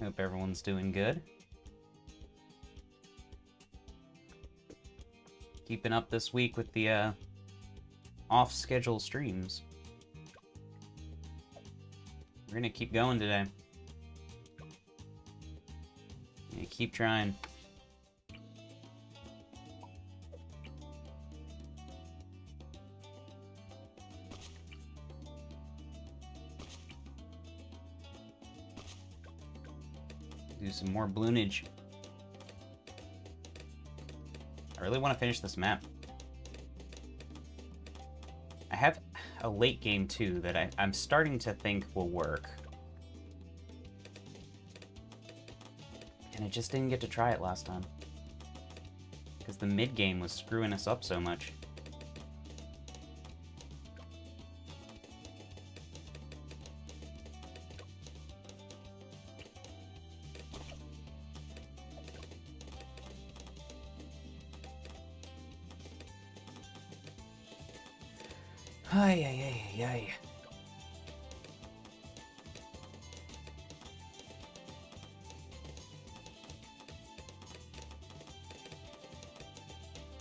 Hope everyone's doing good. Keeping up this week with the off-schedule streams. We're gonna keep going today. Keep trying. Do some more bloonage. I really want to finish this map. I have a late game too that I'm starting to think will work. And I just didn't get to try it last time. Because the mid game was screwing us up so much. Ay, ay, ay, ay.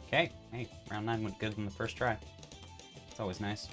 Okay, hey, round 9 went good in the first try. It's always nice.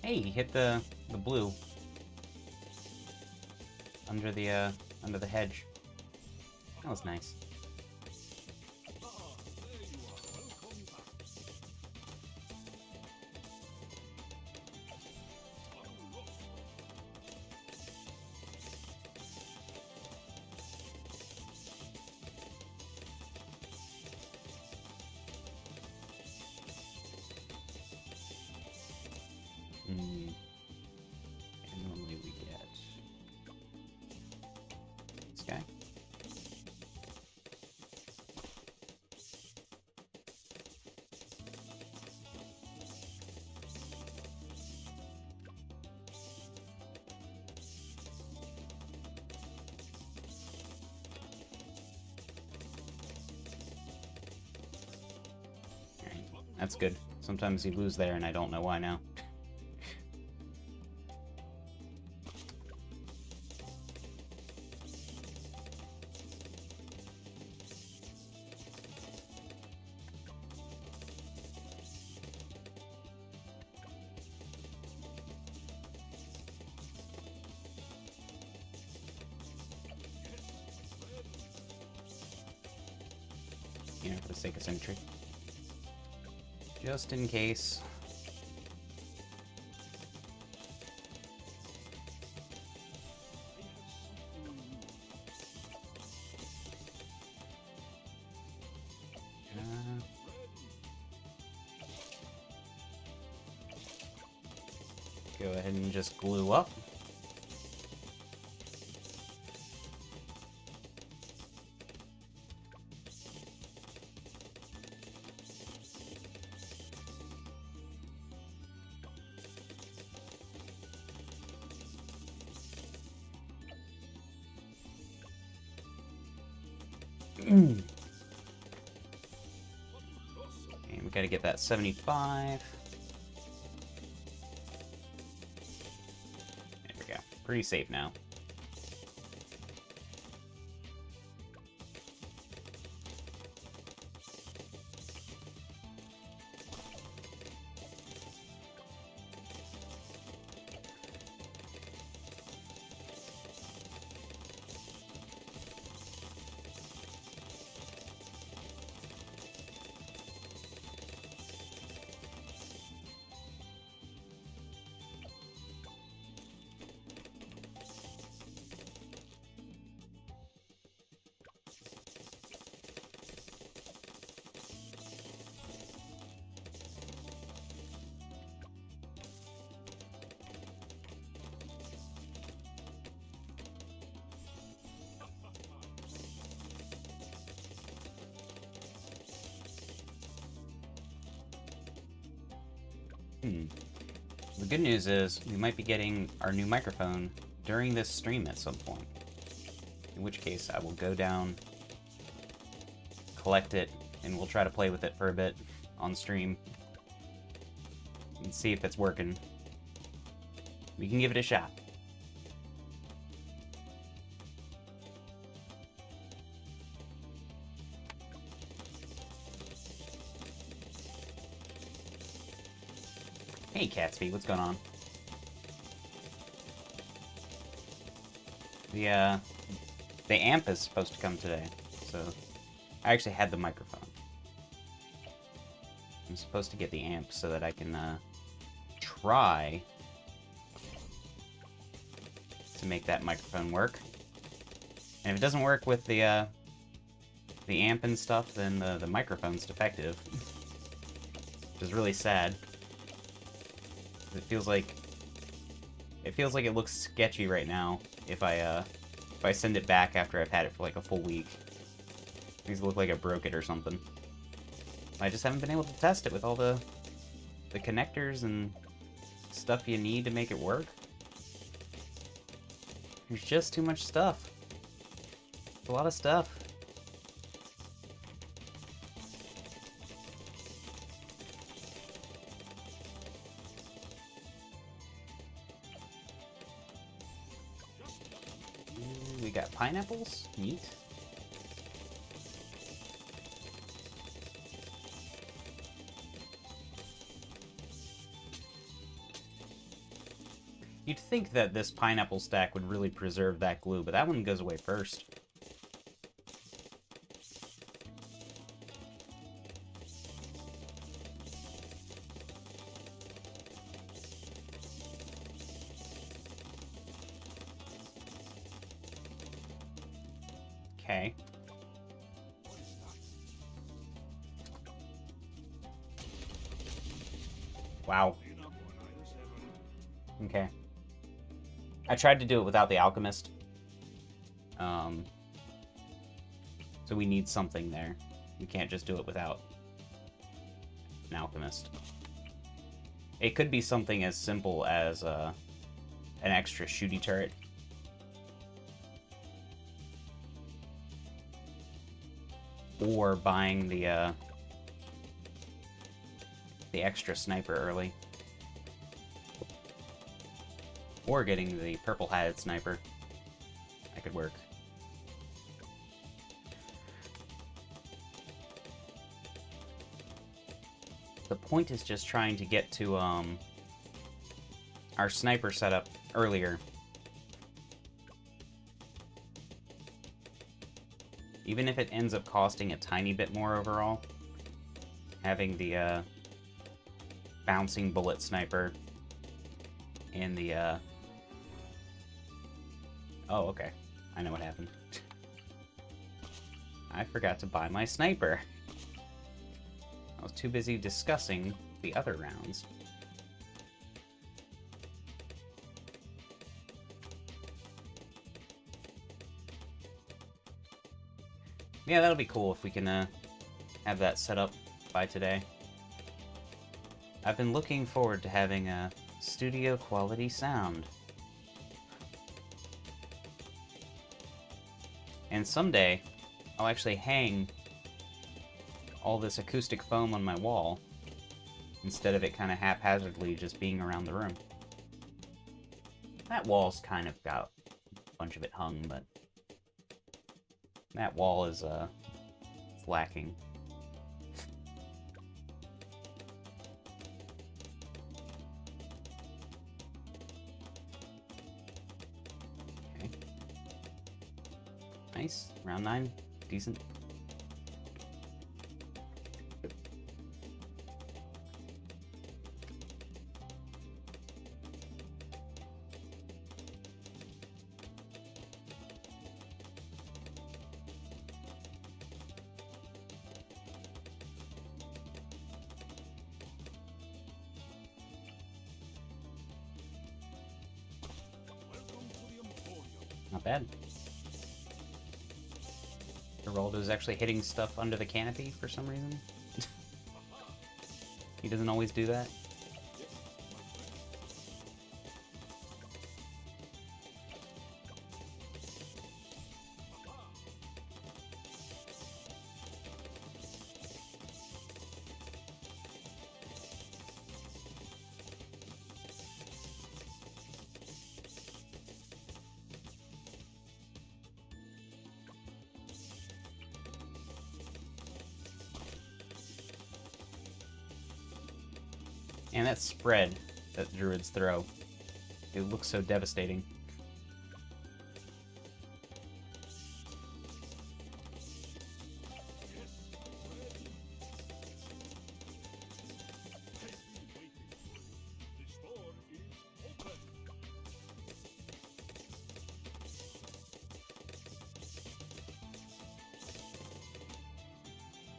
Hey, he hit the blue under the hedge. That was nice. And normally we get this guy. Alright, that's good. Sometimes you lose there and I don't know why now. You know, for the sake of symmetry. Just in case. Go ahead and just glue up. And we gotta get that 75. There we go. Pretty safe now. The good news is we might be getting our new microphone during this stream at some point. In which case, I will go down, collect it, and we'll try to play with it for a bit on stream and see if it's working. We can give it a shot. Hey, Catsby, what's going on? The amp is supposed to come today, so I actually had the microphone. I'm supposed to get the amp so that I can try to make that microphone work. And if it doesn't work with the amp and stuff, then the microphone's defective, which is really sad. It feels like it looks sketchy right now if I send it back after I've had it for like a full week. It makes it look like I broke it or something. I just haven't been able to test it with all the connectors and stuff you need to make it work. There's just too much stuff. A lot of stuff. We got pineapples. Neat. You'd think that this pineapple stack would really preserve that glue, but that one goes away first. Okay. Wow. Okay. I tried to do it without the alchemist. So we need something there. We can't just do it without an alchemist. It could be something as simple as an extra shooty turret. Or buying the extra sniper early. Or getting the purple-hatted sniper. That could work. The point is just trying to get to our sniper setup earlier. Even if it ends up costing a tiny bit more overall, having the bouncing bullet sniper and the oh, okay. I know what happened. I forgot to buy my sniper. I was too busy discussing the other rounds. Yeah, that'll be cool if we can have that set up by today. I've been looking forward to having a studio quality sound. And someday, I'll actually hang all this acoustic foam on my wall, instead of it kind of haphazardly just being around the room. That wall's kind of got a bunch of it hung, but that wall is it's lacking. Okay. Nice. Round 9. Decent. Not bad. Geraldo's actually hitting stuff under the canopy for some reason. He doesn't always do that. And that spread that druids throw. It looks so devastating.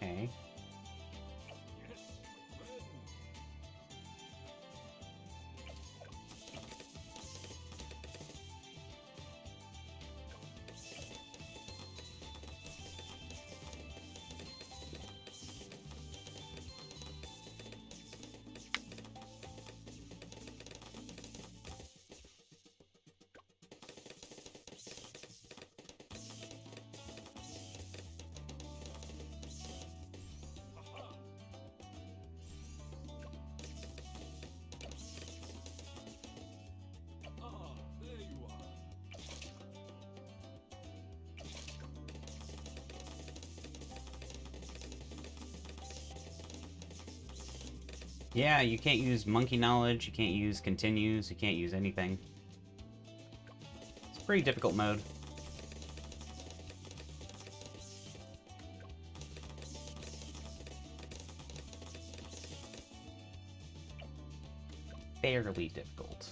Okay. Yeah, you can't use monkey knowledge, you can't use continues, you can't use anything. It's a pretty difficult mode. Fairly difficult.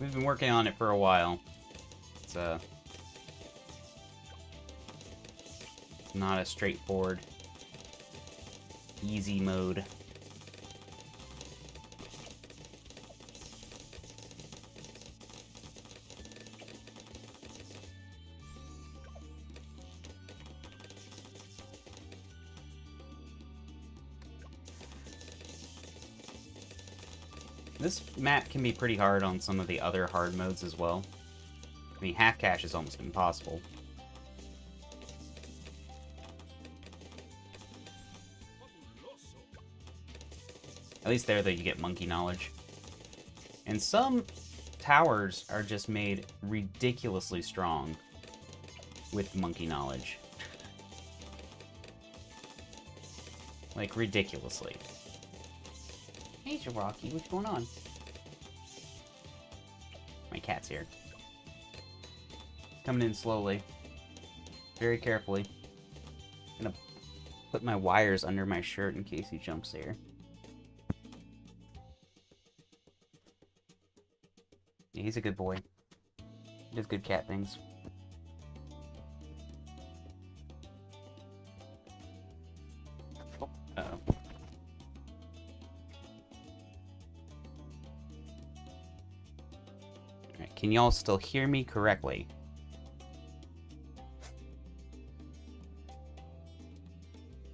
We've been working on it for a while. It's not a straightforward, easy mode. This map can be pretty hard on some of the other hard modes as well. I mean, half cache is almost impossible. At least there, though, you get monkey knowledge. And some towers are just made ridiculously strong with monkey knowledge. Like, ridiculously. Hey, Rocky, what's going on? My cat's here. Coming in slowly. Very carefully. Gonna put my wires under my shirt in case he jumps there. Yeah, he's a good boy. He does good cat things. Oh, uh-oh. Alright, can y'all still hear me correctly?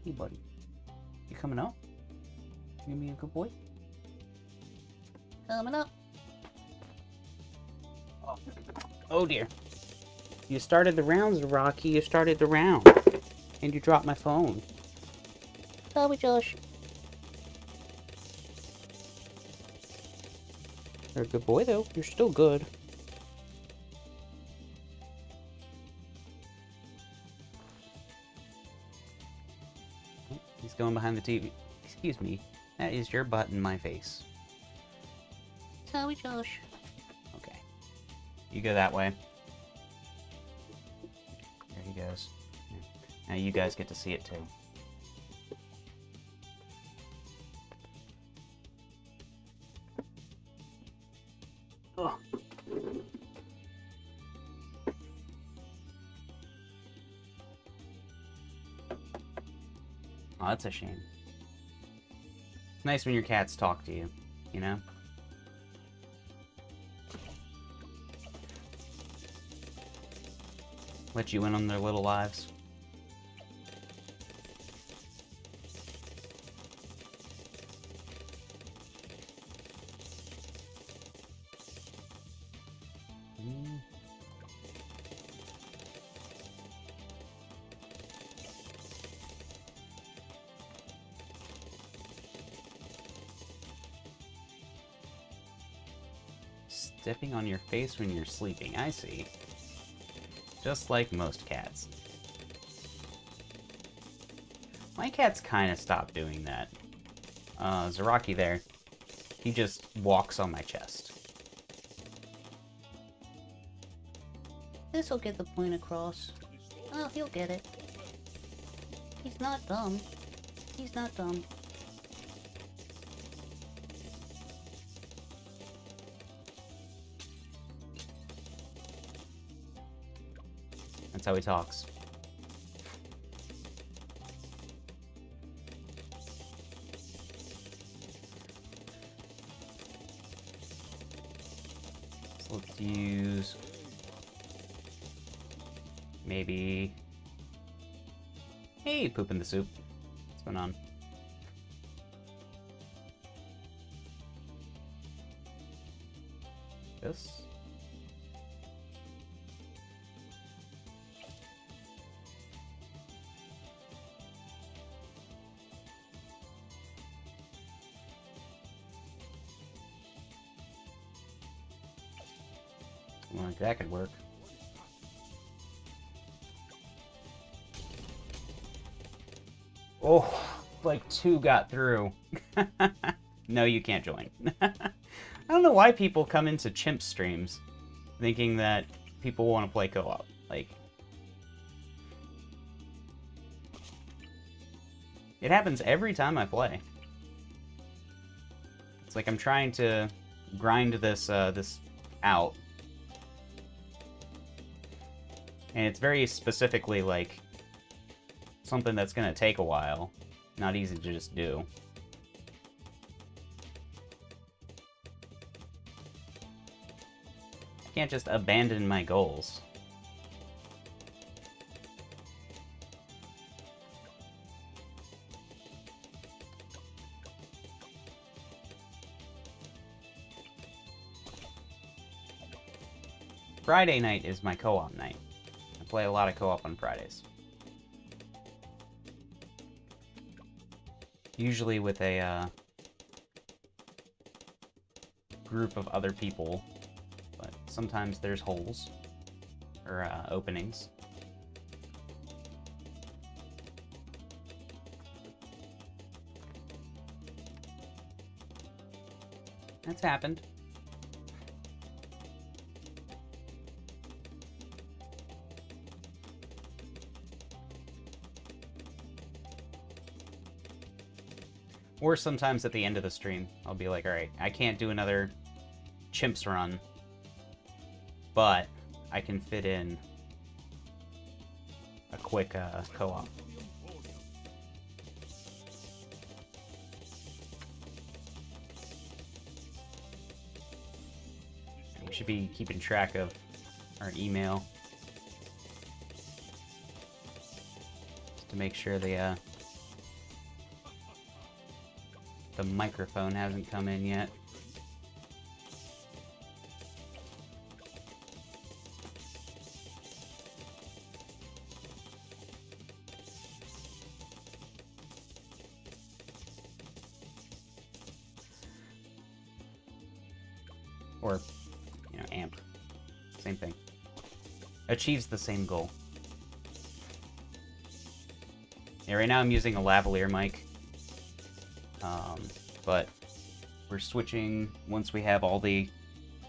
Hey, buddy. You coming up? You gonna be a good boy? Coming up. Oh dear. You started the rounds, Rocky. You started the round. And you dropped my phone. Sorry, Josh. You're a good boy, though. You're still good. Oh, he's going behind the TV. Excuse me. That is your butt in my face. Sorry, Josh. Okay. You go that way. There he goes. Now you guys get to see it, too. Oh. Oh, that's a shame. It's nice when your cats talk to you, you know? Let you in on their little lives. Dipping on your face when you're sleeping. I see. Just like most cats. My cat's kind of stopped doing that. Zaraki there, he just walks on my chest. This'll get the point across. Oh, he'll get it. He's not dumb. He's not dumb. That's how he talks. So let's use maybe... Hey, poop in the soup. What's going on? This? Well, that could work. Oh, like 2 got through. No, you can't join. I don't know why people come into chimp streams thinking that people want to play co-op. Like, it happens every time I play. It's like I'm trying to grind this this out. And it's very specifically, like, something that's gonna take a while. Not easy to just do. I can't just abandon my goals. Friday night is my co-op night. I play a lot of co-op on Fridays. Usually with a group of other people, but sometimes there's holes or openings. That's happened. Or sometimes at the end of the stream, I'll be like, alright, I can't do another Chimps run, but I can fit in a quick co-op. We should be keeping track of our email just to make sure the microphone hasn't come in yet. Or, you know, amp. Same thing. Achieves the same goal. Yeah, right now I'm using a lavalier mic. But we're switching, once we have all the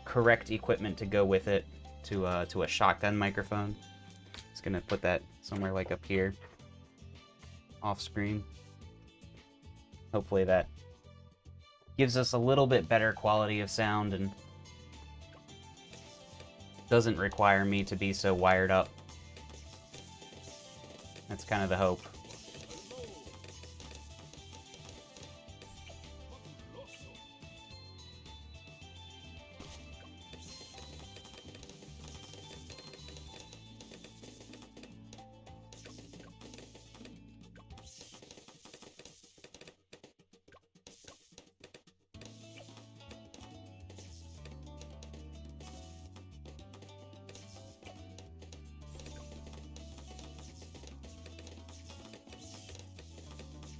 correct equipment to go with it, to a shotgun microphone. Just gonna put that somewhere like up here, off screen. Hopefully that gives us a little bit better quality of sound and doesn't require me to be so wired up. That's kind of the hope.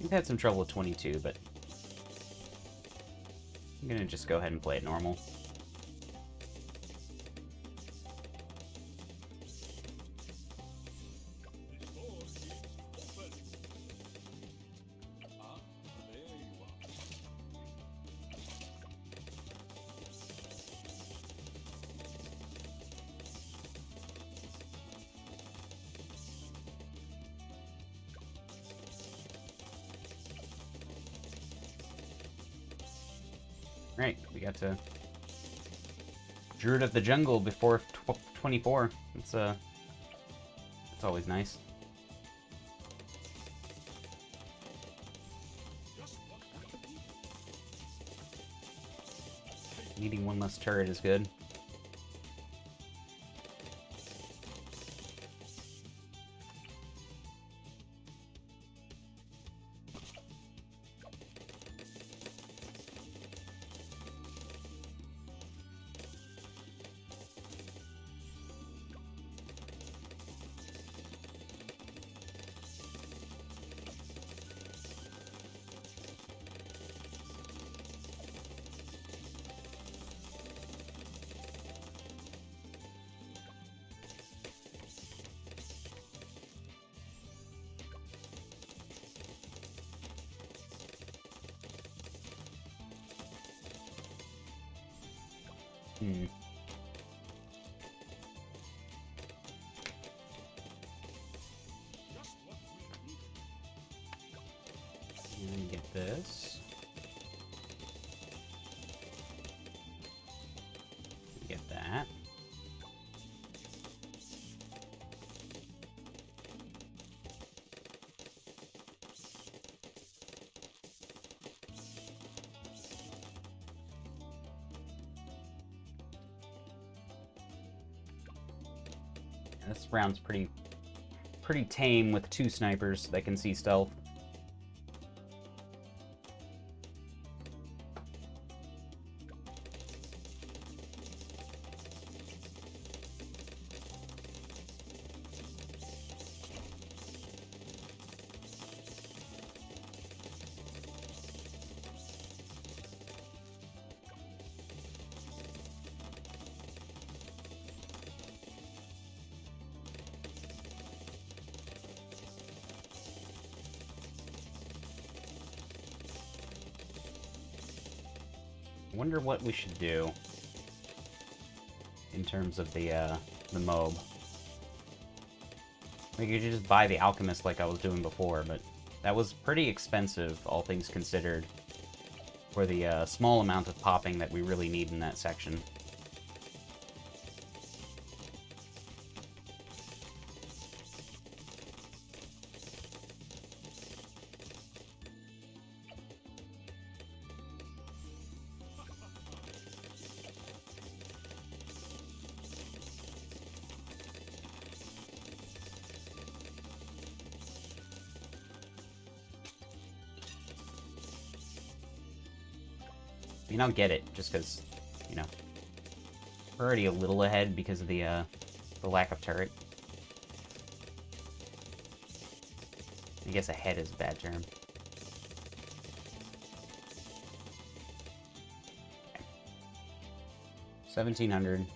We've had some trouble with 22, but I'm gonna just go ahead and play it normal. Right, we got to Druid of the Jungle before 24. It's always nice. Needing one less turret is good. Hmm. And get this. Get that. This round's pretty tame with 2 snipers that can see stealth. I wonder what we should do in terms of the MOAB. We could just buy the Alchemist like I was doing before, but that was pretty expensive, all things considered, for the small amount of popping that we really need in that section. I mean, I'll get it, just because, you know, we're already a little ahead because of the lack of turret. I guess ahead is a bad term. Okay. 1700.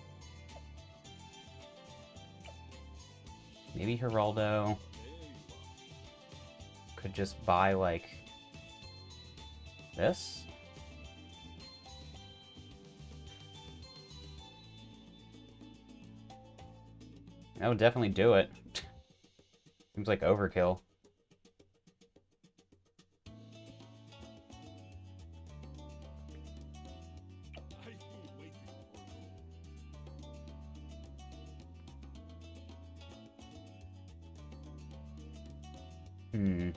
Maybe Geraldo could just buy, like, this? That would definitely do it. Seems like overkill. Hmm.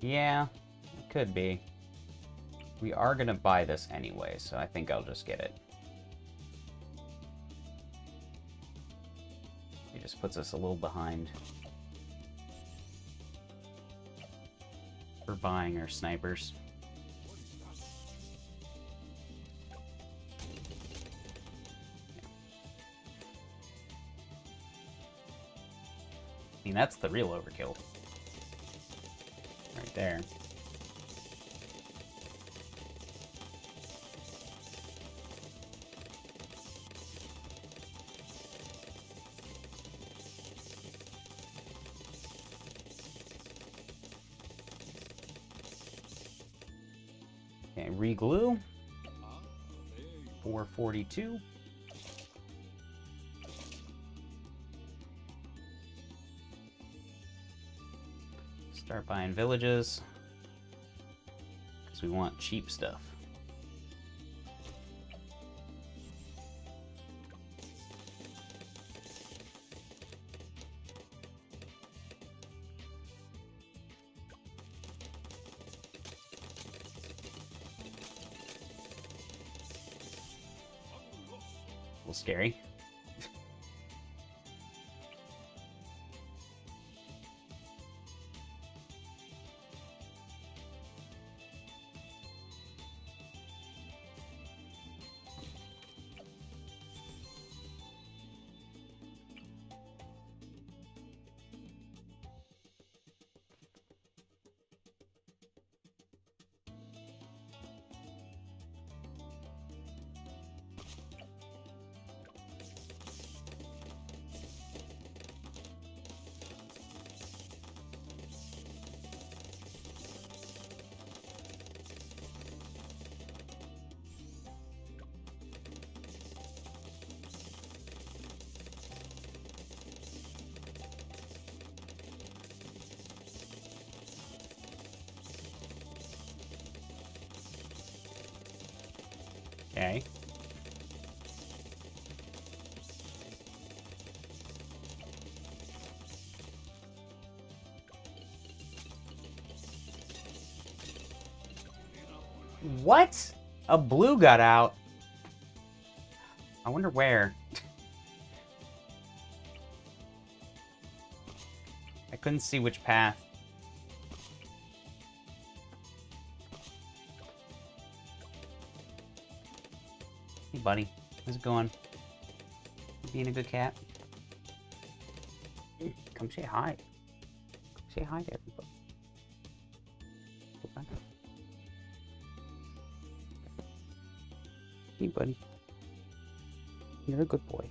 Yeah, it could be. We are gonna buy this anyway, so I think I'll just get it. It just puts us a little behind for buying our snipers. I mean, that's the real overkill. Right there. Okay, re-glue. 442. Start buying villages. Because we want cheap stuff. A little scary. Okay. What? A blue got out. I wonder where. I couldn't see which path. Hey, buddy. How's it going? You being a good cat? Come say hi. Say hi to everybody. Go back. Hey, buddy. You're a good boy.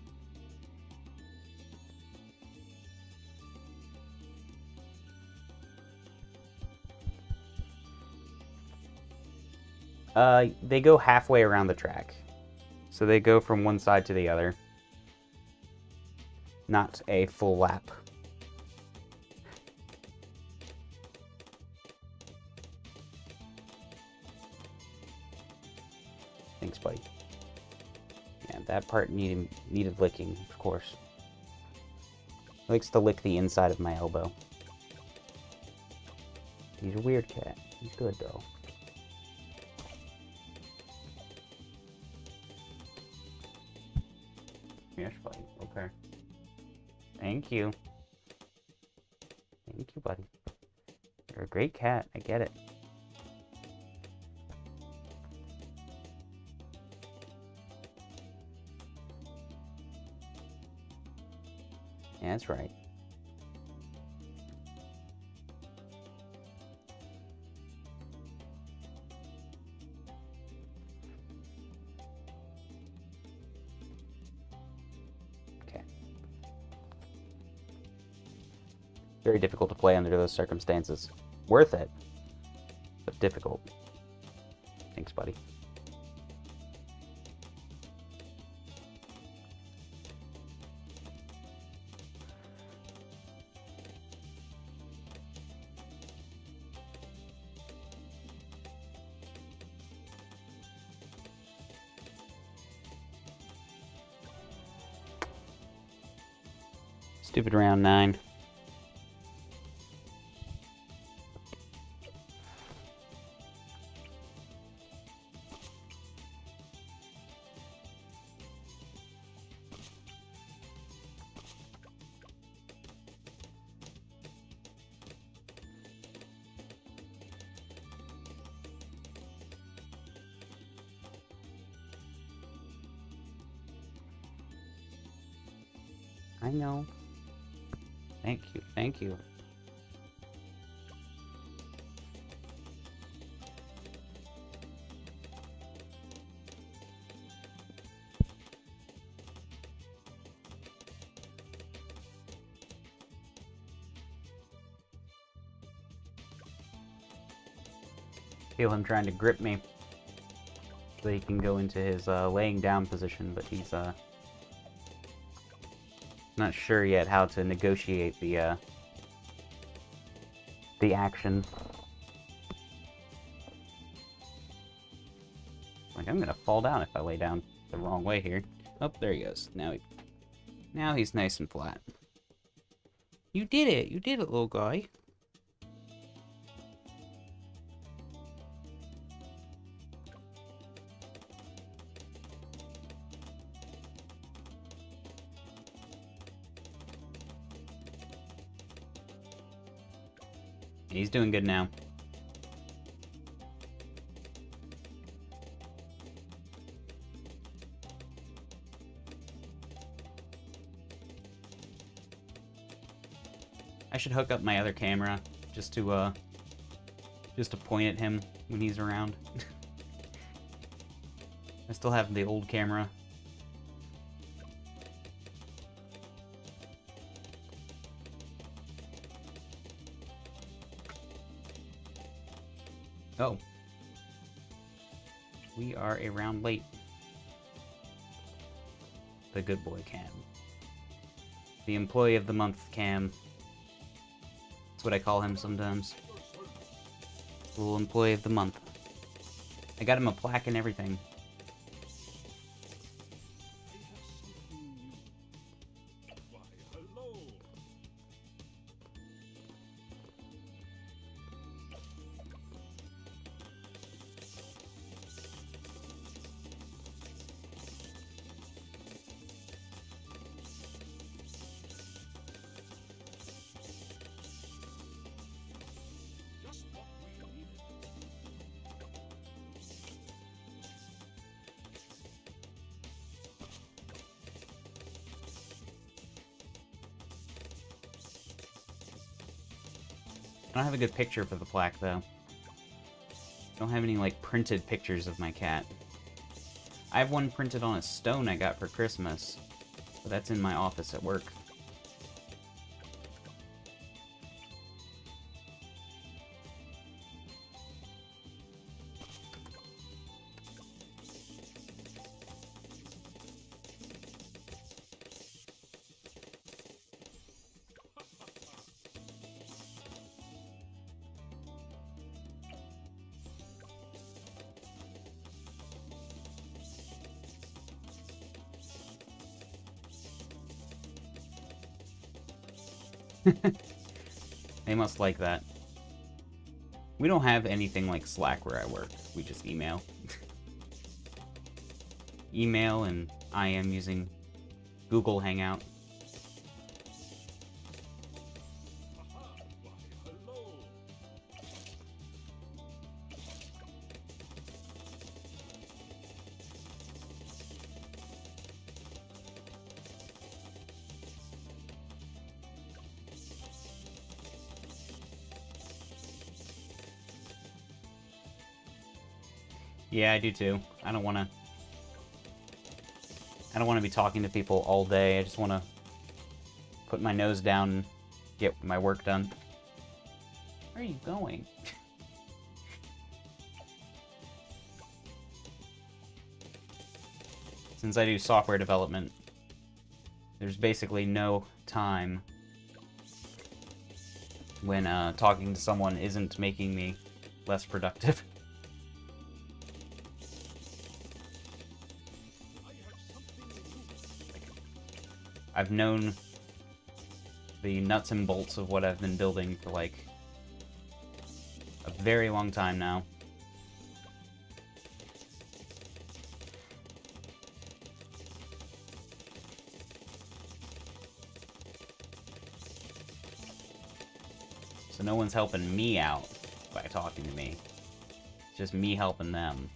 They go halfway around the track. So they go from one side to the other. Not a full lap. Thanks, buddy. Yeah, that part needed licking, of course. He likes to lick the inside of my elbow. He's a weird cat. He's good, though. Yes, buddy. Okay. Thank you. Thank you, buddy. You're a great cat. I get it. Yeah, that's right. Okay. Very difficult to play under those circumstances. Worth it, but difficult. Thanks, buddy. Stupid round 9. I know. Thank you, thank you. Feel him trying to grip me so he can go into his laying down position, but he's not sure yet how to negotiate the the action. Like, I'm gonna fall down if I lay down the wrong way here. Oh, there he goes. Now he's nice and flat. You did it! You did it, little guy. He's doing good now. I should hook up my other camera just to point at him when he's around. I still have the old camera. Oh. We are a round late. The good boy Cam. The employee of the month Cam. That's what I call him sometimes. Little employee of the month. I got him a plaque and everything. I don't have a good picture for the plaque, though. I don't have any, like, printed pictures of my cat. I have one printed on a stone I got for Christmas, but that's in my office at work. They must like that. We don't have anything like Slack where I work. We just email. Email, and I am using Google Hangout. Yeah, I do too. I don't want to be talking to people all day. I just want to put my nose down and get my work done. Where are you going? Since I do software development, there's basically no time when talking to someone isn't making me less productive. I've known the nuts and bolts of what I've been building for, like, a very long time now. So no one's helping me out by talking to me. It's just me helping them.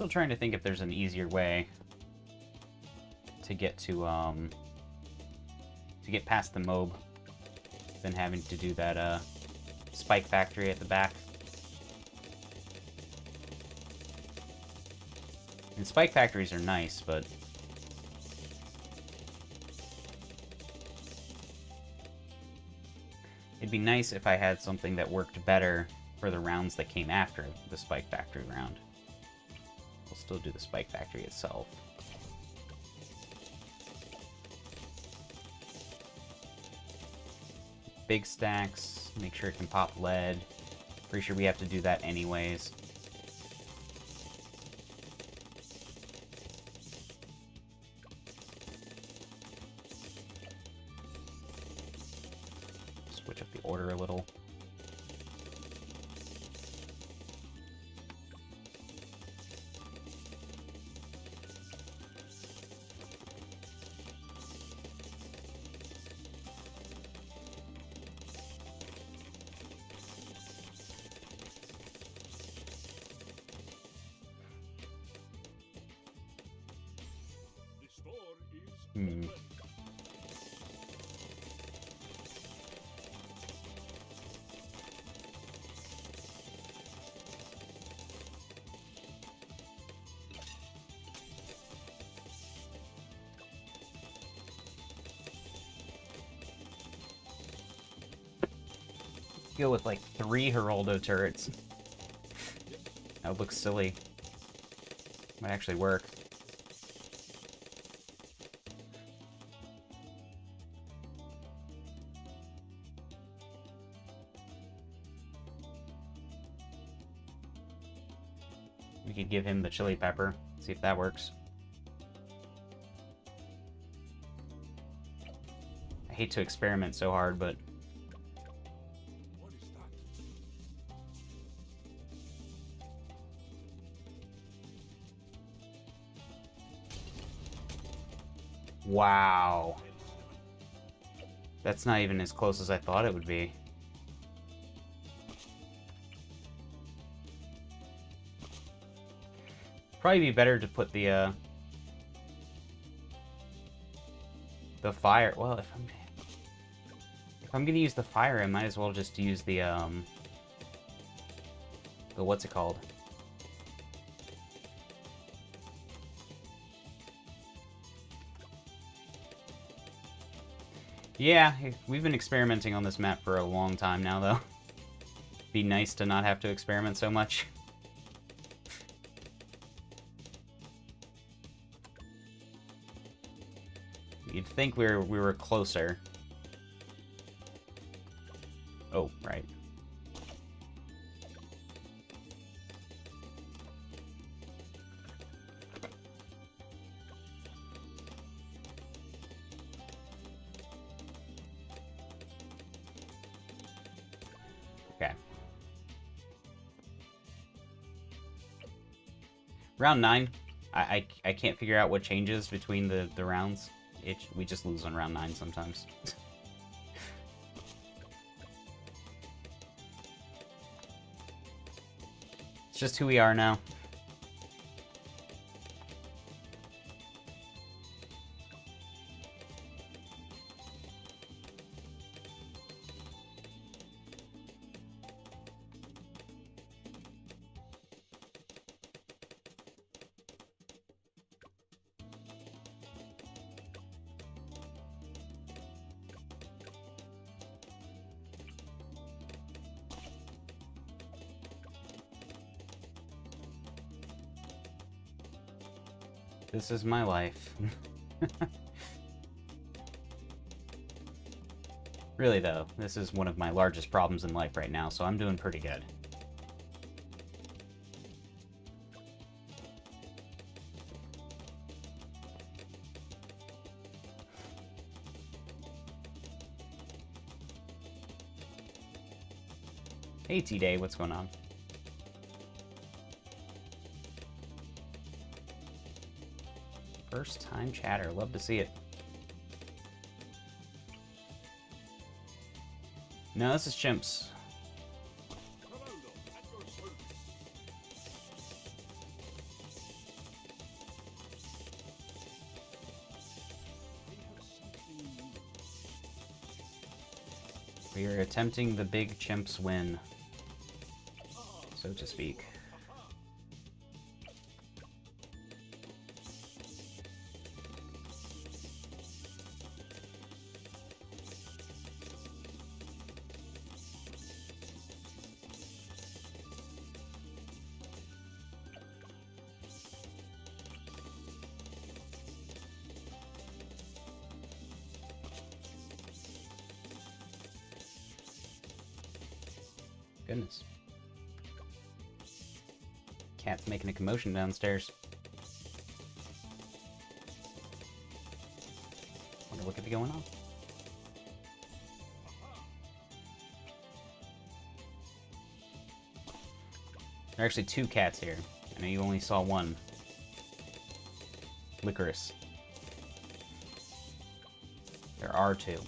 Still trying to think if there's an easier way to get to get past the mob than having to do that spike factory at the back. And spike factories are nice, but it'd be nice if I had something that worked better for the rounds that came after the spike factory round. We'll still do the spike factory itself. Big stacks, make sure it can pop lead. Pretty sure we have to do that anyways. Switch up the order a little. Go with like 3 Geraldo turrets. That would look silly. Might actually work. We could give him the chili pepper, see if that works. I hate to experiment so hard, but wow. That's not even as close as I thought it would be. Probably be better to put the fire. Well, if I'm gonna use the fire, I might as well just use the what's it called? Yeah, we've been experimenting on this map for a long time now, though. Be nice to not have to experiment so much. You'd think we were closer. Oh, right. Okay. Round 9. I can't figure out what changes between the rounds. We just lose on round 9 sometimes. It's just who we are now. This is my life. Really, though, this is one of my largest problems in life right now, so I'm doing pretty good. Hey, T-Day, what's going on? First time chatter, love to see it. No, this is Chimps. We are attempting the big chimp's win, so to speak. Goodness. Cat's making a commotion downstairs. Wonder what could be going on. There are actually two cats here. I know you only saw one. Licorice. There are two.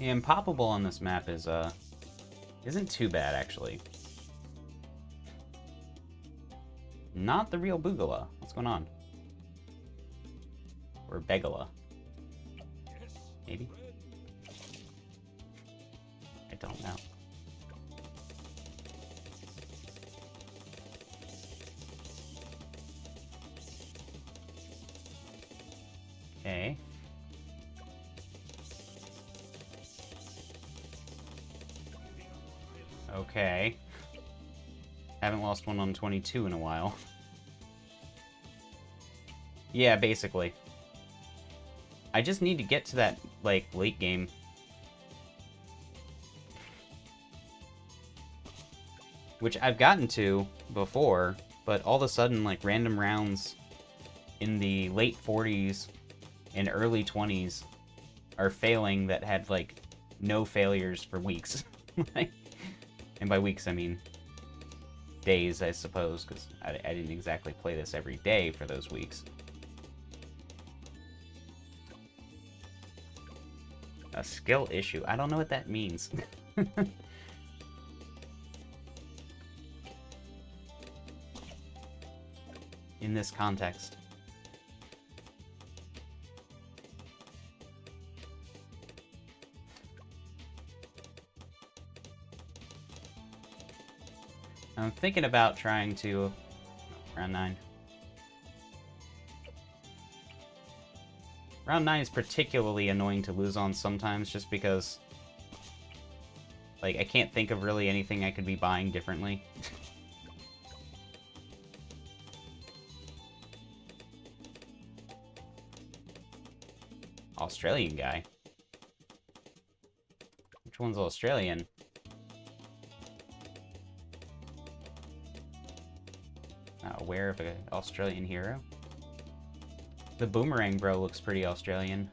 Impoppable on this map is, isn't too bad, actually. Not the real Bugala. What's going on? Or Begala. Maybe? I don't know. Okay. Okay. Haven't lost one on 22 in a while. Yeah, basically. I just need to get to that, like, late game. Which I've gotten to before, but all of a sudden, like, random rounds in the late 40s and early 20s are failing that had, like, no failures for weeks. And by weeks, I mean days, I suppose, because I didn't exactly play this every day for those weeks. A skill issue. I don't know what that means. In this context. I'm thinking about trying to... Round 9. Round 9 is particularly annoying to lose on sometimes, just because... Like, I can't think of really anything I could be buying differently. Australian guy? Which one's Australian? Not aware of an Australian hero. The Boomerang Bro looks pretty Australian.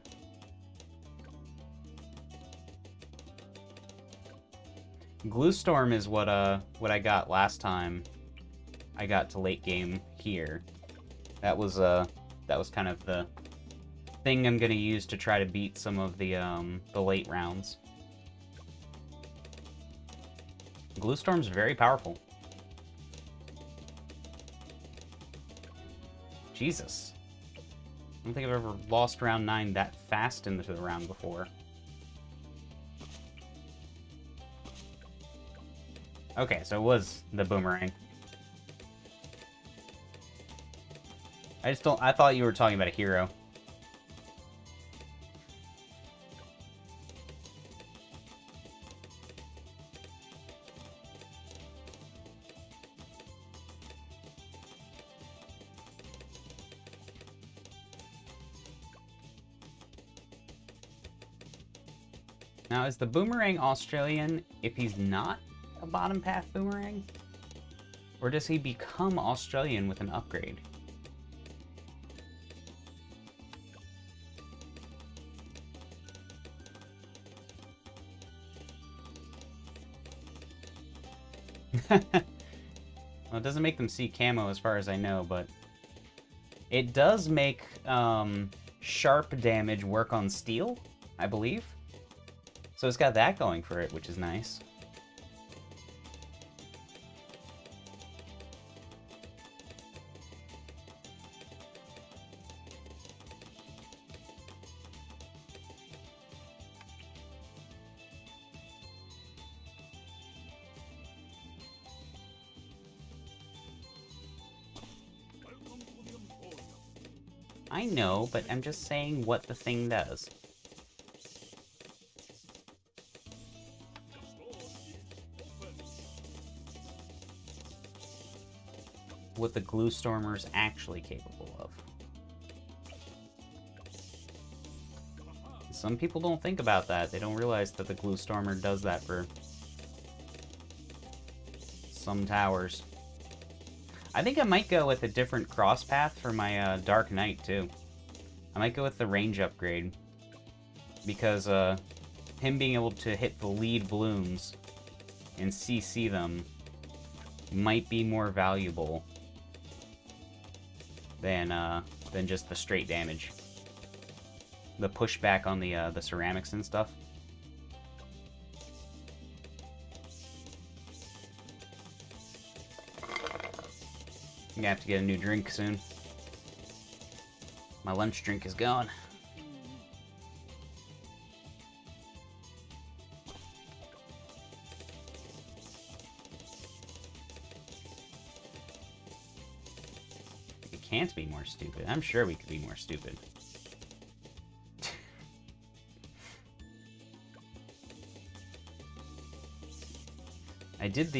Gluestorm is what I got last time I got to late game here. That was kind of the thing I'm gonna use to try to beat some of the late rounds. Gluestorm's very powerful. Jesus. I don't think I've ever lost round 9 that fast into the round before. Okay, so it was the Boomerang. I thought you were talking about a hero. Now, is the Boomerang Australian if he's not a bottom path Boomerang? Or does he become Australian with an upgrade? Well, it doesn't make them see camo as far as I know, but it does make sharp damage work on steel, I believe. So it's got that going for it, which is nice. I know, but I'm just saying what the thing does. What the Glue Stormer's actually capable of. Some people don't think about that. They don't realize that the Glue Stormer does that for some towers. I think I might go with a different cross path for my Dark Knight, too. I might go with the range upgrade. Because him being able to hit the lead Bloons and CC them might be more valuable than just the straight damage. The pushback on the ceramics and stuff. I'm gonna have to get a new drink soon. My lunch drink is gone. It can't be more stupid. I'm sure we could be more stupid. I did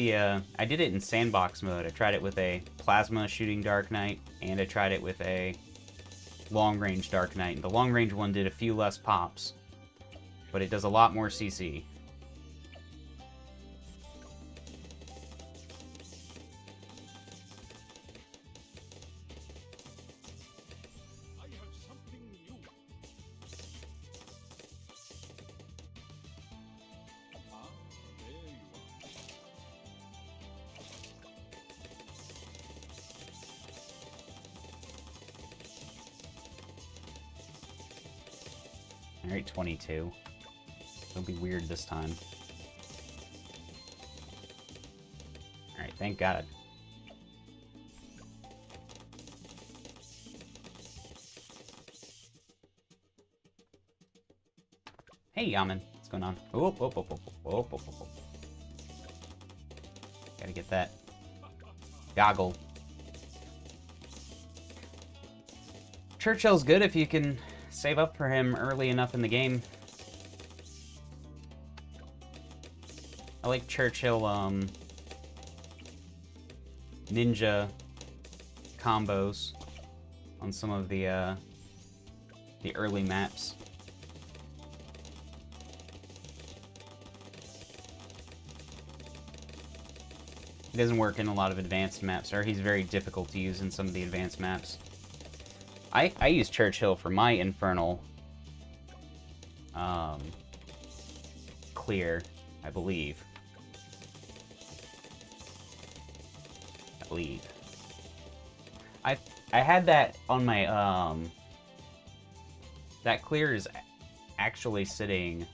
it in sandbox mode. I tried it with a plasma shooting Dark Knight, and I tried it with a long range Dark Knight. The long range one did a few less pops, but it does a lot more CC. Alright, 22. It'll be weird this time. Alright, thank God. Hey, Yaman. What's going on? Oh, oh, oh, oh, oh, oh, oh. Gotta get that goggle. Churchill's good if you can save up for him early enough in the game. I like Churchill ninja combos on some of the early maps. He doesn't work in a lot of advanced maps, or he's very difficult to use in some of the advanced maps. I use Churchill for my Infernal clear, I believe. I had that on my that clear is actually sitting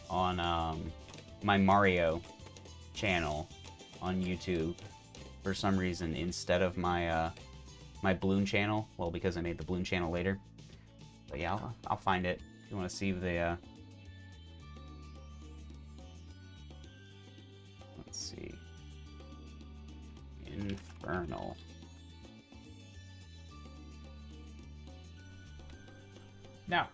on my Mario channel on YouTube for some reason instead of my my Bloon channel. Well, because I made the Bloon channel later. But yeah, I'll find it if you want to see the let's see. Infernal. Now.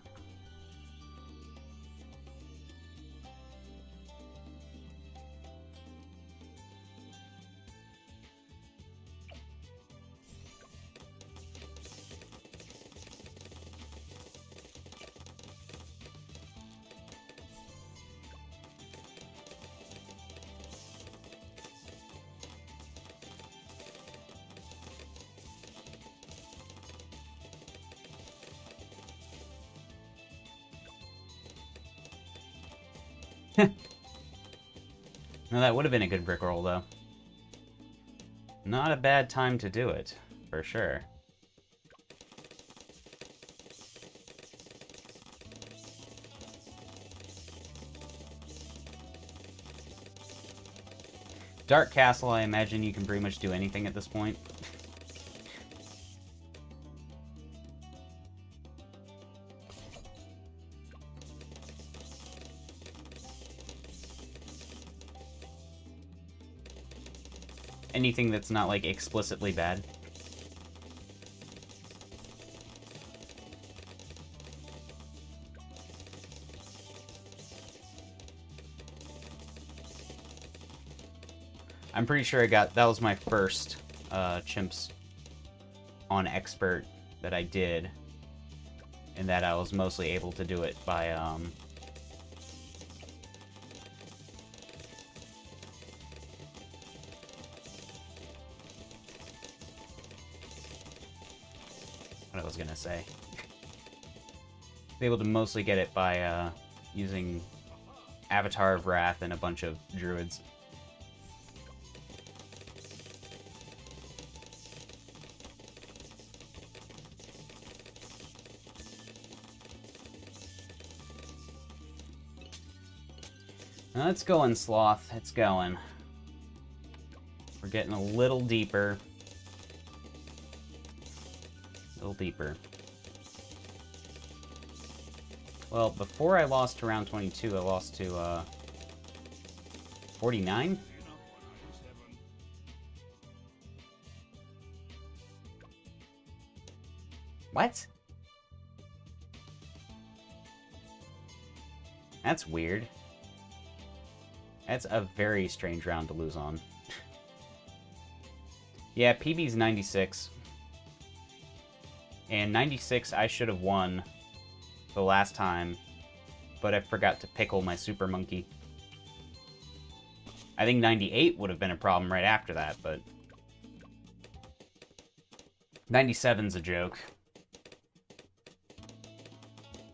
No, that would have been a good brick roll, though. Not a bad time to do it, for sure. Dark Castle, I imagine you can pretty much do anything at this point. Anything that's not, like, explicitly bad. I'm pretty sure that was my first chimps on expert that I did, and that I was mostly able to do it by what I was gonna say. Able to mostly get it by using Avatar of Wrath and a bunch of druids. Now it's going, Sloth. It's going. We're getting a little deeper. A little deeper. Well, before I lost to round 22, I lost to 49? What? That's weird. That's a very strange round to lose on. Yeah, PB's 96. And 96 I should have won the last time, but I forgot to pickle my Super Monkey. I think 98 would have been a problem right after that, but 97's a joke.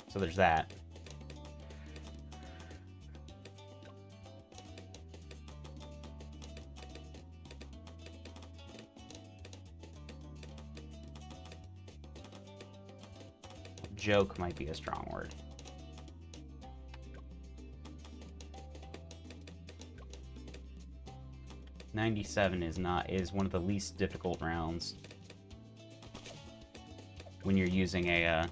So there's that. Joke might be a strong word. '97 is one of the least difficult rounds when you're using a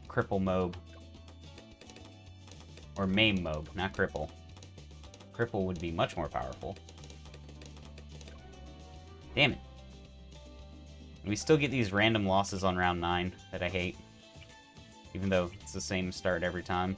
cripple mob or maim mob, not cripple. Cripple would be much more powerful. Damn it. We still get these random losses on round 9 that I hate, even though it's the same start every time.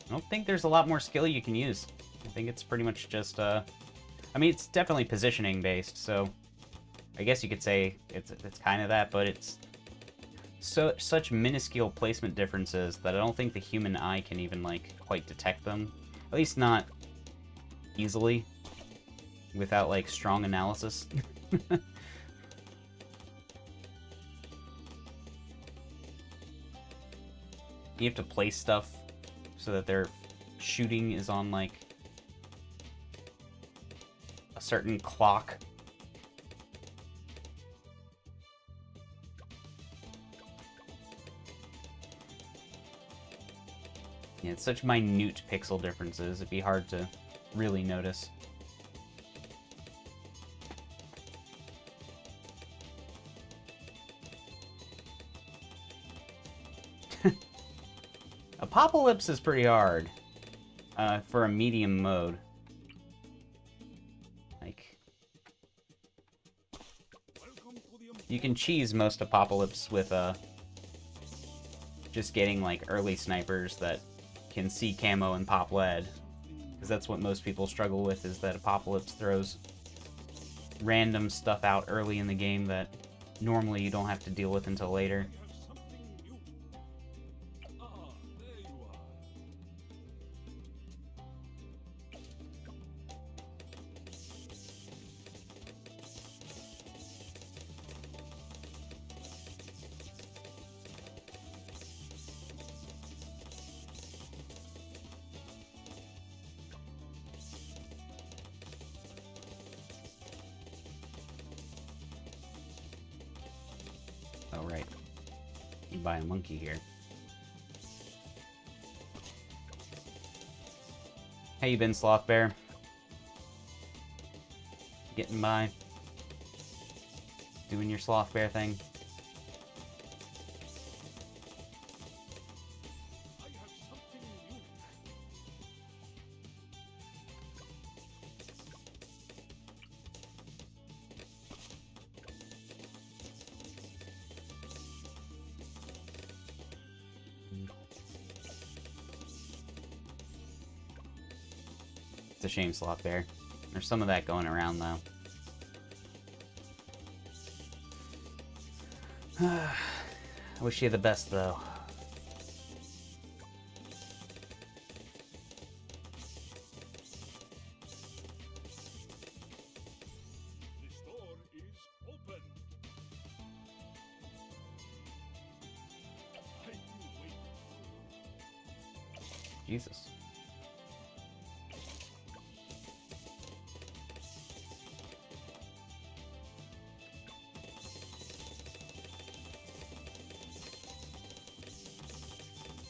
I don't think there's a lot more skill you can use. I think it's pretty much just, I mean, it's definitely positioning based, so I guess you could say it's kind of that, but it's such minuscule placement differences that I don't think the human eye can even, like, quite detect them. At least not easily, without, like, strong analysis. You have to place stuff so that their shooting is on, like, a certain clock. Yeah, it's such minute pixel differences, it'd be hard to really notice. Apocalypse is pretty hard for a medium mode. Like, you can cheese most Apocalypse with just getting, like, early snipers that can see camo and pop lead, because that's what most people struggle with, is that Apocalypse throws random stuff out early in the game that normally you don't have to deal with until later. by a monkey here. How you been, Sloth Bear? Getting by? Doing your Sloth Bear thing? It's a shame, Sloth Bear. There's some of that going around, though. I wish you the best, though. The store is open. I will wait. Jesus.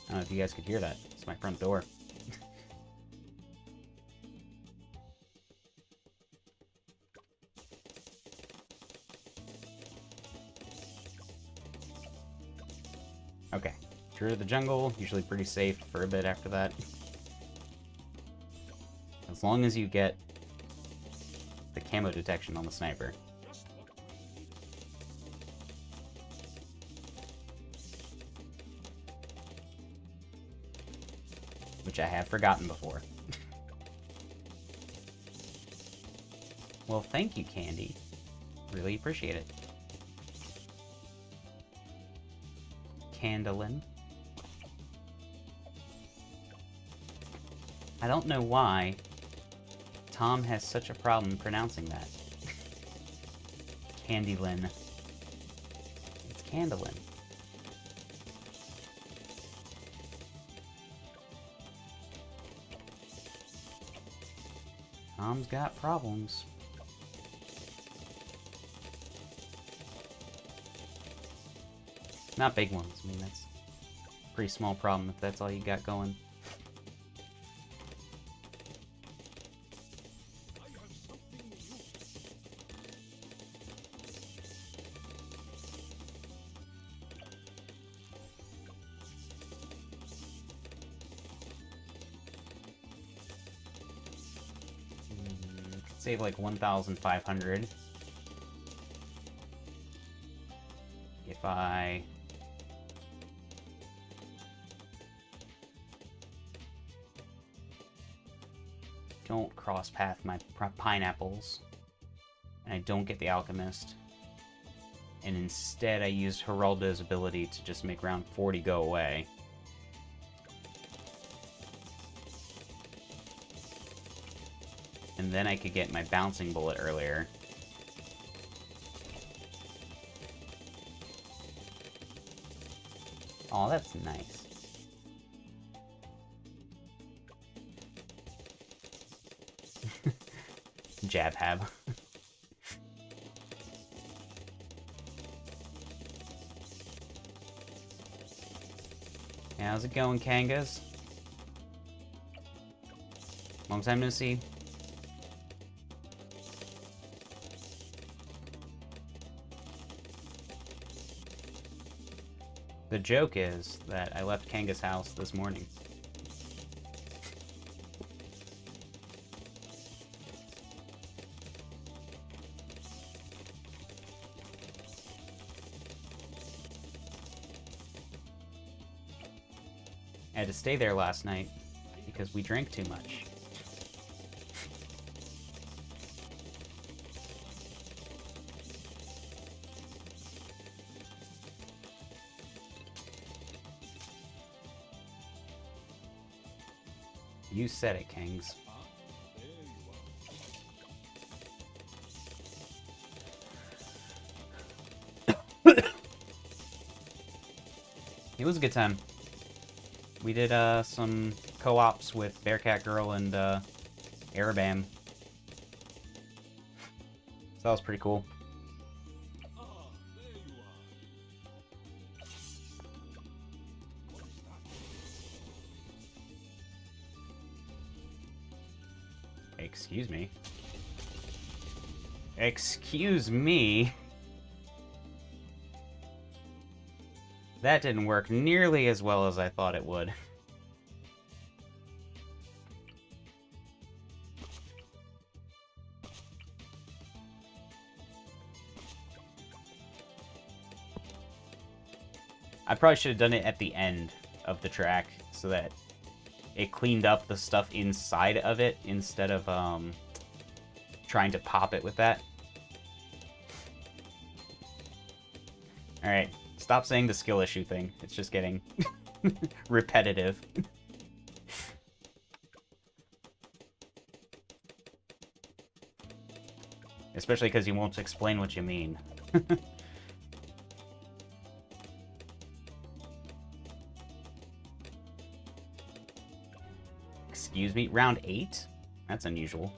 I don't know if you guys could hear that. It's my front door. Okay. Through to the jungle, usually pretty safe for a bit after that. As long as you get the camo detection on the sniper. Just what we needed. Which I have forgotten before. Well, thank you, Candy. Really appreciate it. Candolin. I don't know why Tom has such a problem pronouncing that. Candylin. It's Candolin. Tom's got problems. Not big ones. I mean, that's a pretty small problem if that's all you got going. I have something new. Save like 1,500. If I don't cross path my pineapples, and I don't get the alchemist, and instead I use Geraldo's ability to just make round 40 go away. And then I could get my bouncing bullet earlier. Oh, that's nice. Jab hab. How's it going, Kangas? Long time no see. The joke is that I left Kanga's house this morning. I had to stay there last night because we drank too much. You said it, Kings. Ah, there you are. It was a good time. We did some co-ops with Bearcat Girl and Arabam. So that was pretty cool. Ah, there you are. Excuse me. Excuse me. That didn't work nearly as well as I thought it would. I probably should have done it at the end of the track so that it cleaned up the stuff inside of it instead of trying to pop it with that. Alright, stop saying the skill issue thing. It's just getting repetitive. Especially because you won't explain what you mean. Excuse me? Round 8? That's unusual.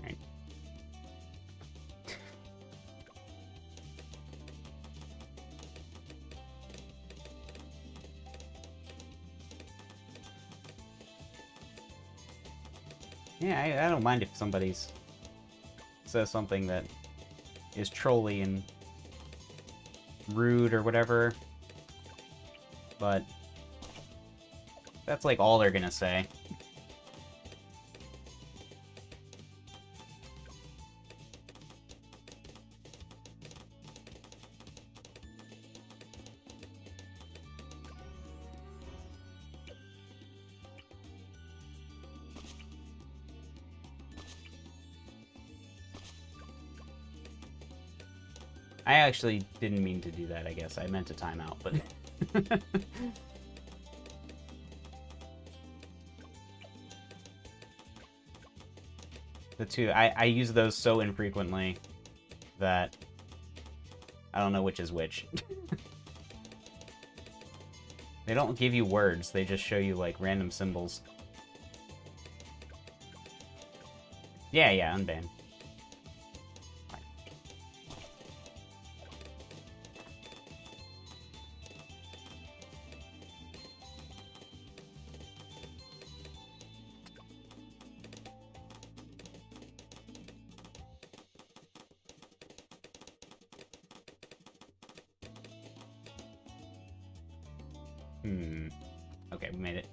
Right. Yeah, I don't mind if somebody's says something that is trolly and rude or whatever, but that's like all they're gonna say. I actually didn't mean to do that, I guess. I meant to time out, but... The two, I use those so infrequently that I don't know which is which. They don't give you words, they just show you, like, random symbols. Yeah, unban. Okay, we made it.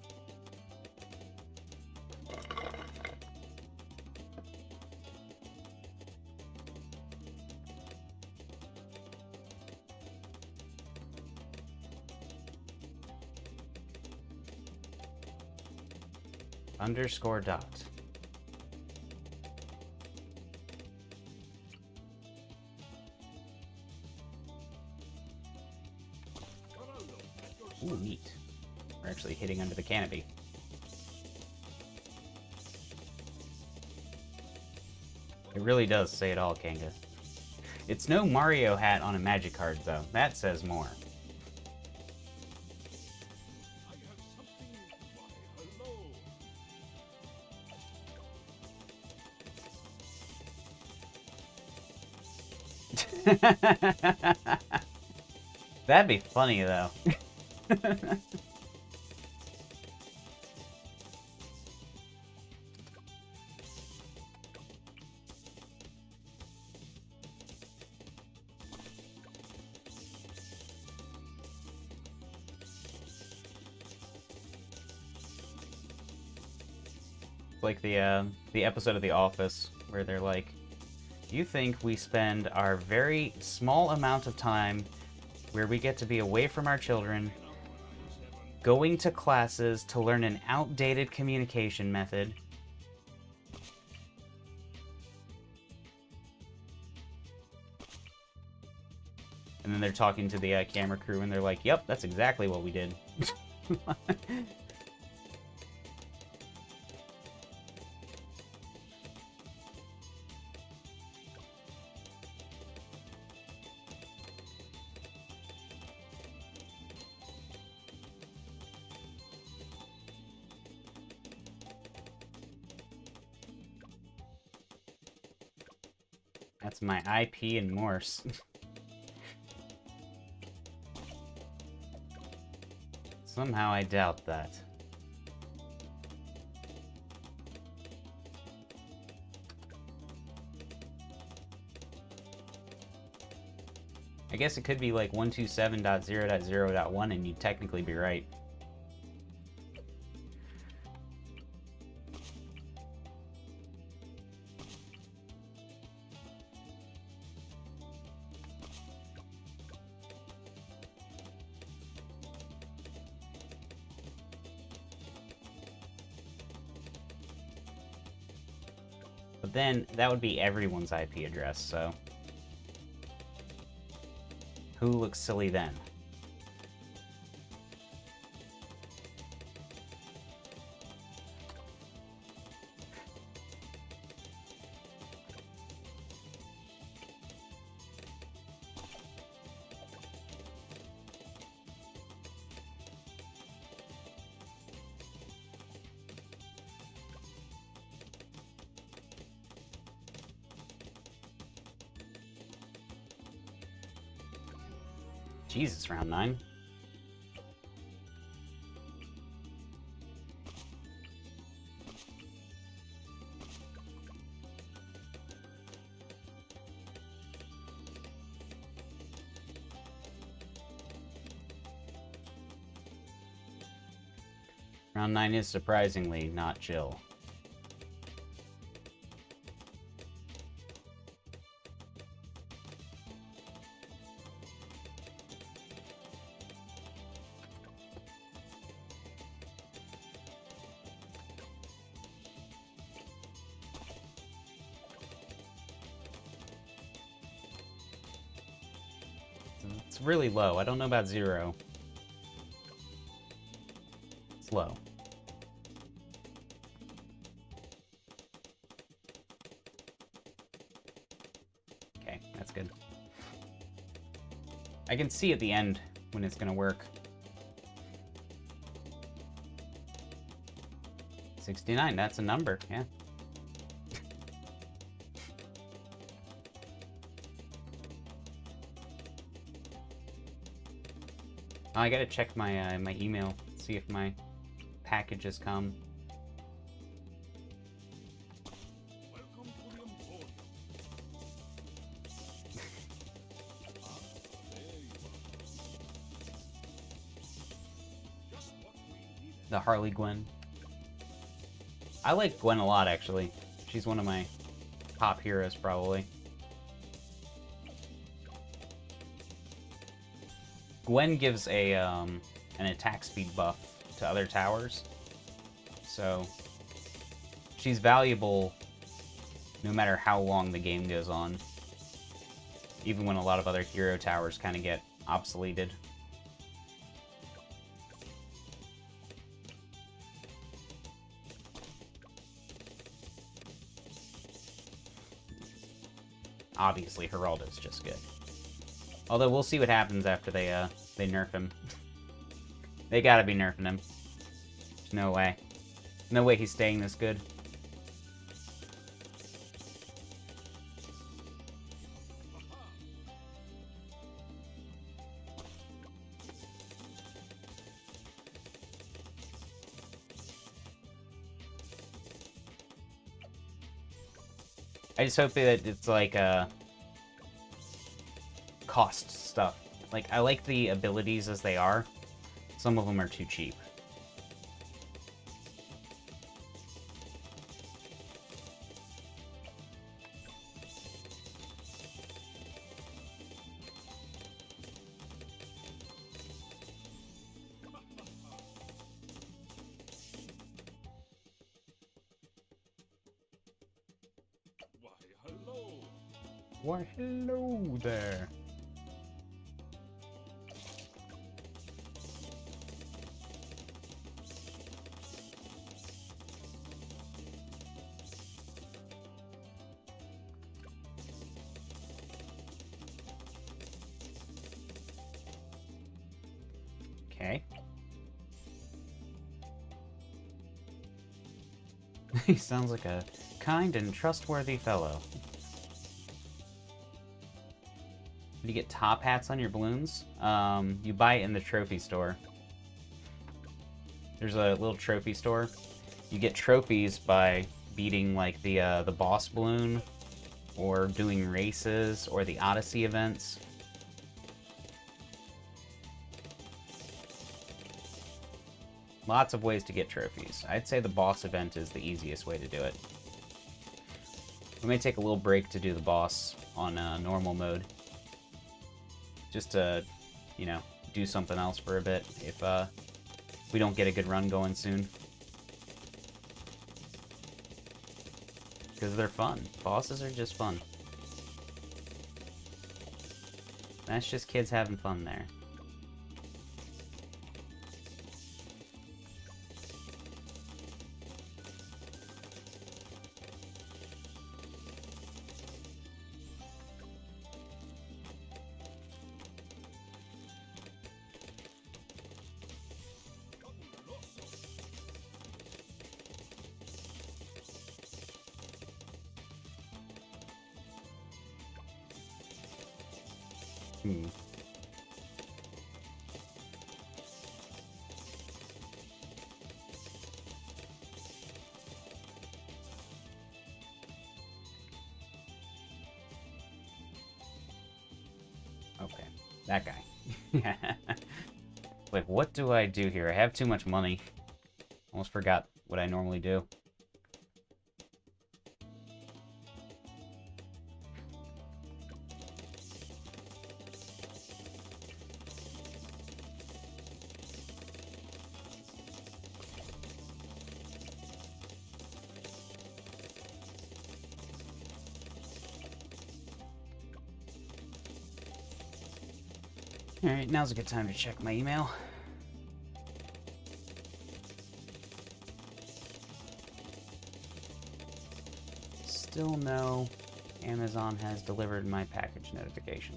Underscore dot. Ooh, neat. We're actually hitting under the canopy. It really does say it all, Kanga. It's no Mario hat on a magic card, though. That says more. I have something. Why, hello. That'd be funny, though. Like the episode of The Office where they're like, you think we spend our very small amount of time where we get to be away from our children, going to classes to learn an outdated communication method, and then they're talking to the camera crew and they're like, yep, that's exactly what we did. That's my IP in Morse. Somehow I doubt that. I guess it could be like 127.0.0.1 and you'd technically be right. But then, that would be everyone's IP address, so... Who looks silly then? Jesus, round 9. Round 9 is surprisingly not chill. It's really low. I don't know about 0. It's low. Okay, that's good. I can see at the end when it's gonna work. 69, that's a number, yeah. I gotta check my my email, see if my package has come. Welcome to the Emporium. There you are. Just what we needed. The Harley Gwen. I like Gwen a lot, actually. She's one of my top heroes, probably. Gwen gives a an attack speed buff to other towers, so she's valuable no matter how long the game goes on, even when a lot of other hero towers kind of get obsoleted. Obviously, Geraldo's just good. Although we'll see what happens after they nerf him. They gotta be nerfing him. There's no way. No way he's staying this good. I just hope that it's like cost stuff. Like, I like the abilities as they are. Some of them are too cheap. Why, hello. Why, hello there. Okay. He sounds like a kind and trustworthy fellow. you get top hats on your balloons, you buy it in the trophy store. There's a little trophy store. You get trophies by beating like the boss balloon, or doing races, or the Odyssey events. Lots of ways to get trophies. I'd say the boss event is the easiest way to do it. We may take a little break to do the boss on normal mode. Just to, you know, do something else for a bit if we don't get a good run going soon. Because they're fun. Bosses are just fun. That's just kids having fun there. Okay, that guy. Like, what do I do here? I have too much money. Almost forgot what I normally do. Alright, now's a good time to check my email. Still no Amazon has delivered my package notification.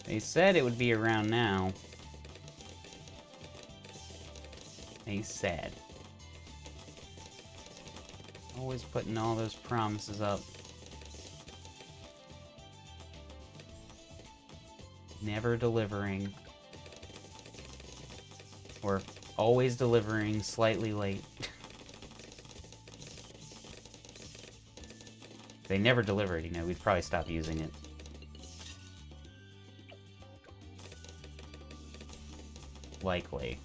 They said it would be around now. They said. Always putting all those promises up. Never delivering. Or always delivering slightly late. If they never delivered, you know, we'd probably stop using it. Likely.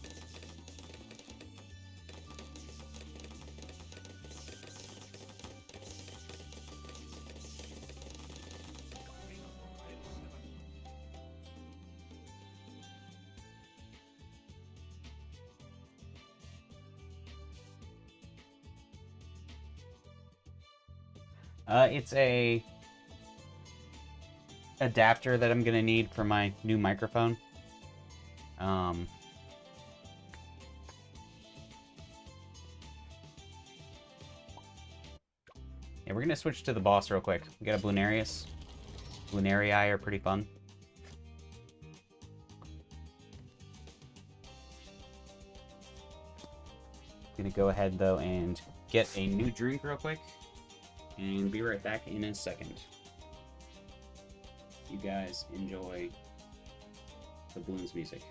It's a adapter that I'm gonna need for my new microphone. Yeah, we're gonna switch to the boss real quick. We got a Bloonarius. Bloonarii are pretty fun. Gonna go ahead though and get a new drink real quick. And be right back in a second. You guys enjoy the Bloons music.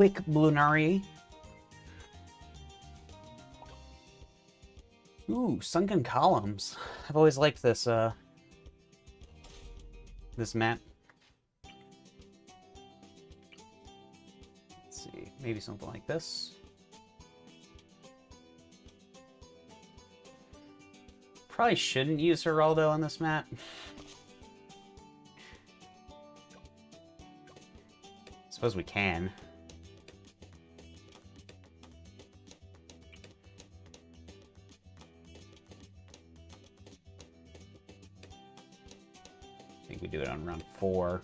quick Bloonari. Ooh, sunken columns. I've always liked this this map. Let's see, maybe something like this. Probably shouldn't use Geraldo on this map. Suppose we can. I think we do it on round 4.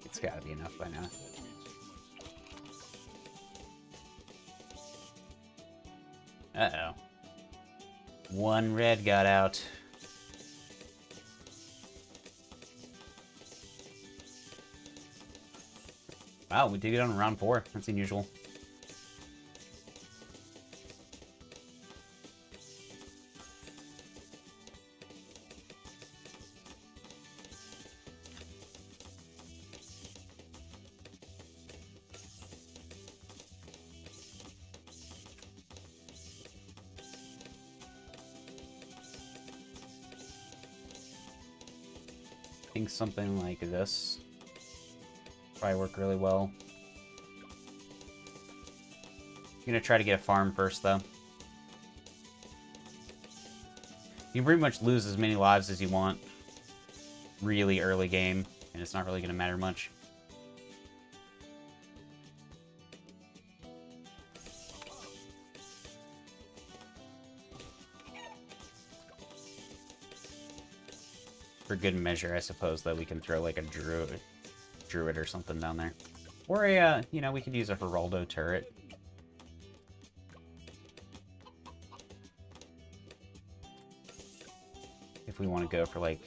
It's gotta be enough by now. Uh-oh. One red got out. Wow, we did it on round 4. That's unusual. I think something like this probably work really well. I'm gonna try to get a farm first, though. You can pretty much lose as many lives as you want really early game, and it's not really gonna matter much. For good measure, I suppose, that we can throw like a druid or something down there. Or a, you know, we could use a Geraldo turret. If we want to go for like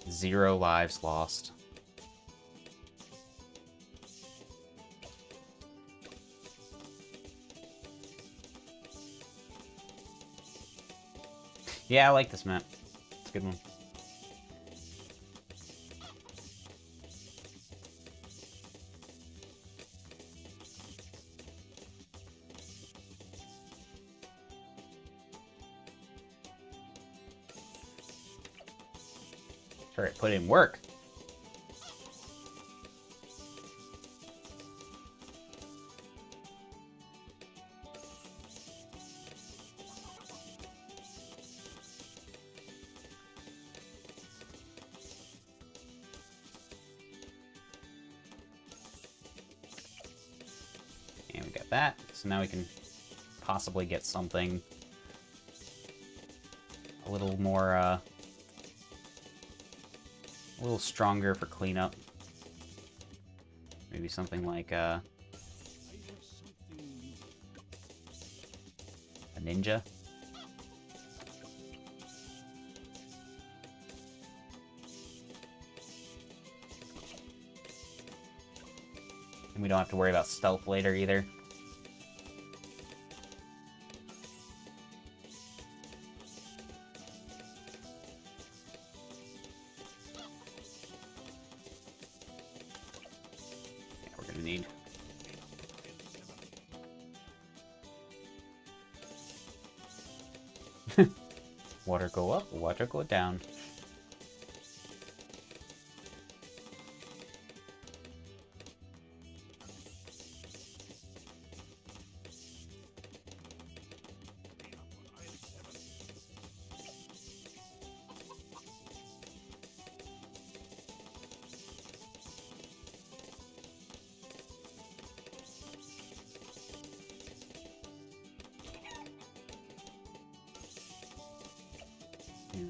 0 lives lost. Yeah, I like this map. It's a good one. Turret put in work. And we got that. So now we can possibly get something a little more, a little stronger for cleanup. Maybe something like a ninja. And we don't have to worry about stealth later either. Need. Water go up, water go down.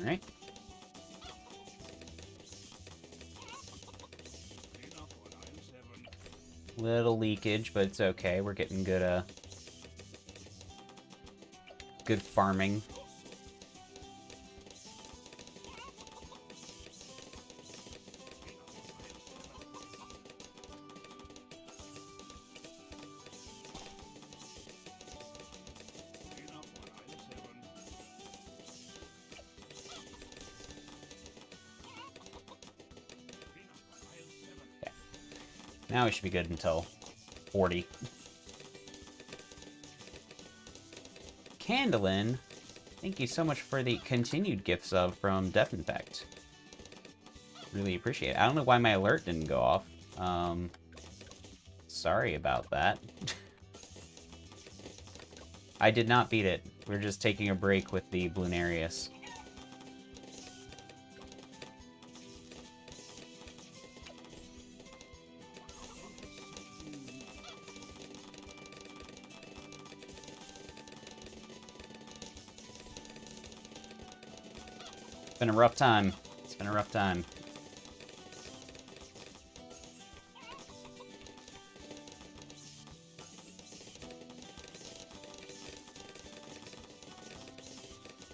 Alright. Little leakage, but it's okay. We're getting good, good farming. Now we should be good until 40. Candlin, thank you so much for the continued gift sub from Death Infect. Really appreciate it. I don't know why my alert didn't go off. Sorry about that. I did not beat it. We're just taking a break with the Bloonarius. It's been a rough time. It's been a rough time.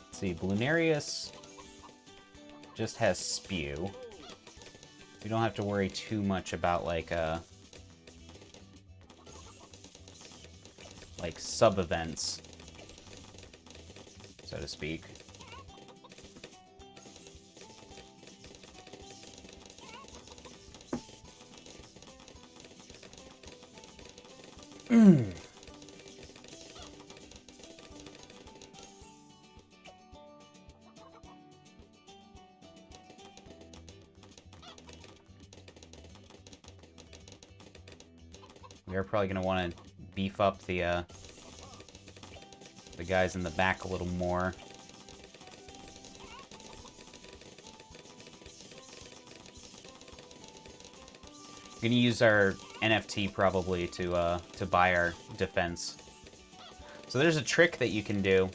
Let's see, Bloonarius just has Spew. We don't have to worry too much about like sub-events, so to speak. We are probably going to want to beef up the guys in the back a little more. We're going to use our NFT probably to buy our defense. So there's a trick that you can do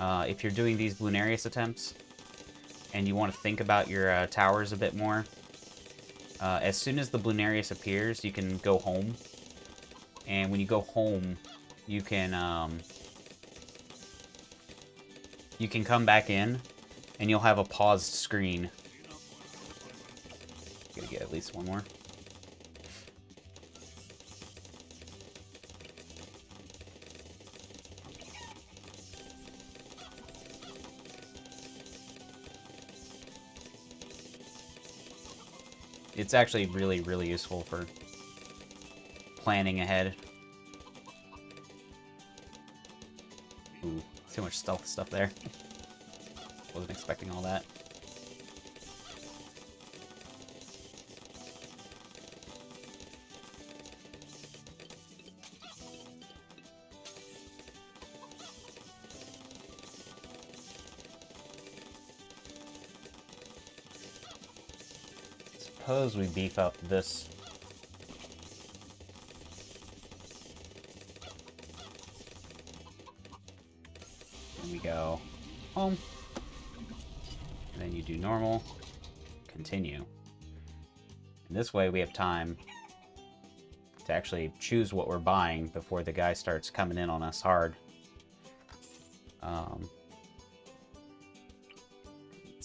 if you're doing these Bloonarius attempts and you want to think about your towers a bit more. As soon as the Bloonarius appears, you can go home. And when you go home, you can come back in, and you'll have a paused screen. Gotta get at least one more. It's actually really, really useful for planning ahead. Ooh, too much stealth stuff there. Wasn't expecting all that. Suppose we beef up this. And we go home. And then you do normal. Continue. And this way we have time to actually choose what we're buying before the guy starts coming in on us hard. Let's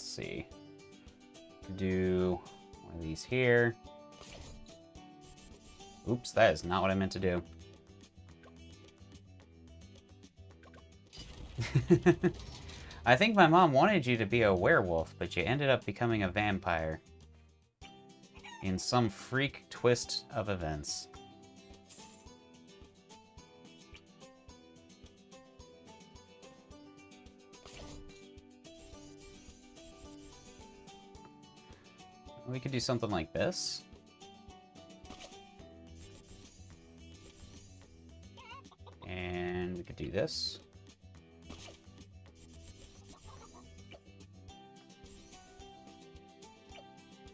see. Do one of these here. Oops, that is not what I meant to do. I think my mom wanted you to be a werewolf, but you ended up becoming a vampire. In some freak twist of events. We could do something like this. And we could do this.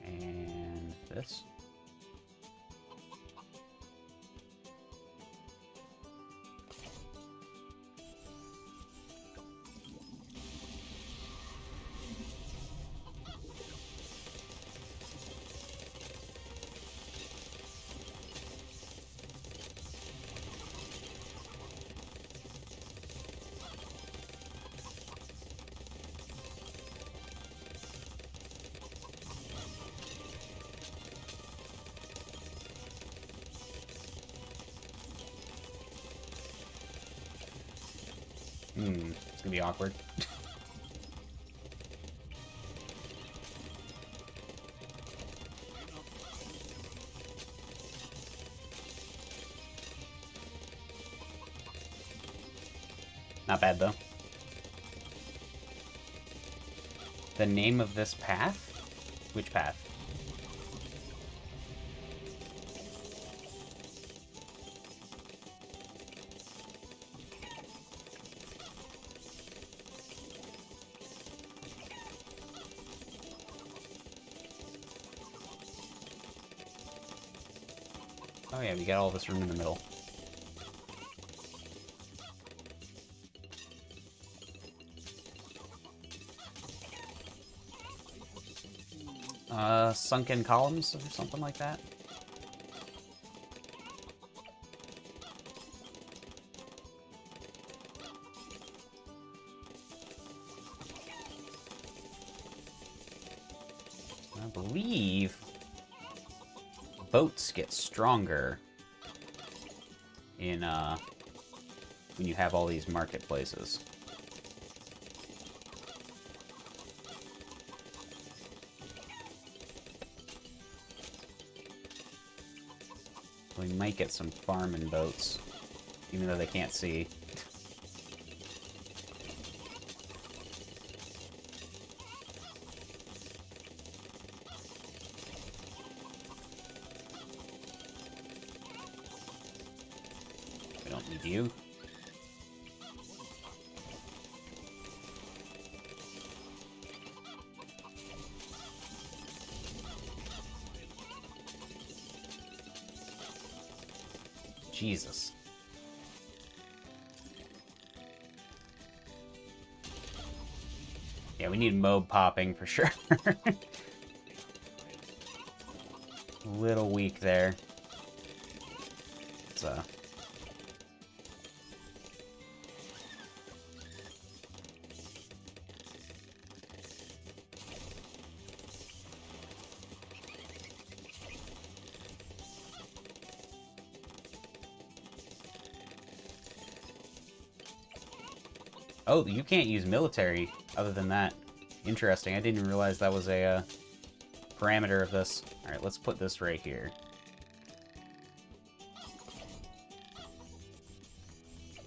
And this. It's gonna be awkward. Not bad, though. The name of this path? Which path? Oh yeah, we got all this room in the middle. Sunken columns or something like that. I believe boats get stronger in when you have all these marketplaces. We might get some farming boats, even though they can't see. We don't need you. Jesus. Yeah, we need mob popping for sure. A little weak there. It's Oh, you can't use military other than that. Interesting. I didn't even realize that was a parameter of this. Alright, let's put this right here.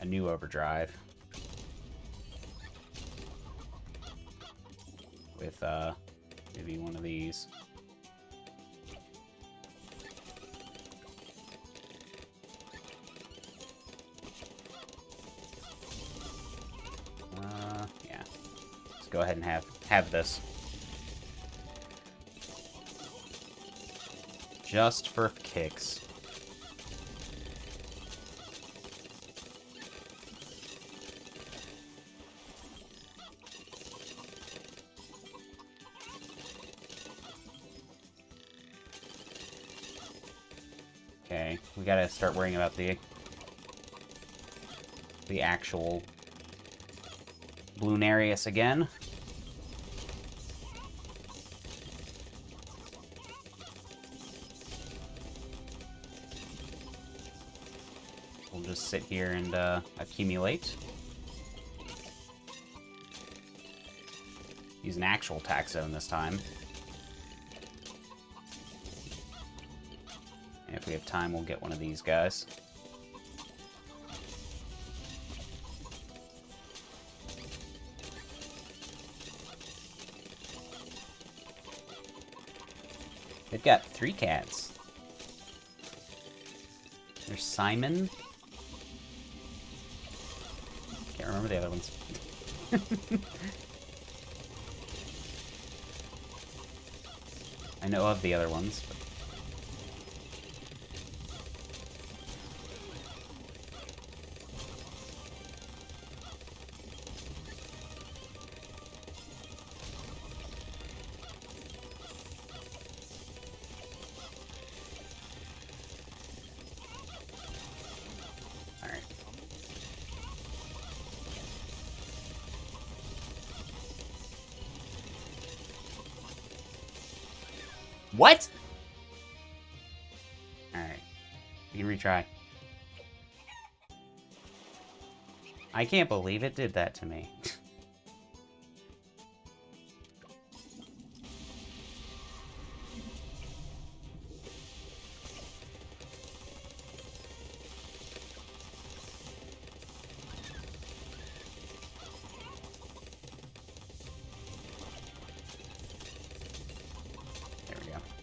A new overdrive. With, maybe one of these. Yeah. Let's go ahead and have this. Just for kicks. Okay, we gotta start worrying about the actual Bloonarius again. We'll just sit here and accumulate. Use an actual attack zone this time. And if we have time, we'll get one of these guys. They've got 3 cats. There's Simon. Can't remember the other ones. I know of the other ones, but... Alright. What? Alright. You can retry. I can't believe it did that to me.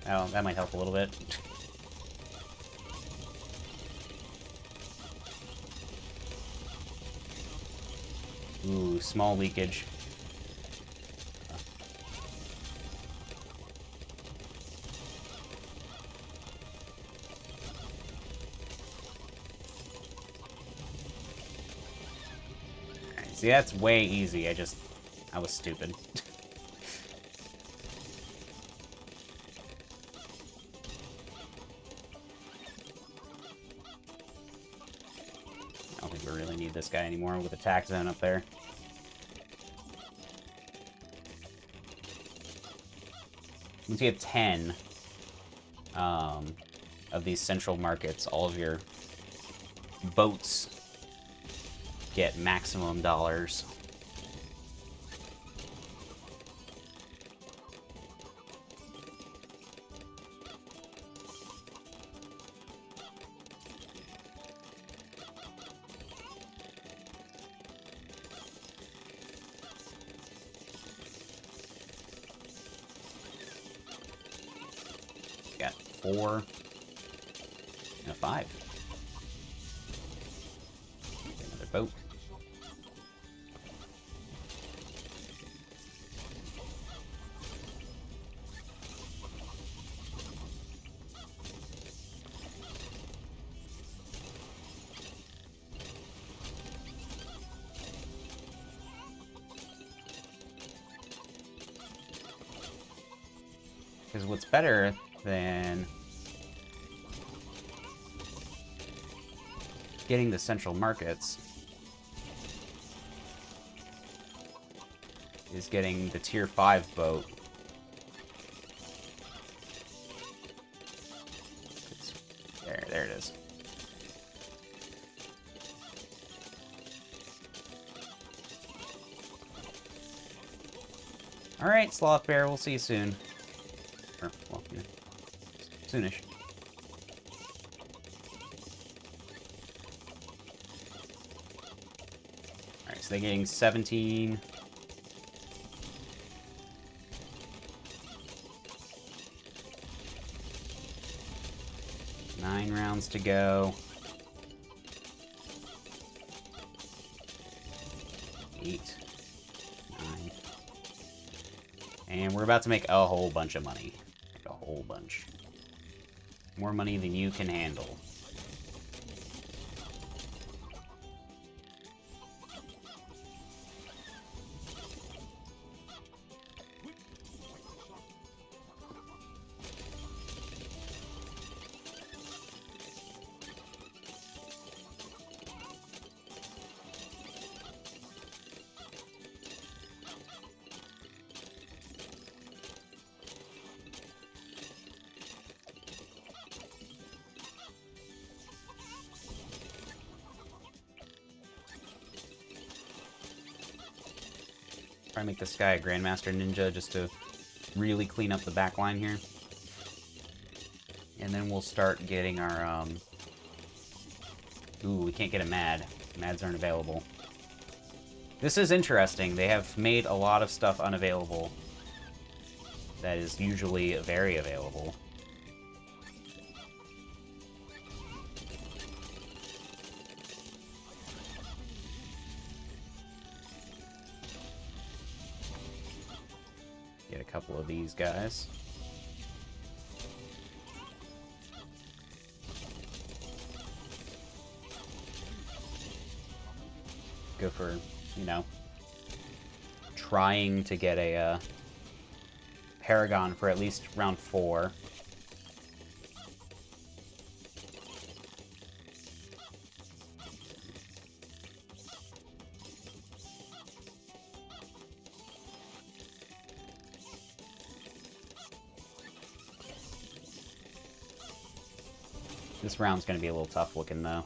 Oh, that might help a little bit. Ooh, small leakage. Alright, see, that's way easy. I was stupid. I don't think we really need this guy anymore with the attack zone up there. Once you have 10 of these central markets, all of your boats get maximum dollars. Got 4 and a 5. Another boat. Because what's better than getting the central markets is getting the tier 5 boat. There it is. Alright, Sloth Bear, we'll see you soon. Or, well, yeah, soonish. Alright, so they're getting 17. Nine rounds to go. 8. 9. And we're about to make a whole bunch of money. A whole bunch. More money than you can handle. Try and make this guy a Grandmaster Ninja just to really clean up the back line here. And then we'll start getting our, Ooh, we can't get a Mad. Mads aren't available. This is interesting. They have made a lot of stuff unavailable that is usually very available. Get a couple of these guys. Go for, you know, trying to get a Paragon for at least round 4. This round's going to be a little tough looking, though.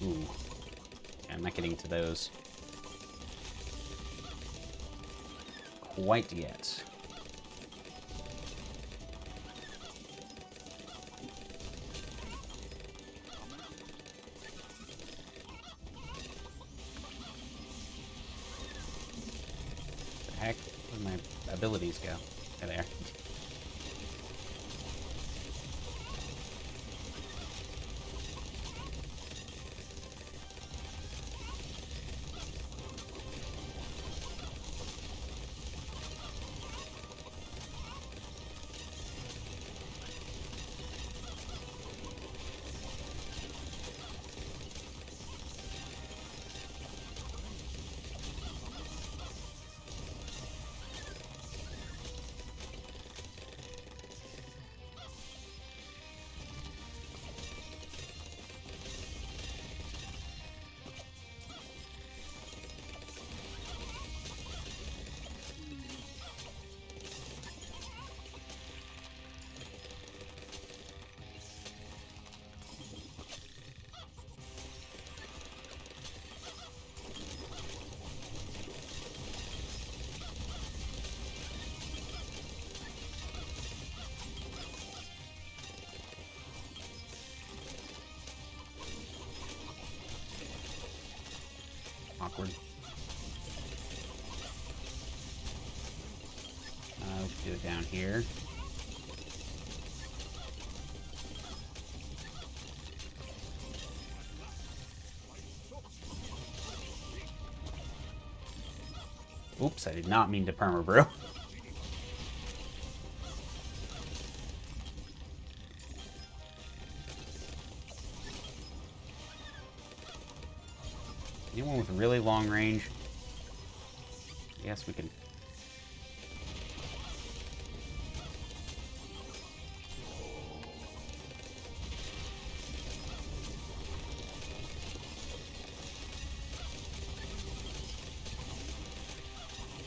Ooh. I'm not getting to those. quite yet. The heck? Where'd my abilities go? There they are. Awkward. Let's do it down here. Oops, I did not mean to perma brew. Anyone with really long range? Yes, we can.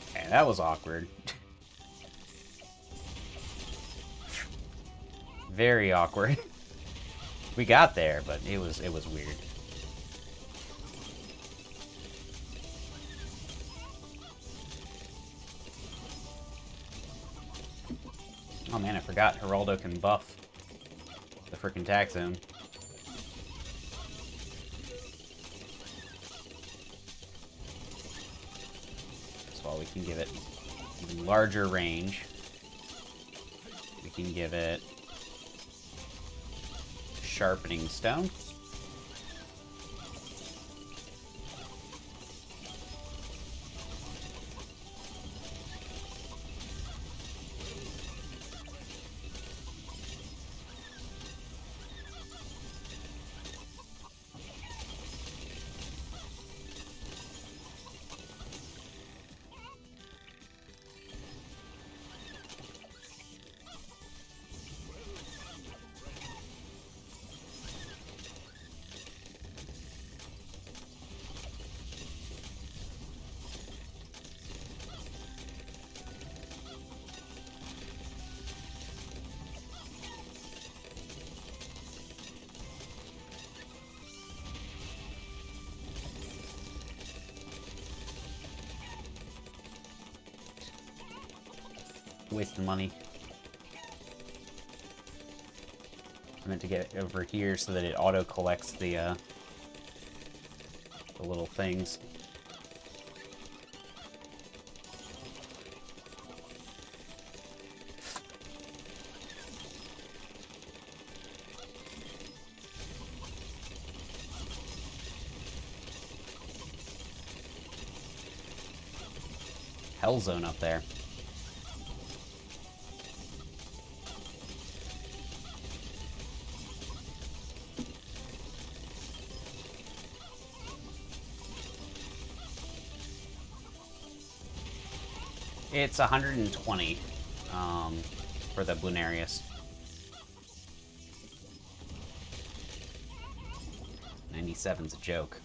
Okay, that was awkward. Very awkward. We got there, but it was weird. Oh man, I forgot Geraldo can buff the frickin' tax zone. That's why we can give it even larger range. We can give it sharpening stone. Wasting money. I meant to get it over here so that it auto collects the little things. Hell zone up there. It's 120 for the Bloonarius. 97's a joke.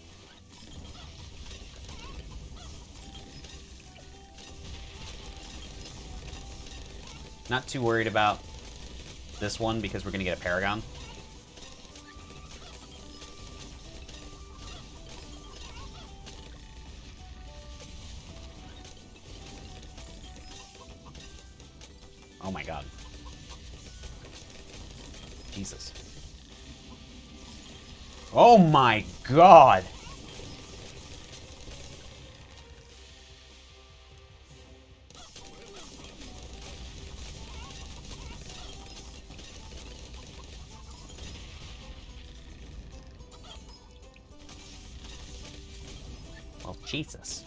Not too worried about this one because we're going to get a Paragon. Oh my god. Jesus. Oh my god! Well, Jesus.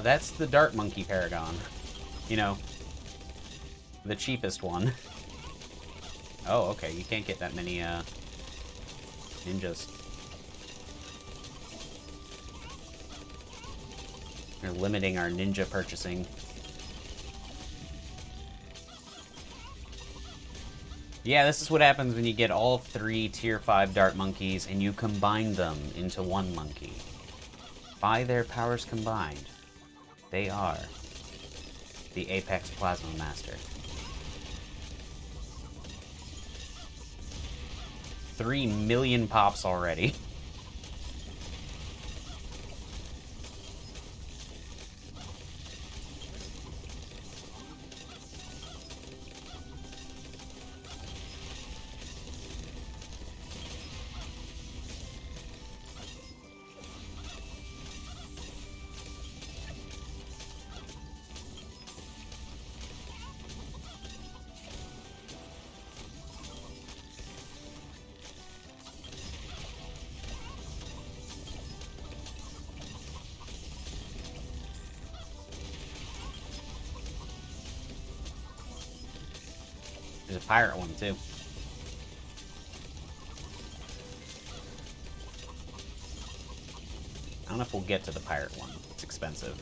That's the Dart Monkey Paragon. You know, the cheapest one. Oh, okay, you can't get that many, ninjas. You're limiting our ninja purchasing. Yeah, this is what happens when you get all 3 Tier 5 Dart Monkeys and you combine them into one monkey. By their powers combined, they are the Apex Plasma Master. 3 million pops already. There's a pirate one, too. I don't know if we'll get to the pirate one. It's expensive.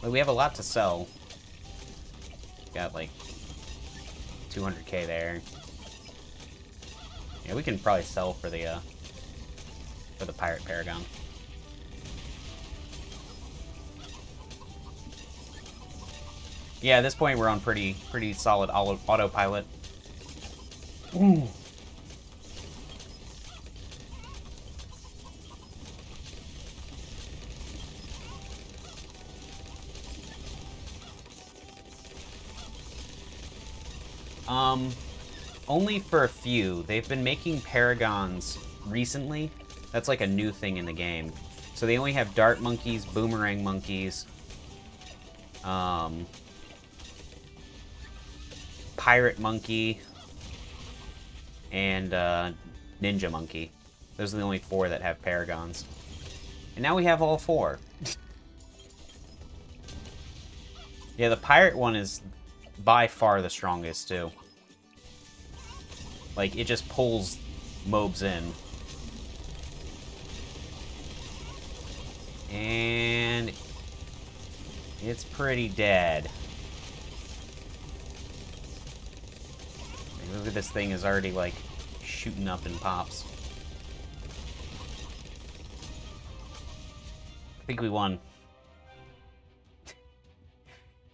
But we have a lot to sell. Got, like, 200k there. Yeah, we can probably sell for the pirate paragon. Yeah, at this point we're on pretty solid autopilot. Ooh. Only for a few. They've been making paragons recently. That's like a new thing in the game. So they only have dart monkeys, boomerang monkeys, pirate monkey, and ninja monkey. Those are the only 4 that have paragons. And now we have all 4. Yeah, the pirate one is by far the strongest, too. Like, it just pulls mobs in. And it's pretty dead. Look at this thing is already, like, shooting up in pops. I think we won.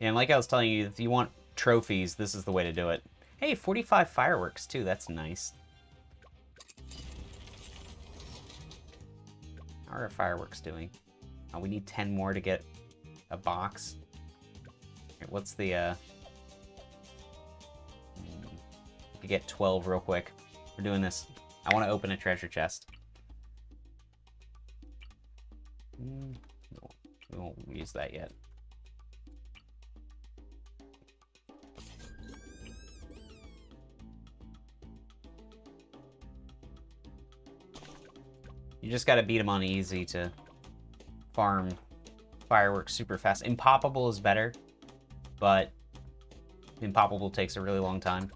Yeah, and like I was telling you, if you want trophies, this is the way to do it. Hey, 45 fireworks, too. That's nice. How are our fireworks doing? Oh, we need 10 more to get a box. Here, what's the, we could get 12 real quick. We're doing this. I want to open a treasure chest. We won't use that yet. You just gotta beat them on easy to farm fireworks super fast. Impoppable is better, but Impoppable takes a really long time.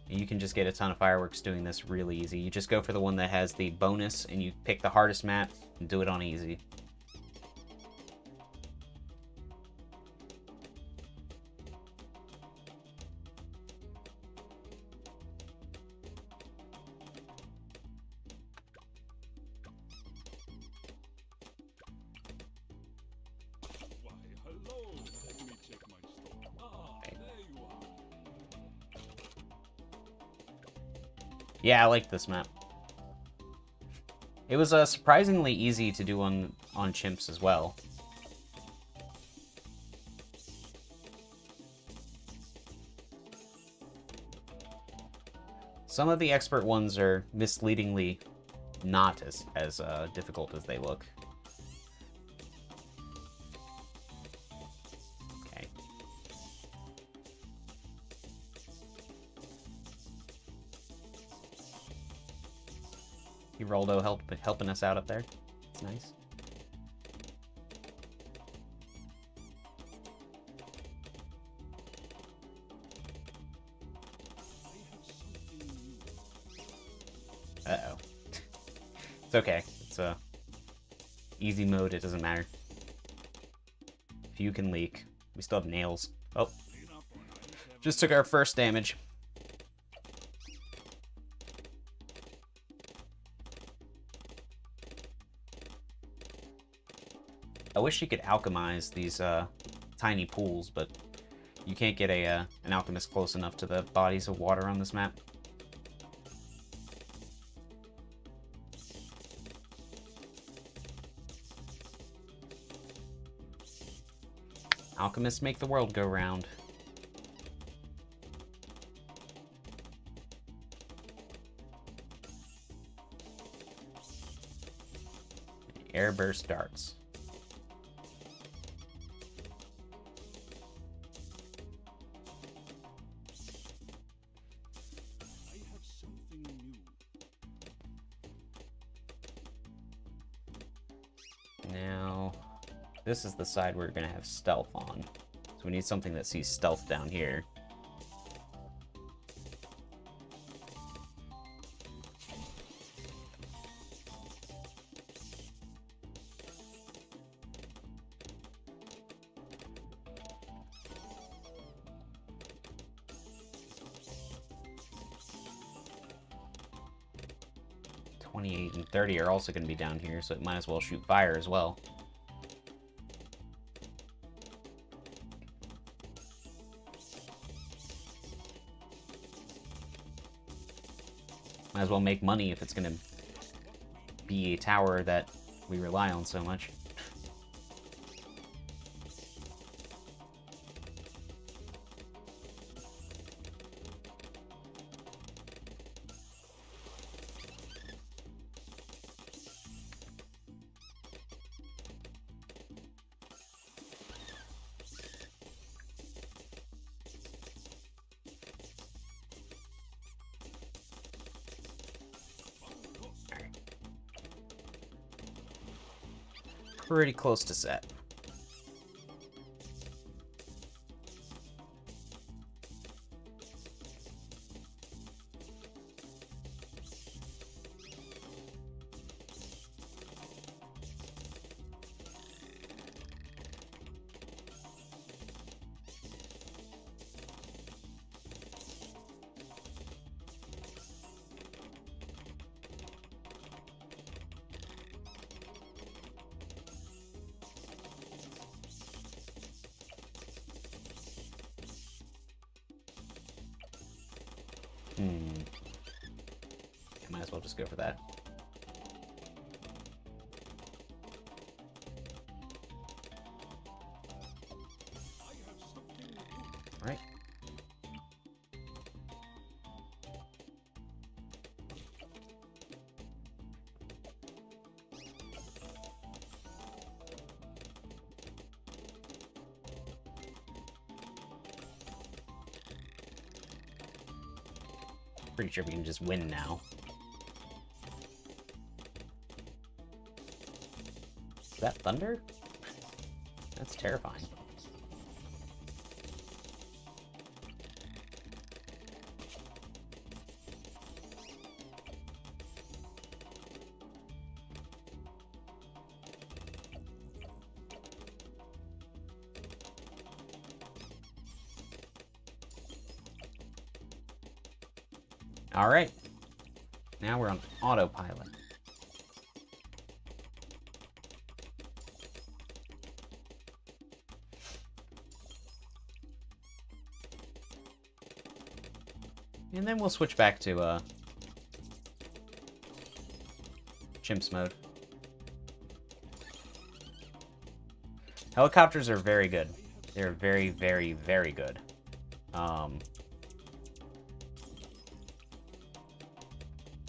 And you can just get a ton of fireworks doing this really easy. You just go for the one that has the bonus, and you pick the hardest map and do it on easy. Yeah, I like this map. It was surprisingly easy to do on chimps as well. Some of the expert ones are misleadingly not as difficult as they look. Okay. Geraldo helping us out up there. It's nice. Uh-oh. It's okay. It's easy mode, it doesn't matter. If you can leak. We still have nails. Oh. Just took our first damage. I wish you could alchemize these tiny pools, but you can't get an alchemist close enough to the bodies of water on this map. Alchemists make the world go round. Airburst darts. I have something new. Now, this is the side we're going to have stealth on. So we need something that sees stealth down here. And 30 are also going to be down here, so it might as well shoot fire as well. Might as well make money if it's going to be a tower that we rely on so much. Pretty close to set. Might as well just go for that. All right. Pretty sure we can just win now. Is that thunder? That's terrifying. All right. Now we're on autopilot. And then we'll switch back to Chimps mode. Helicopters are very good. They're very, very, very good.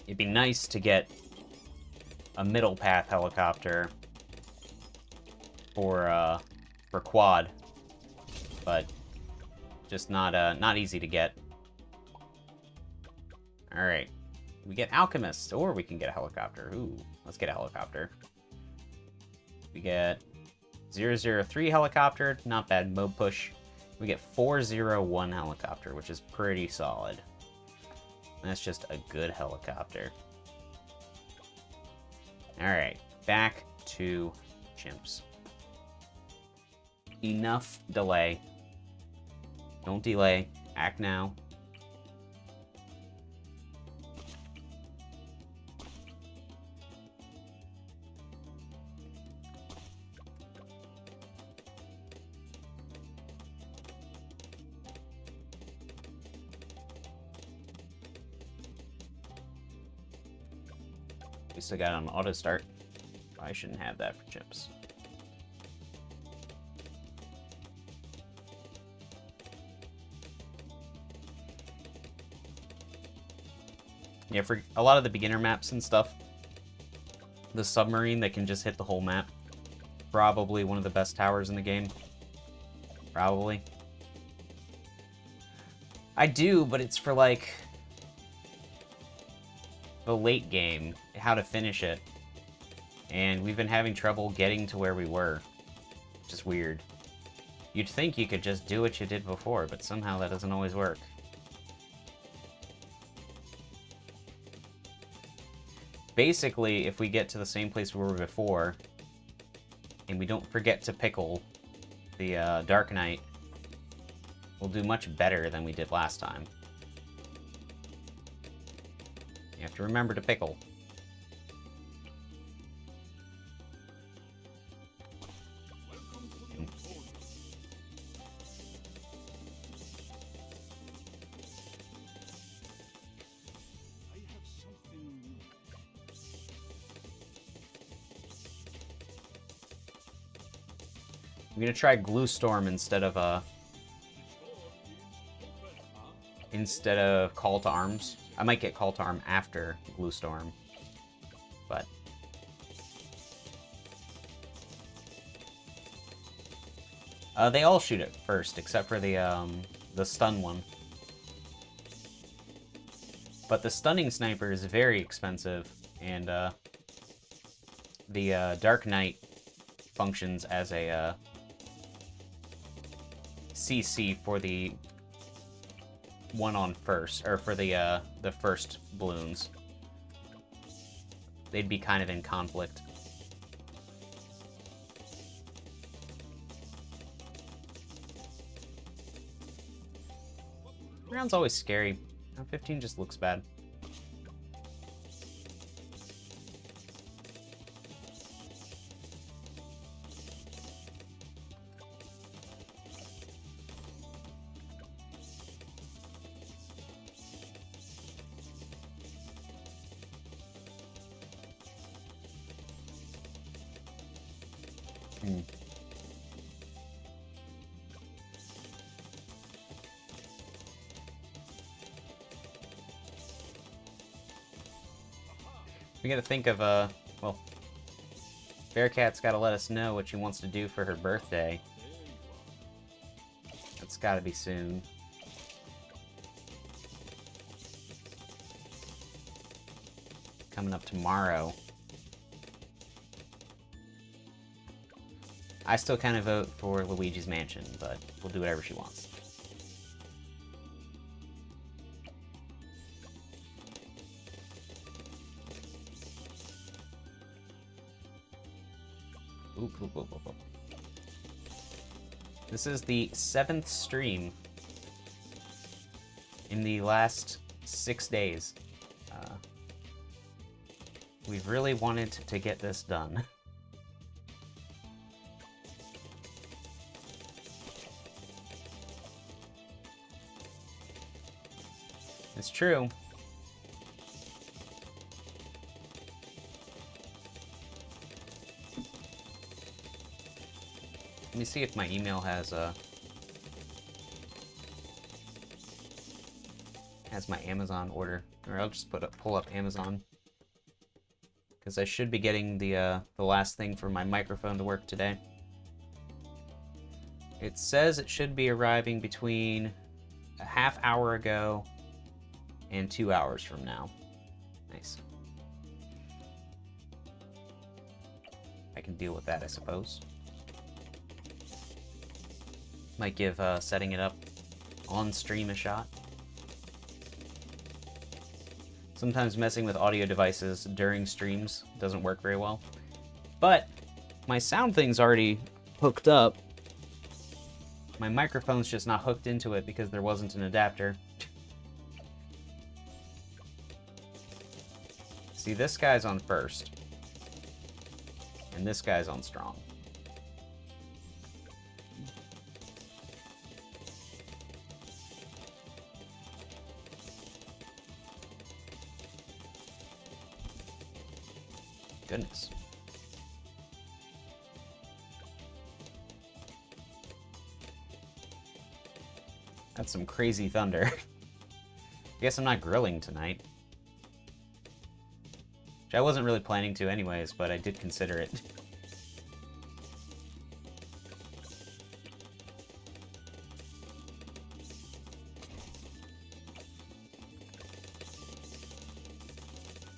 It'd be nice to get a middle path helicopter for quad, but just not easy to get. All right, we get alchemist, or we can get a helicopter. Ooh, let's get a helicopter. We get 003 helicopter, not bad. Mode push. We get 401 helicopter, which is pretty solid. That's just a good helicopter. Alright, back to chimps. Enough delay. Don't delay. Act now. We still got it on auto start. I shouldn't have that for chips. Yeah, for a lot of the beginner maps and stuff, the submarine that can just hit the whole map, probably one of the best towers in the game. Probably. I do, but it's for like the late game, how to finish it. And we've been having trouble getting to where we were. Which is weird. You'd think you could just do what you did before, but somehow that doesn't always work. Basically, if we get to the same place we were before, and we don't forget to pickle the Dark Knight, we'll do much better than we did last time. You have to remember to pickle. I'm gonna try Glue Storm instead of Call to Arms. I might get Call to Arm after Glue Storm, but they all shoot it first, except for the stun one. But the stunning sniper is very expensive, and the Dark Knight functions as a CC for the one on first, or for the first balloons. They'd be kind of in conflict. Round's always scary. Round 15 just looks bad. We gotta think of, well, Bearcat's gotta let us know what she wants to do for her birthday. That's gotta be soon. Coming up tomorrow. I still kind of vote for Luigi's Mansion, but we'll do whatever she wants. Oop, oop, oop, oop, oop. This is the 7th stream in the last 6 days. We've really wanted to get this done. It's true. Let me see if my email has my Amazon order, or I'll just pull up Amazon, because I should be getting the last thing for my microphone to work today. It says it should be arriving between a half hour ago and 2 hours from now. Nice. I can deal with that, I suppose. Might give setting it up on stream a shot. Sometimes messing with audio devices during streams doesn't work very well. But my sound thing's already hooked up. My microphone's just not hooked into it because there wasn't an adapter. See, this guy's on first. And this guy's on strong. Goodness. That's some crazy thunder. I guess I'm not grilling tonight. Which I wasn't really planning to anyways, but I did consider it.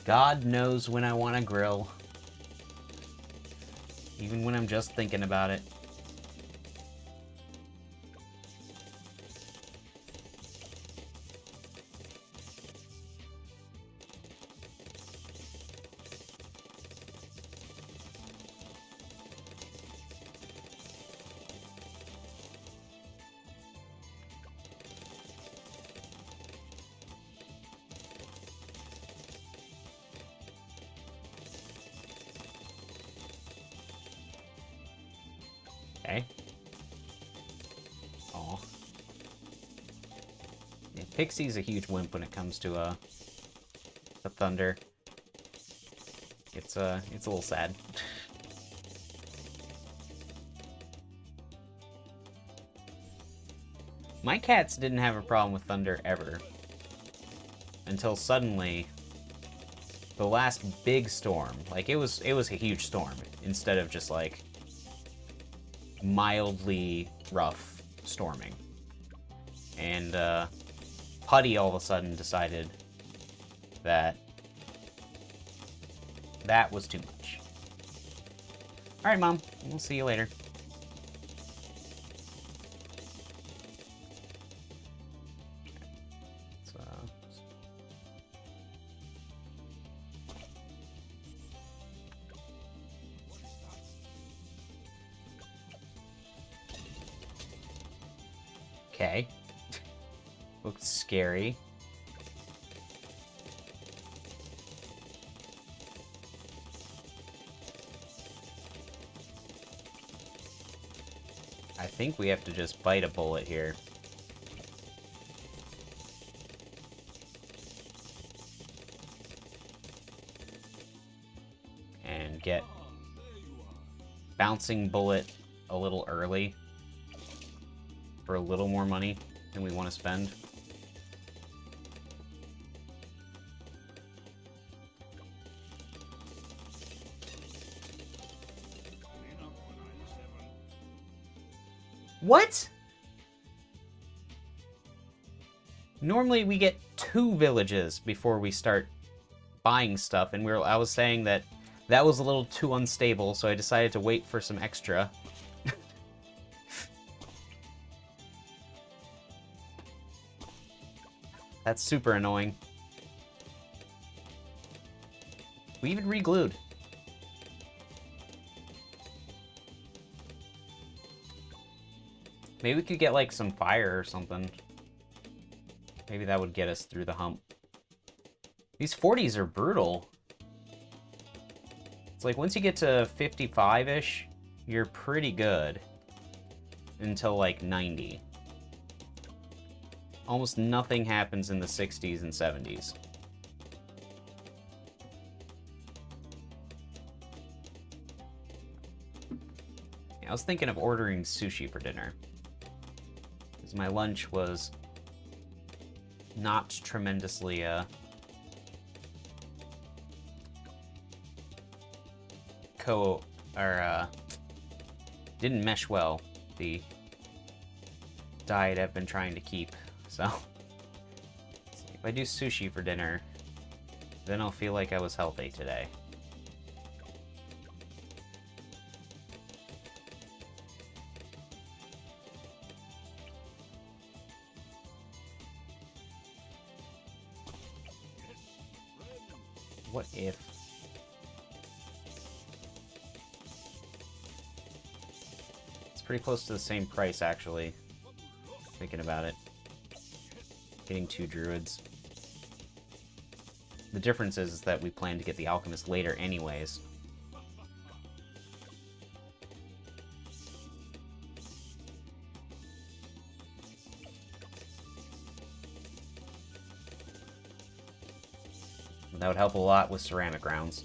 God knows when I want to grill. Even when I'm just thinking about it. Okay. Aw. Yeah, Pixie's a huge wimp when it comes to the thunder. It's a little sad. My cats didn't have a problem with thunder ever. Until suddenly the last big storm, like it was a huge storm instead of just like mildly rough storming. And Putty all of a sudden decided that that was too much. Alright, Mom. We'll see you later. Okay. Looks scary. I think we have to just bite a bullet here. And get bouncing bullet a little early. For a little more money than we want to spend. What? Normally we get 2 villages before we start buying stuff, and I was saying that was a little too unstable, so I decided to wait for some extra. That's super annoying. We even re-glued. Maybe we could get like some fire or something. Maybe that would get us through the hump. These 40s are brutal. It's like once you get to 55-ish, you're pretty good. Until like 90. Almost nothing happens in the 60s and 70s. I was thinking of ordering sushi for dinner. Because my lunch was not tremendously, didn't mesh well, the diet I've been trying to keep, so if I do sushi for dinner, then I'll feel like I was healthy today. What if... It's pretty close to the same price, actually. Thinking about it. Getting 2 druids. The difference is that we plan to get the alchemist later anyways. That would help a lot with ceramic rounds.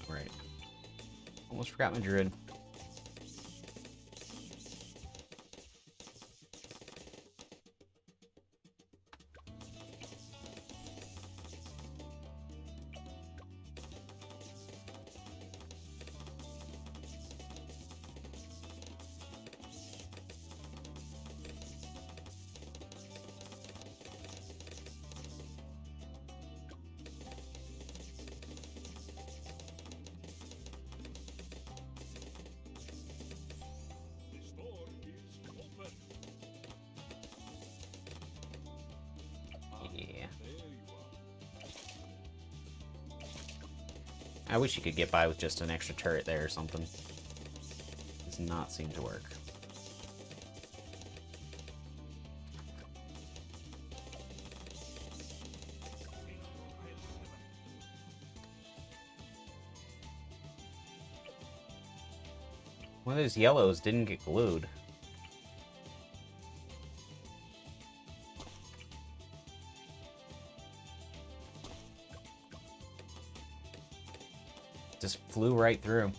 Right. Almost forgot my druid. I wish you could get by with just an extra turret there or something. Does not seem to work. One of those yellows didn't get glued. Just flew right through.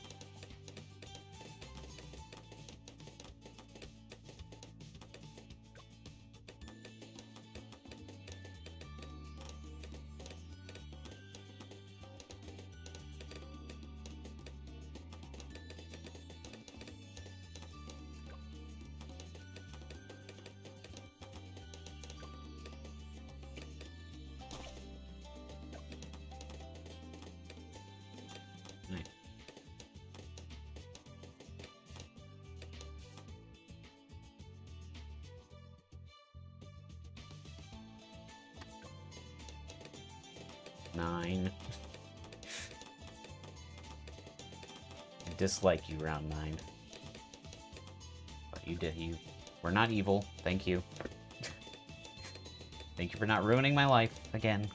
Nine. I dislike you, round 9. But you were not evil. Thank you. Thank you for not ruining my life again.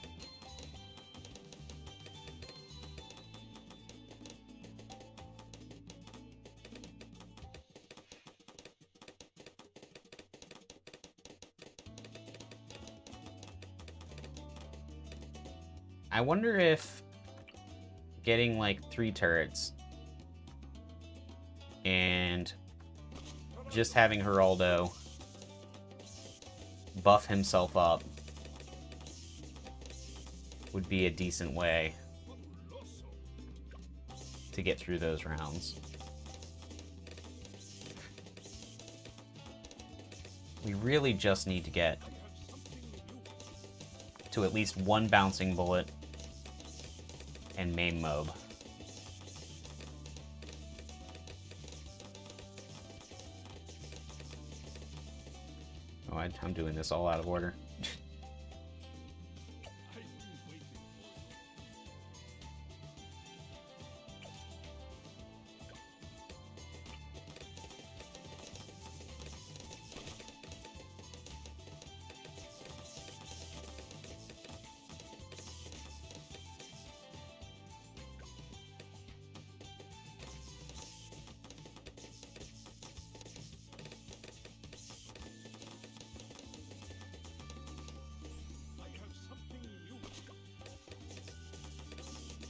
I wonder if getting like 3 turrets and just having Geraldo buff himself up would be a decent way to get through those rounds. We really just need to get to at least 1 bouncing bullet and main mob. Oh, I'm doing this all out of order.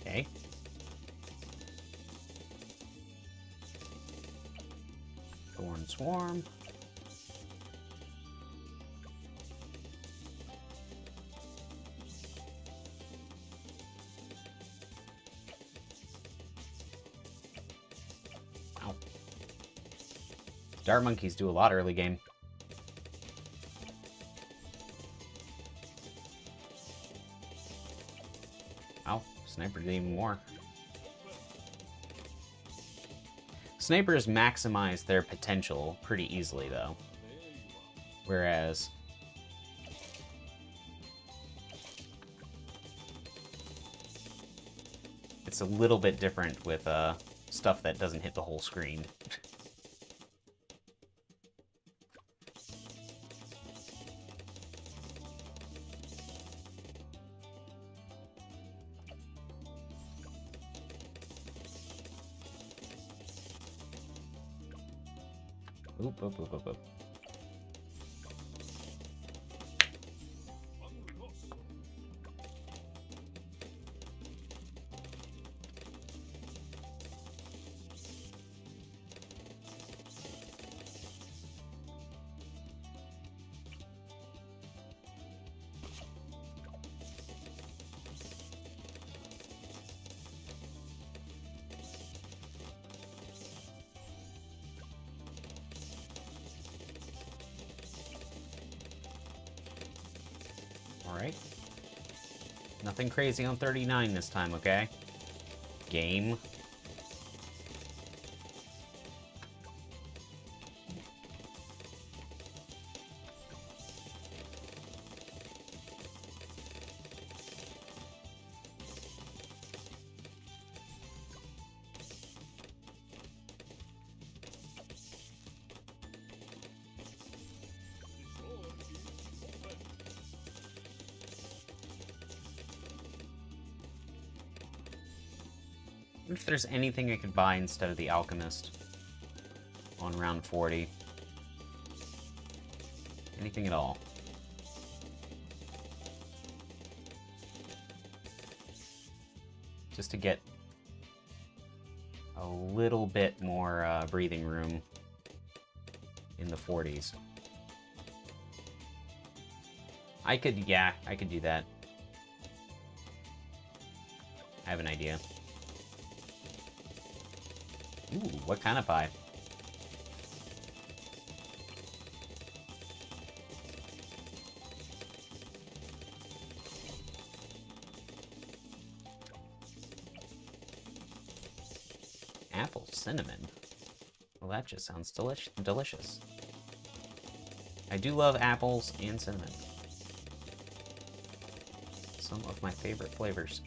Okay. Thorn Swarm. Ow. Dart Monkeys do a lot early game. Ow, Sniper did even more. Snipers maximize their potential pretty easily, though. Whereas... it's a little bit different with stuff that doesn't hit the whole screen. Oop, oop, oop, oop, oop. Alright. Nothing crazy on 39 this time, okay? Game. If there's anything I could buy instead of the Alchemist on round 40. Anything at all. Just to get a little bit more breathing room in the 40s. I could do that. I have an idea. Ooh, what kind of pie? Apple cinnamon. Well, that just sounds delicious. I do love apples and cinnamon. Some of my favorite flavors.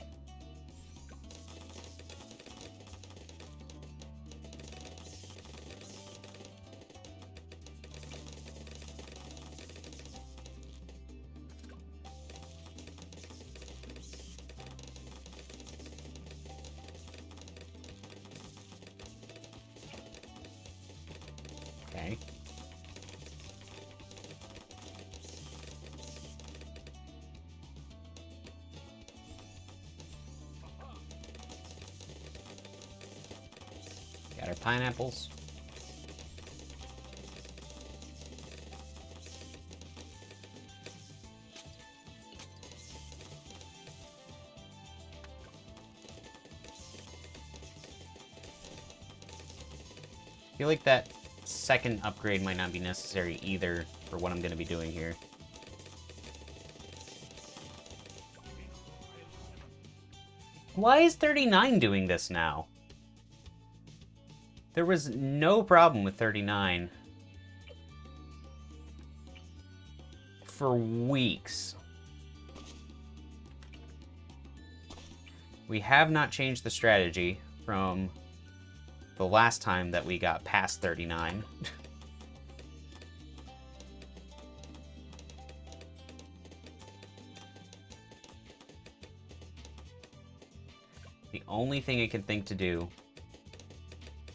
Okay. Got our pineapples. I feel like that second upgrade might not be necessary either for what I'm going to be doing here. Why is 39 doing this now? There was no problem with 39 for weeks. We have not changed the strategy from the last time that we got past 39. The only thing I can think to do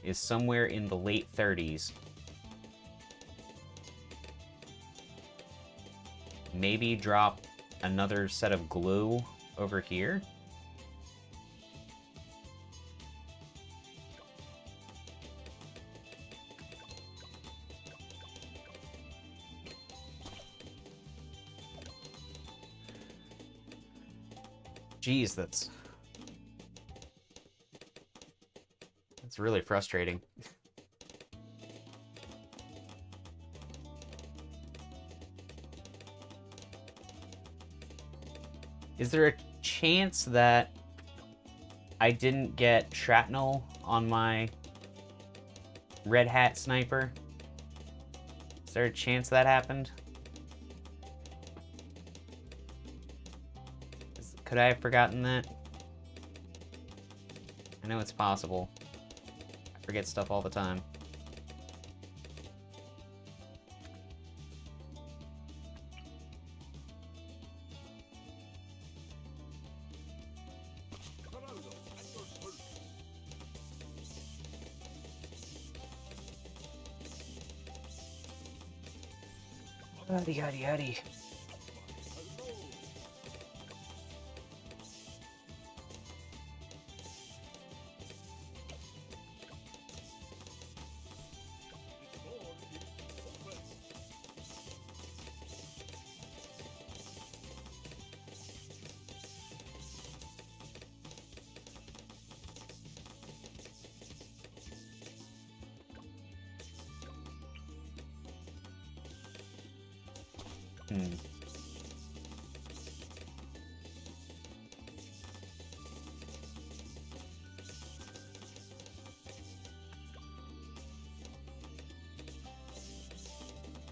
is somewhere in the late 30s. Maybe drop another set of glue over here. Jeez, that's really frustrating. Is there a chance that I didn't get shrapnel on my red hat sniper? Is there a chance that happened? Could I have forgotten that? I know it's possible. I forget stuff all the time. Howdy, howdy, howdy.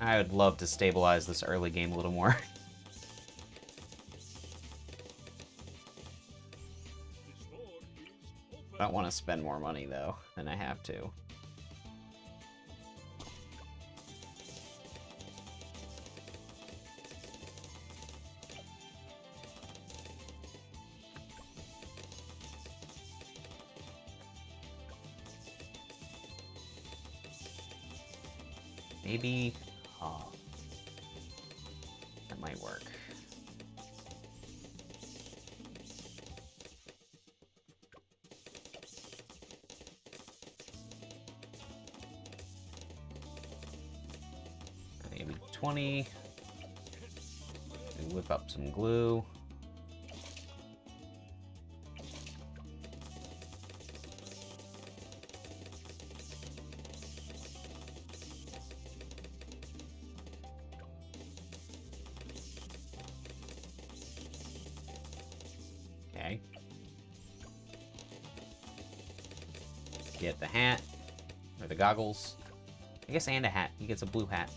I would love to stabilize this early game a little more. I don't want to spend more money, though, than I have to. Maybe... Oh. That might work. Maybe 20. Maybe whip up some glue. Okay. Get the hat, or the goggles. I guess and a hat. He gets a blue hat.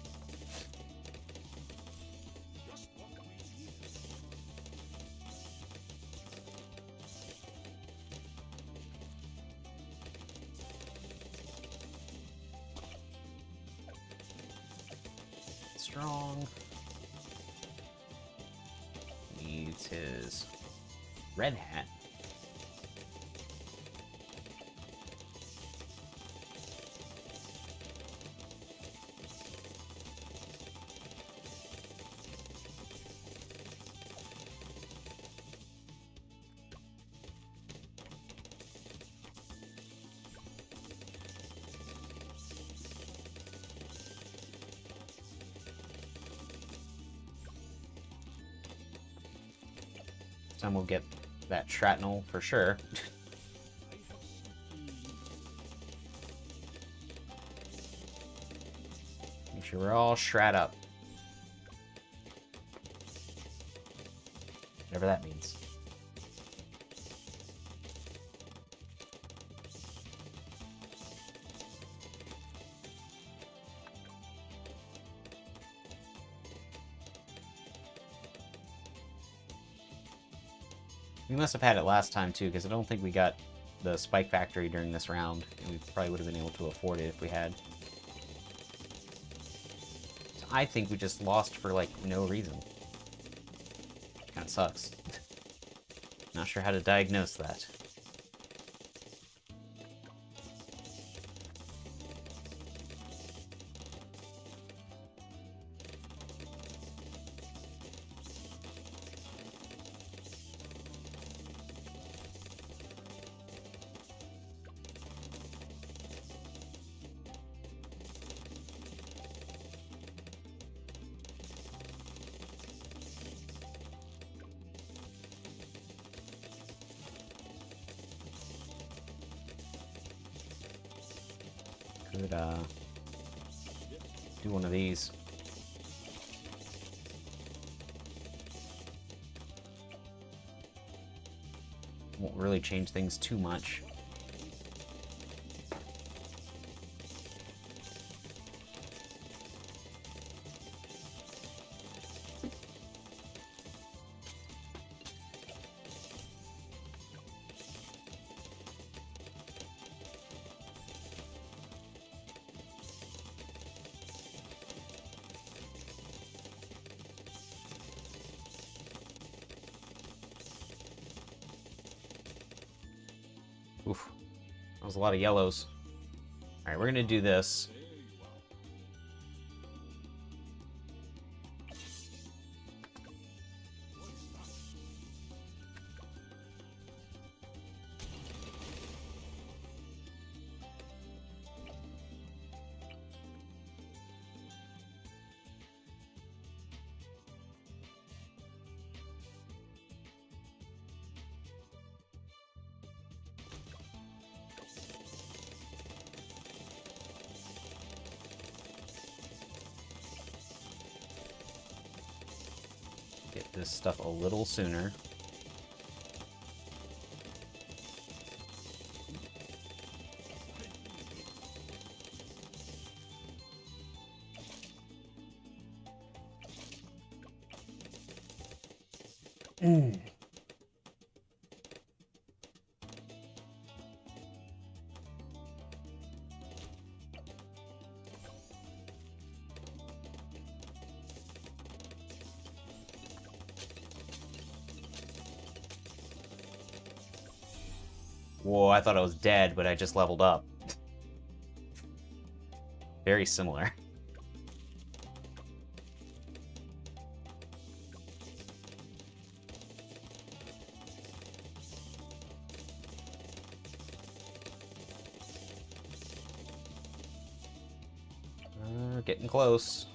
Strong. Needs his red hat. This time we'll get that shrapnel for sure. Make sure we're all shrat up. Whatever that means. We must have had it last time, too, because I don't think we got the Spike Factory during this round, and we probably would have been able to afford it if we had. So I think we just lost for, like, no reason. Kinda sucks. Not sure how to diagnose that. Could do one of these. Won't really change things too much. Oof. That was a lot of yellows. Alright, we're gonna do this. Get this stuff a little sooner. Whoa, I thought I was dead, but I just leveled up. Very similar. Getting close.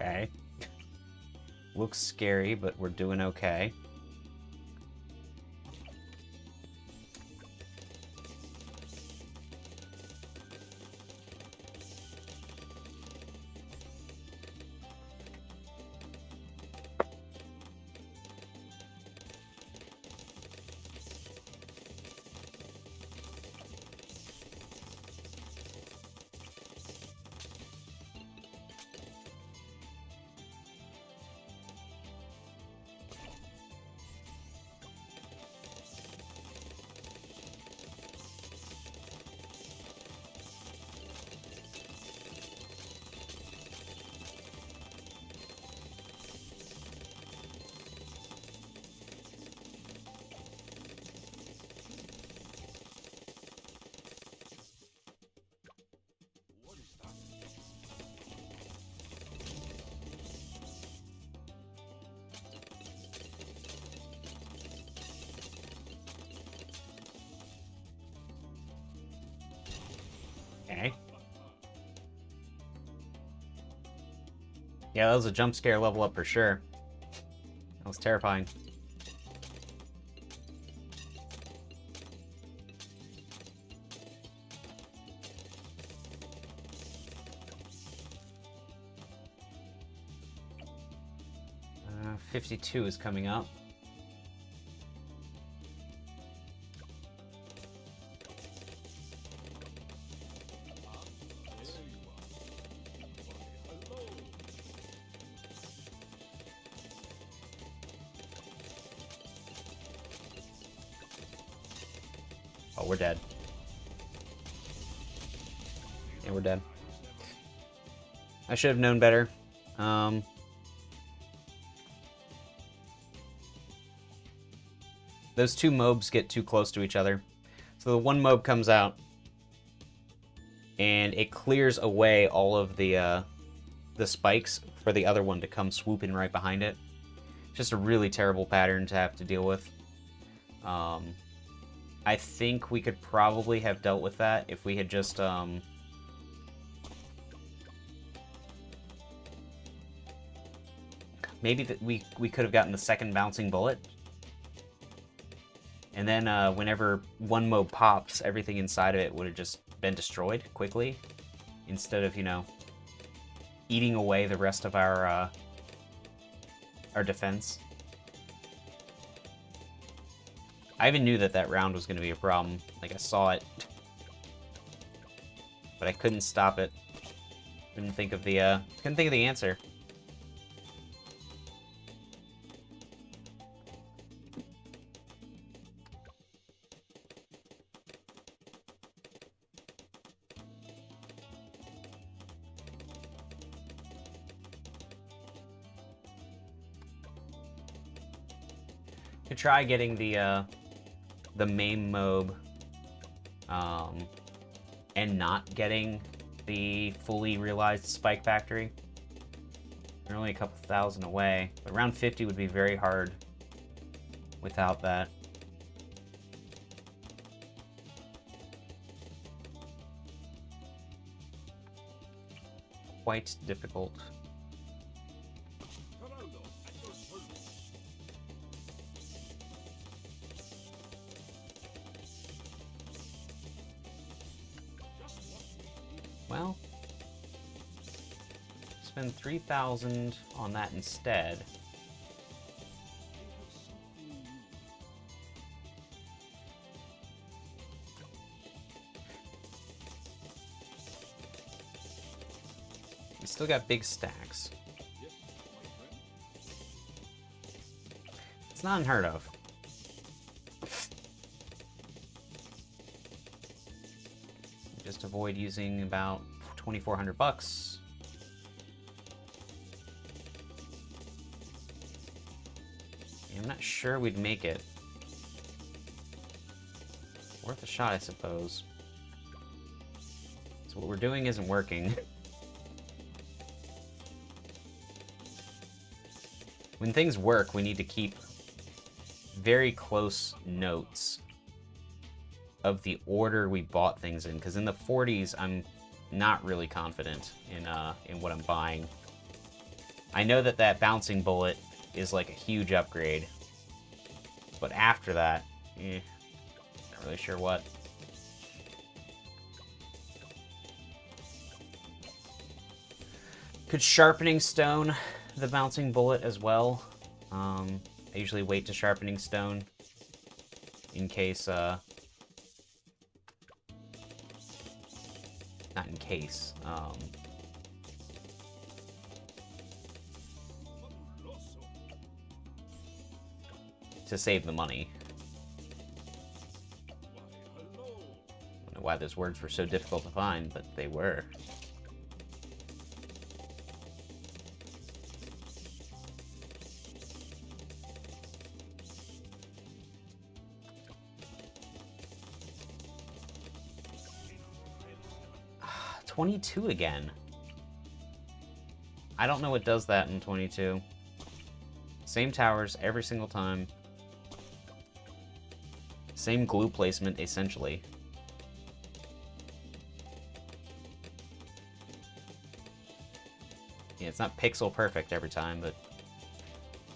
Okay. Looks scary, but we're doing okay. Okay. Yeah, that was a jump scare level up for sure. That was terrifying. Uh, 52 is coming up. Oh, we're dead. Yeah, we're dead. I should have known better. those two mobs get too close to each other. So the one mob comes out, and it clears away all of the spikes for the other one to come swooping right behind it. Just a really terrible pattern to have to deal with. I think we could probably have dealt with that if we had just maybe that we could have gotten the second bouncing bullet. And then whenever one mob pops, everything inside of it would have just been destroyed quickly, instead of, you know, eating away the rest of our defense. I even knew that that round was going to be a problem. Like, I saw it, but I couldn't stop it. Couldn't think of the answer. To try getting the main mob, and not getting the fully realized spike factory. They're only a couple thousand away, but round 50 would be very hard without that. Quite difficult. Well, spend 3,000 on that instead. We still got big stacks. It's not unheard of. Just avoid using about 2,400 bucks. I'm not sure we'd make it. Worth a shot, I suppose. So what we're doing isn't working. When things work, we need to keep very close notes of the order we bought things in, because in the 40s, I'm not really confident in what I'm buying. I know that that bouncing bullet is like a huge upgrade, but after that, not really sure what. Could sharpening stone the bouncing bullet as well? I usually wait to sharpening stone in case, not in case, to save the money. I don't know why those words were so difficult to find, but they were. Ah, 22 again. I don't know what does that in 22. Same towers every single time. Same glue placement, essentially. Yeah, it's not pixel perfect every time, but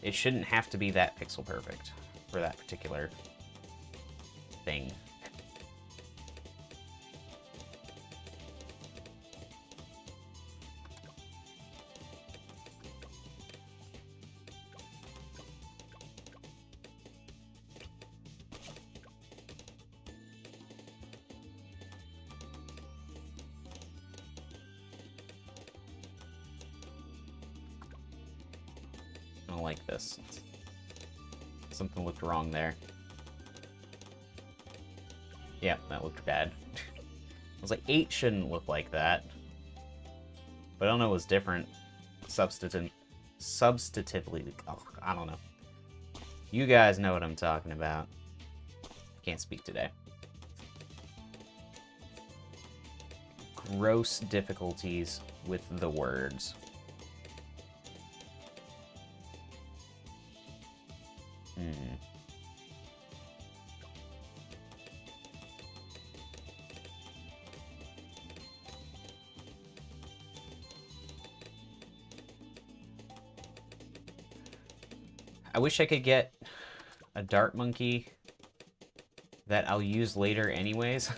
it shouldn't have to be that pixel perfect for that particular thing. I don't like this. Something looked wrong there. Yeah, that looked bad. I was like, 8 shouldn't look like that. But I don't know what's different. Substantively. Oh, I don't know. You guys know what I'm talking about. Can't speak today. Gross difficulties with the words. I wish I could get a dart monkey that I'll use later anyways.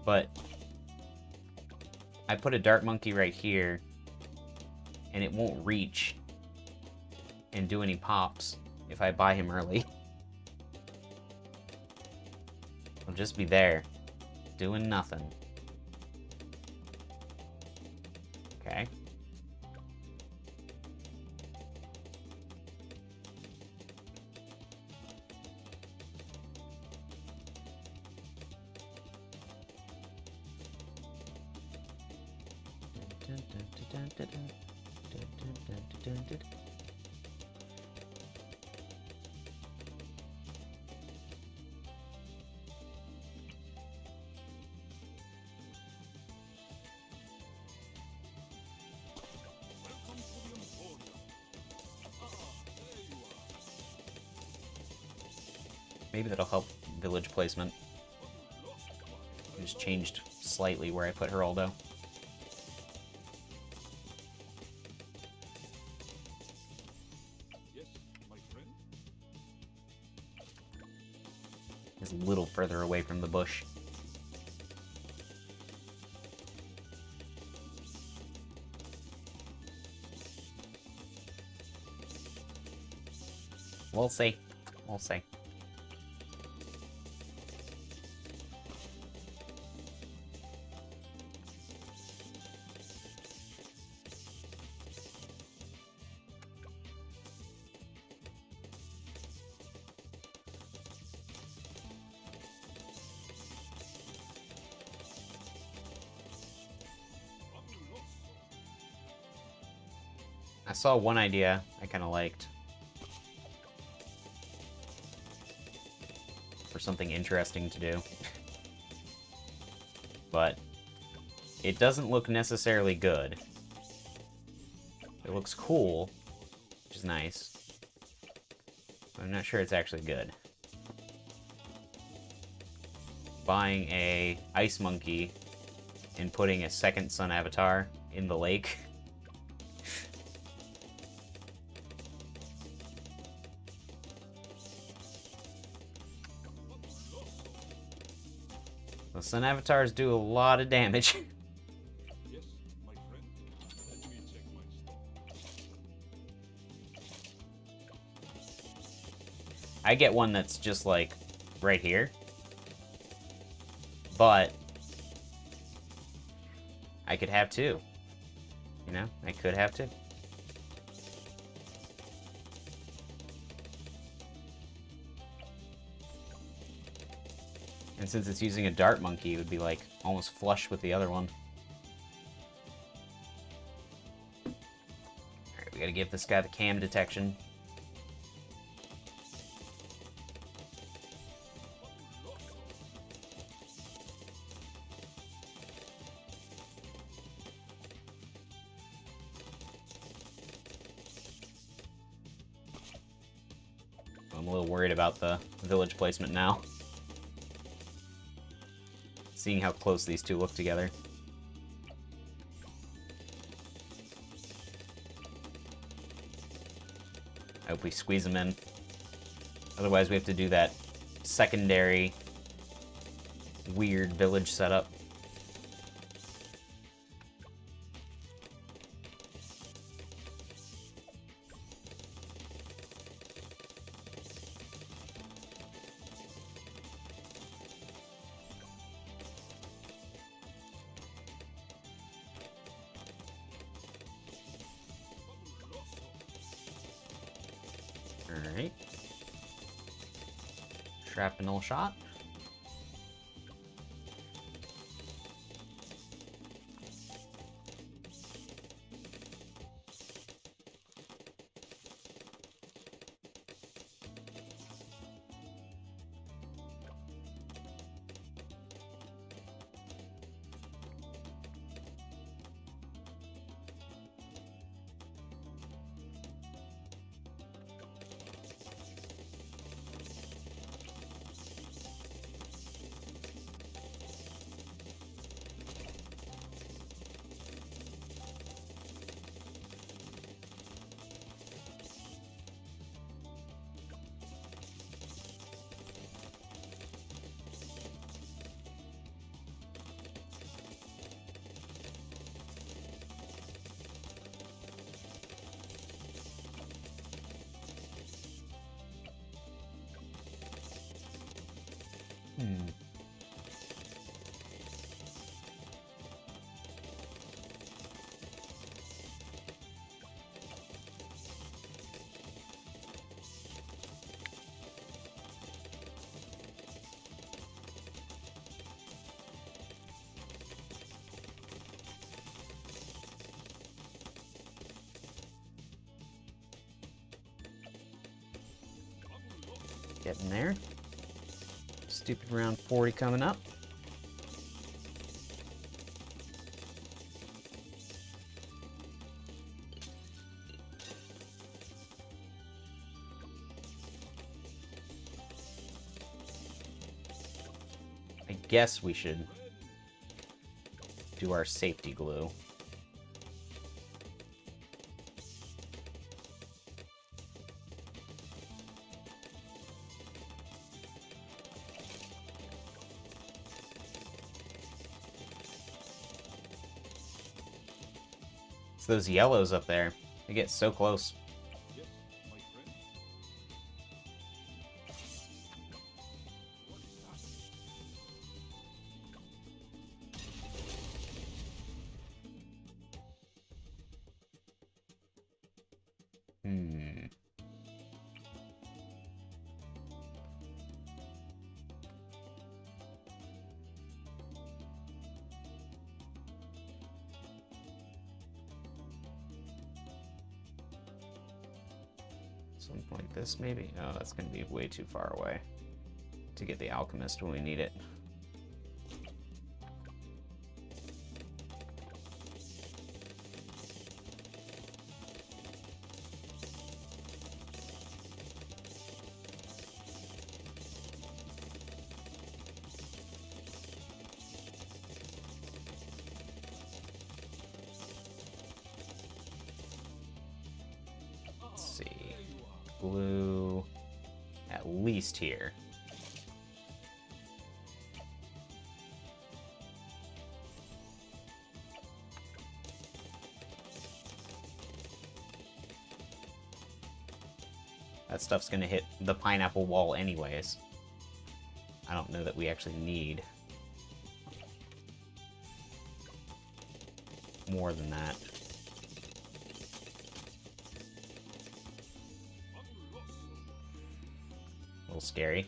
But I put a dart monkey right here and it won't reach and do any pops if I buy him early. He'll just be there, doing nothing. Okay. Maybe that'll help village placement. I just changed slightly where I put Geraldo. Yes, my friend. He's a little further away from the bush. We'll see. We'll see. I saw one idea I kind of liked for something interesting to do. But it doesn't look necessarily good. It looks cool, which is nice. But I'm not sure it's actually good. Buying a ice monkey and putting a second sun avatar in the lake. The sun avatars do a lot of damage. Yes, my friend. Let me check my stuff. I get one that's just like right here. But I could have two. You know, I could have two. And since it's using a dart monkey, it would be like almost flush with the other one. Alright, we gotta give this guy the cam detection. I'm a little worried about the village placement now. Seeing how close these two look together. I hope we squeeze them in. Otherwise we have to do that secondary weird village setup. Alright. Shrapnel shot. Hmm. Getting there. Stupid round 40 coming up. I guess we should do our safety glue. It's those yellows up there. They get so close. Yes, my friend. What is that? Hmm. Something like this, maybe? Oh, that's going to be way too far away to get the alchemist when we need it. Let's see. Glue at least here. That stuff's gonna hit the pineapple wall anyways. I don't know that we actually need more than that. A little scary.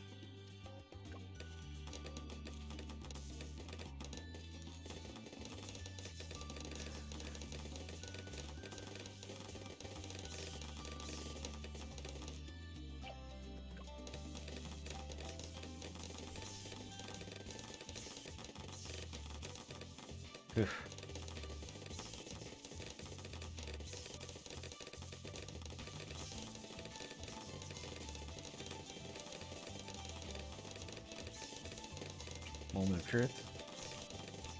Oof. Moment of truth.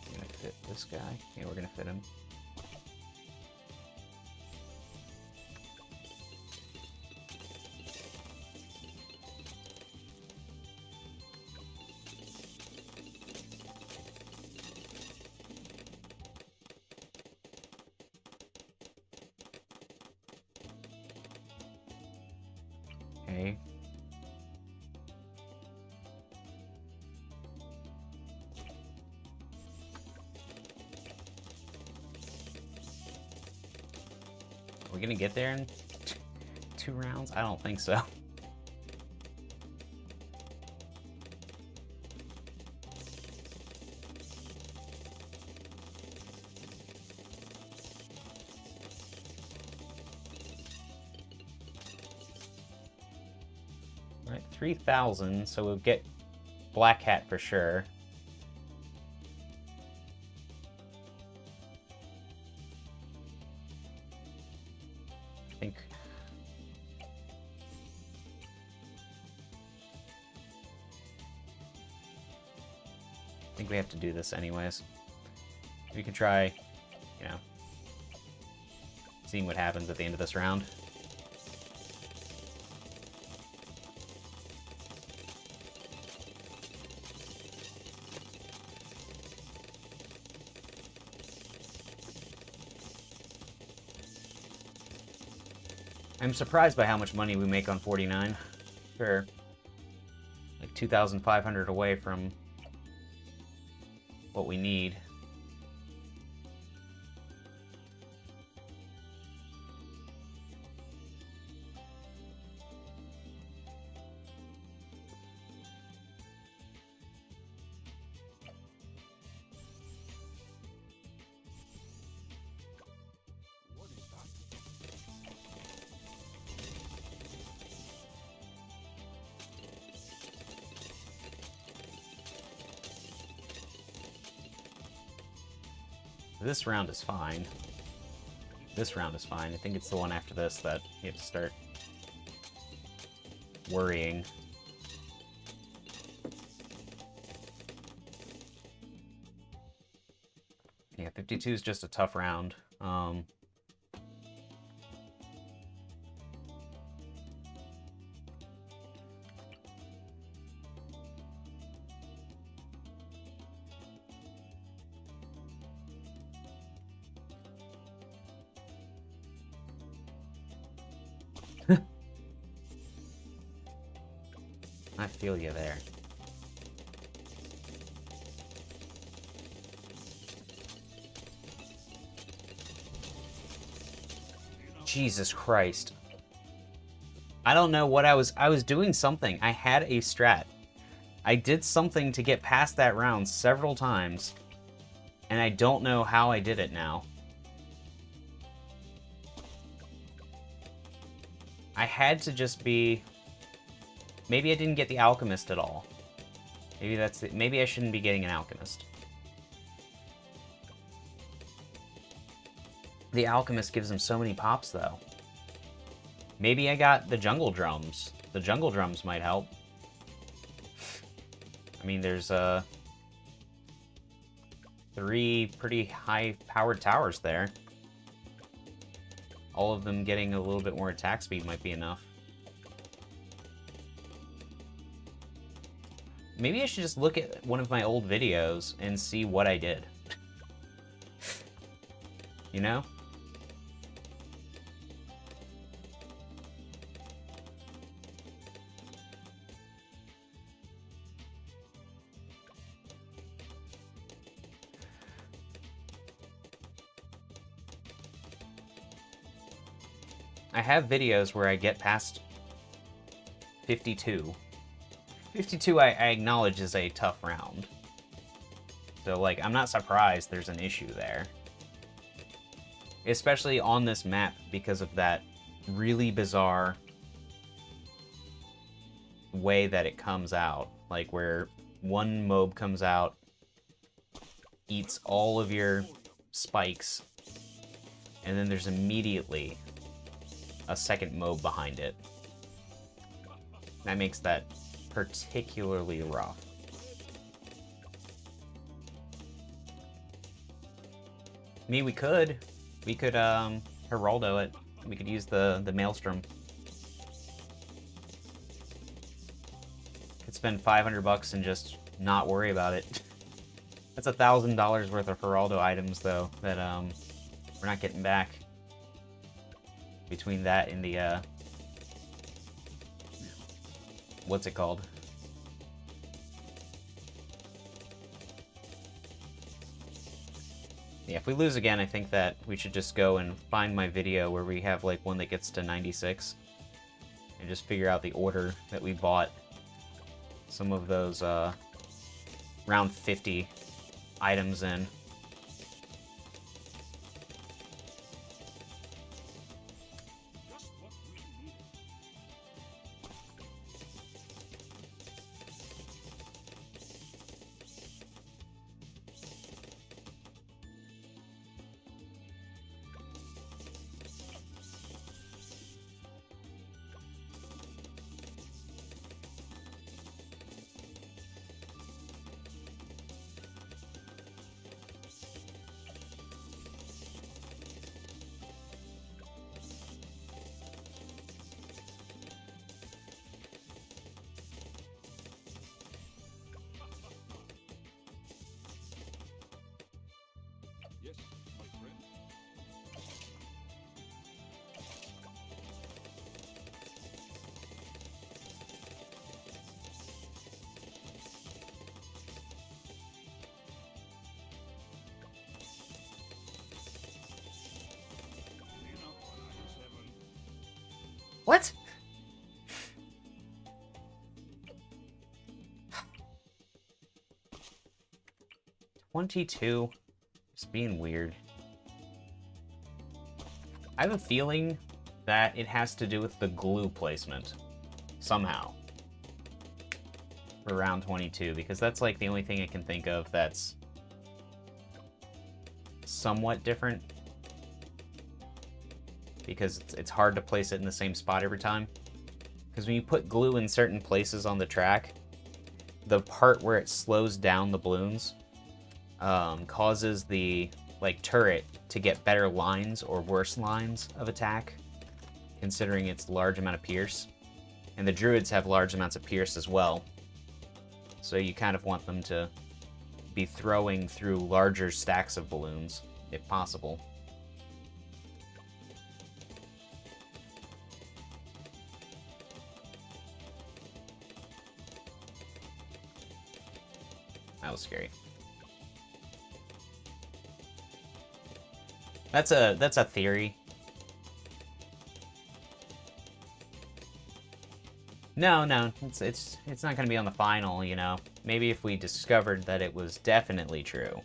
I'm gonna fit this guy. Yeah, we're gonna fit him. Okay. Are we gonna get there in 2 rounds? I don't think so. Right, 3,000, so we'll get Black Hat for sure. I think we have to do this anyways. We can try, you know, seeing what happens at the end of this round. I'm surprised by how much money we make on 49 for like 2,500 away from what we need. What is that? This round is fine. This round is fine. I think it's the one after this that you have to start worrying. Yeah, 52 is just a tough round. I feel you there. Jesus Christ. I don't know what I was doing something. I had a strat. I did something to get past that round several times, and I don't know how I did it now. I had to just be... Maybe I didn't get the Alchemist at all. Maybe that's it. Maybe I shouldn't be getting an Alchemist. The Alchemist gives him so many pops, though. Maybe I got the Jungle Drums. The Jungle Drums might help. I mean, there's 3 pretty high-powered towers there. All of them getting a little bit more attack speed might be enough. Maybe I should just look at one of my old videos and see what I did. You know? I have videos where I get past 52. 52 I acknowledge is a tough round. So, like, I'm not surprised there's an issue there. Especially on this map because of that really bizarre way that it comes out. Like, where one mob comes out, eats all of your spikes, and then there's immediately a second mob behind it. That makes that particularly rough. I mean, we could Geraldo it. We could use the Maelstrom. Could spend $500 and just not worry about it. That's $1,000 worth of Geraldo items, though, that we're not getting back. Between that and the what's it called? Yeah, if we lose again, I think that we should just go and find my video where we have, like, one that gets to 96. And just figure out the order that we bought some of those, round 50 items in. Just what we needed. What? $22. Just being weird. I have a feeling that it has to do with the glue placement. Somehow. For round 22, because that's like the only thing I can think of that's somewhat different. Because it's hard to place it in the same spot every time. Because when you put glue in certain places on the track, the part where it slows down the balloons causes the turret to get better lines or worse lines of attack, considering its large amount of pierce. And the druids have large amounts of pierce as well. So you kind of want them to be throwing through larger stacks of balloons, if possible. That was scary. That's a theory. No, it's not gonna be on the final, you know. Maybe if we discovered that it was definitely true,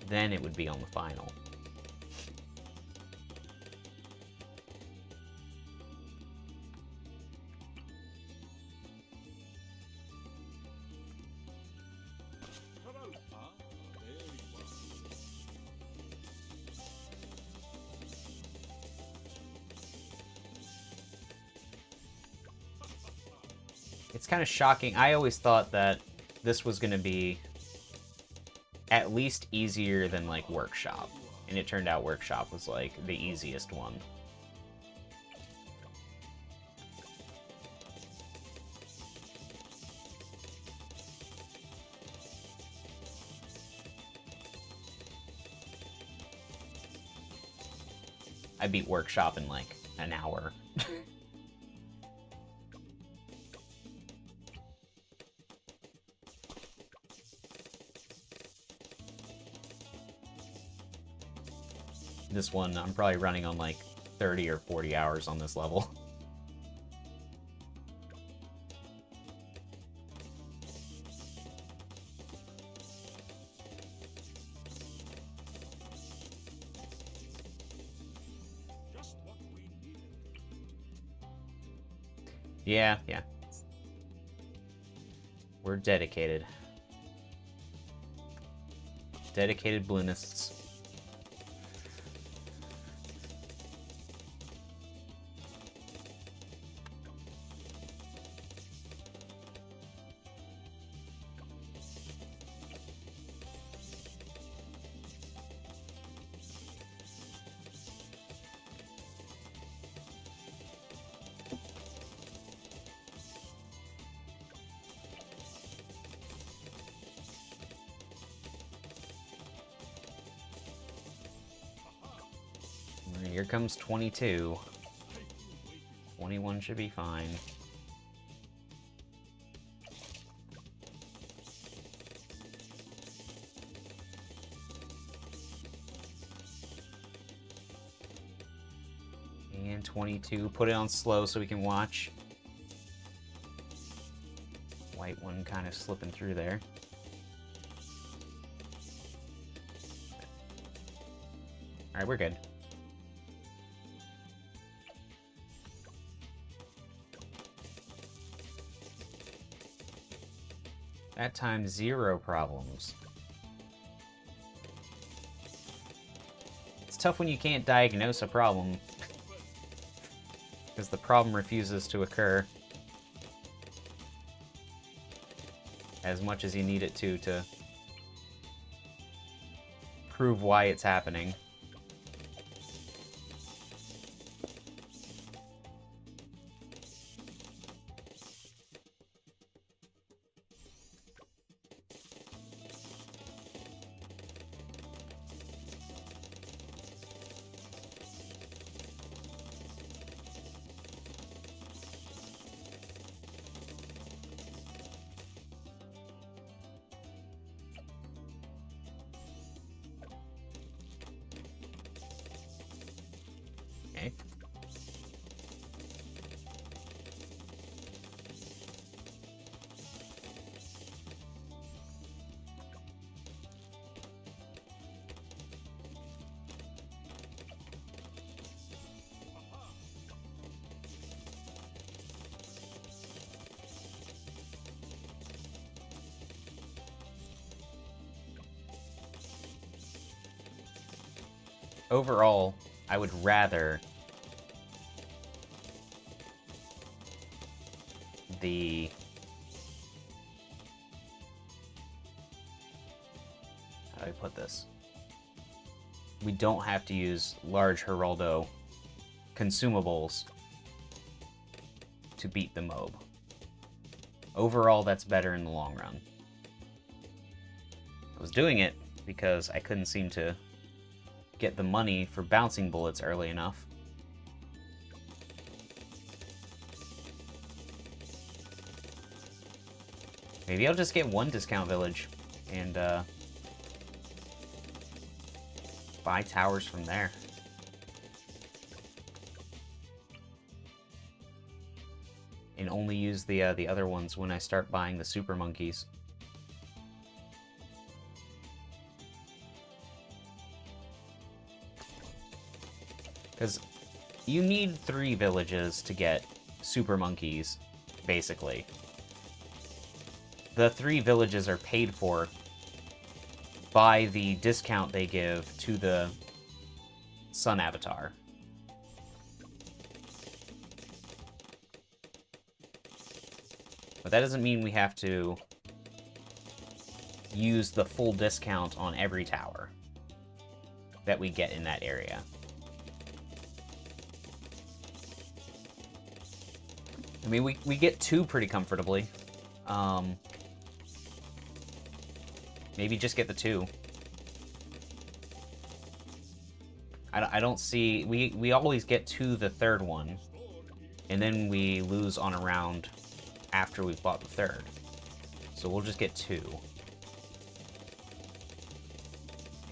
then it would be on the final. It's kind of shocking. I always thought that this was going to be at least easier than, like, Workshop. And it turned out Workshop was, like, the easiest one. I beat Workshop in, like, an hour. This one, I'm probably running on like 30 or 40 hours on this level. Just what we needed. Yeah. We're dedicated. Dedicated Bloonists. Here comes 22. 21 should be fine. And 22. Put it on slow so we can watch. White one kind of slipping through there. Alright, we're good. That time, 0 problems. It's tough when you can't diagnose a problem. Because the problem refuses to occur. As much as you need it to prove why it's happening. overall, I would rather the... How do I put this? We don't have to use large Geraldo consumables to beat the MOAB. Overall, that's better in the long run. I was doing it because I couldn't seem to get the money for bouncing bullets early enough. Maybe I'll just get one discount village and buy towers from there. And only use the other ones when I start buying the super monkeys. Because you need 3 villages to get super monkeys, basically. The 3 villages are paid for by the discount they give to the Sun Avatar. But that doesn't mean we have to use the full discount on every tower that we get in that area. I mean, we get 2 pretty comfortably. Maybe just get the 2. I don't see... We always get to the 3rd one, and then we lose on a round after we've bought the 3rd. So we'll just get 2.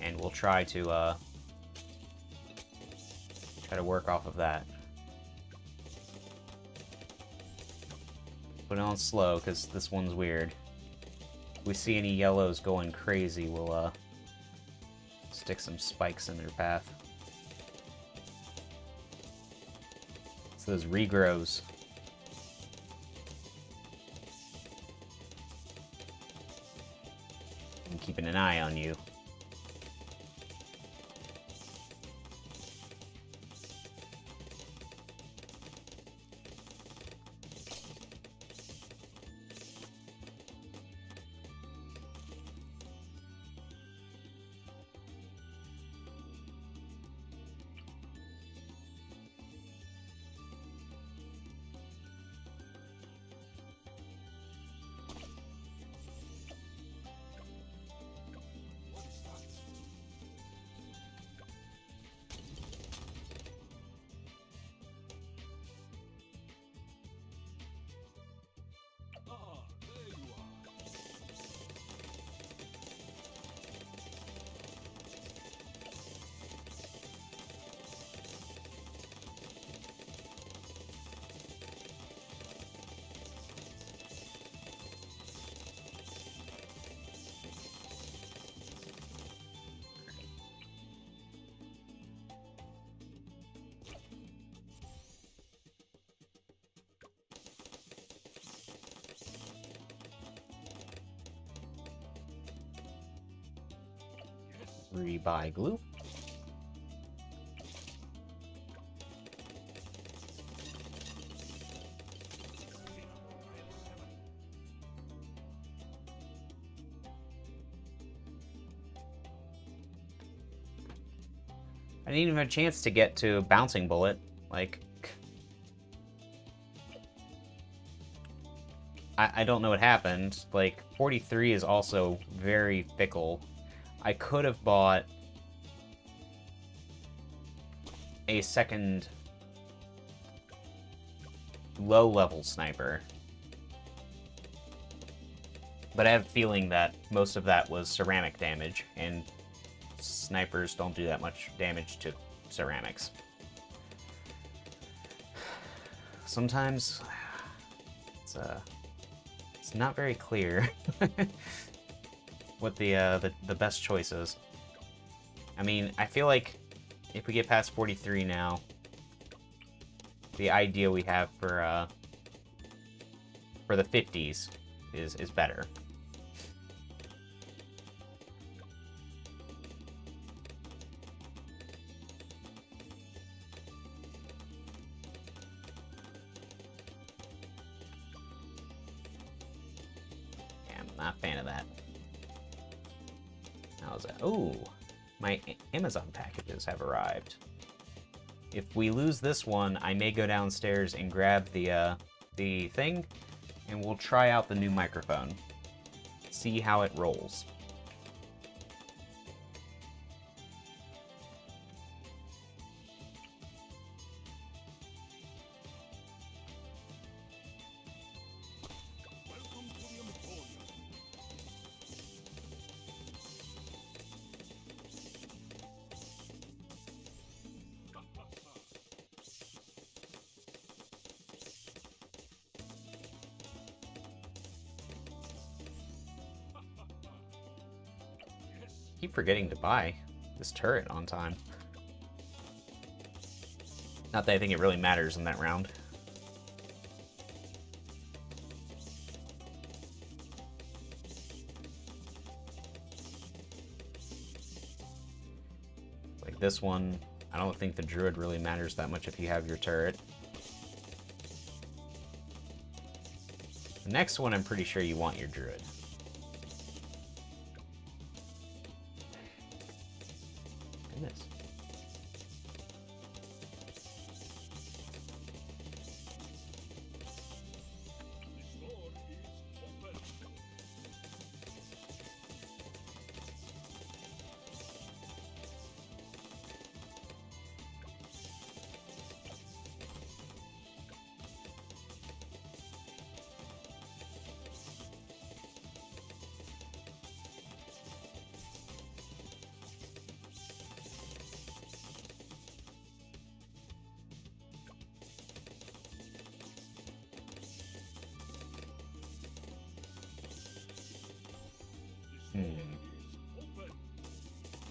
And we'll try to work off of that. Put it on slow, because this one's weird. If we see any yellows going crazy, we'll stick some spikes in their path. It's those regrows. I'm keeping an eye on you. Ah, there you are. Rebuy glue. I didn't even have a chance to get to bouncing bullet. Like, I don't know what happened. Like, 43 is also very fickle. I could have bought a second low-level sniper. But I have a feeling that most of that was ceramic damage, and snipers don't do that much damage to ceramics. Sometimes it's not very clear what the best choice is. I mean, I feel like if we get past 43 now, the idea we have for the 50s is better. not a fan of that. How's that? Ooh, my Amazon packages have arrived. If we lose this one, I may go downstairs and grab the thing, and we'll try out the new microphone. See how it rolls. Welcome to the Emporium. Keep forgetting to buy this turret on time. Not that I think it really matters in that round. Like this one, I don't think the druid really matters that much if you have your turret. The next one, I'm pretty sure you want your druid. Goodness. The store is open. The store is open.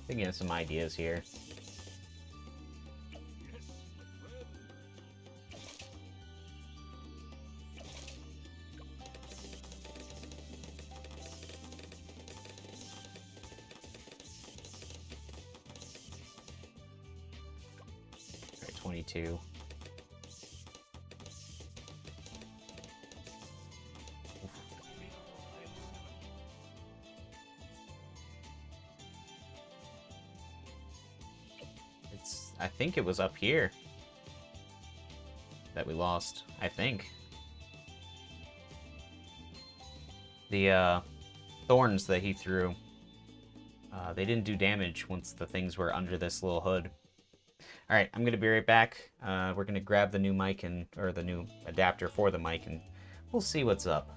Thinking of some ideas here. Yes, my friend. All right, 22. I think it was up here that we lost. I think. The thorns that he threw, they didn't do damage once the things were under this little hood. All right, I'm gonna be right back. We're gonna grab the new mic or the new adapter for the mic, and we'll see what's up.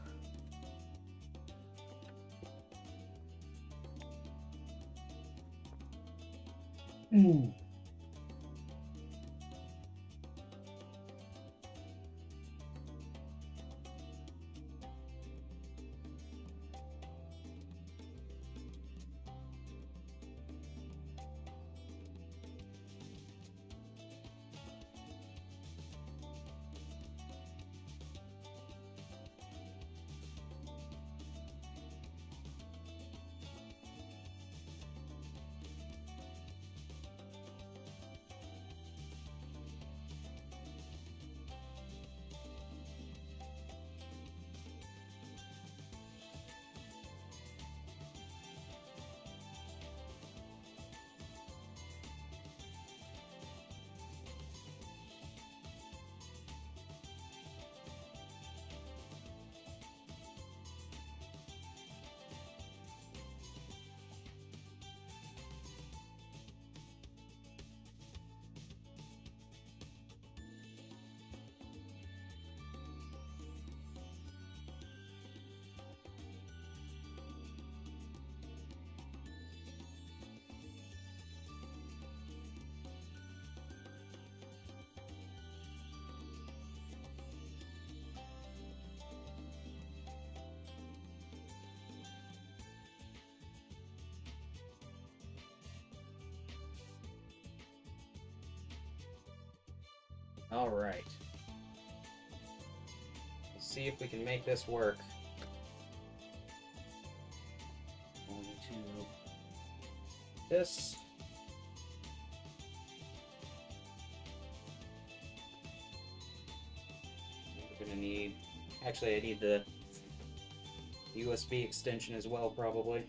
All right. Let's see if we can make this work. Going to this. We're gonna need. Actually, I need the USB extension as well, probably.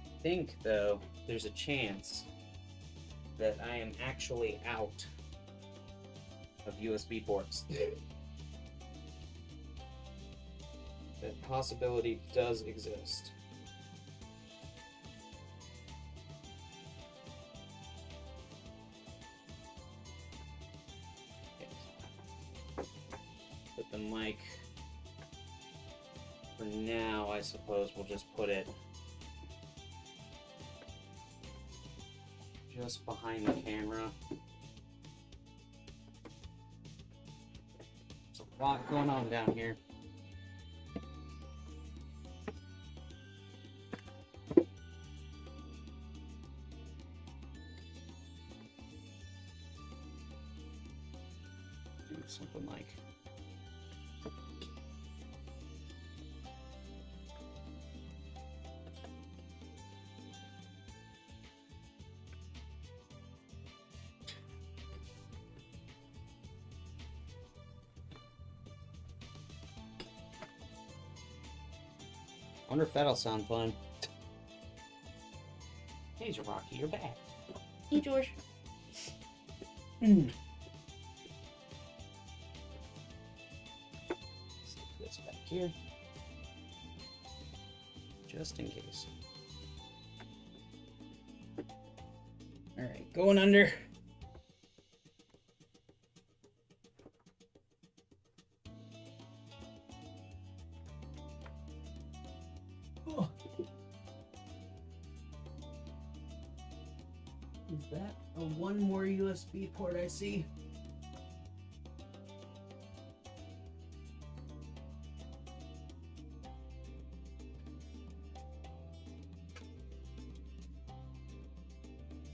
I think, though, there's a chance that I am actually out of USB ports. That possibility does exist. Put the mic, for now, I suppose we'll just put it just behind the camera. There's a lot going on down here. Do something like wonder if that'll sound fun. Hey, Rocky, you're back. Hey, George. Stick this back here, just in case. All right, going under. Oh. Is that a one more USB port I see?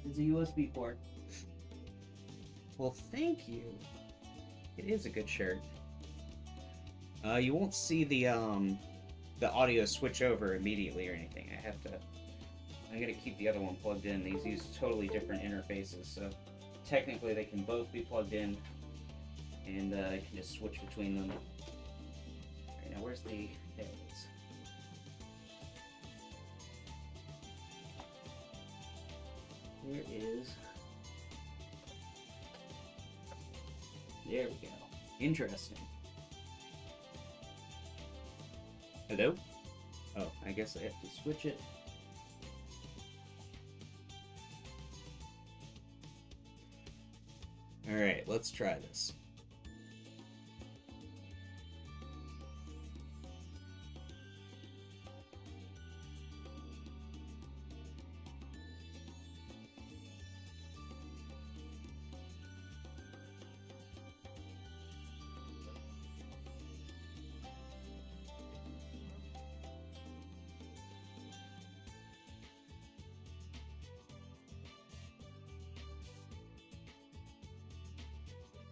It's a USB port. Well, thank you. It is a good shirt. You won't see the audio switch over immediately or anything. I'm gonna keep the other one plugged in. These use totally different interfaces, so technically they can both be plugged in, and I can just switch between them. Alright, now where's the... There it is. There is... There we go. Interesting. Hello? Oh, I guess I have to switch it. Alright, let's try this.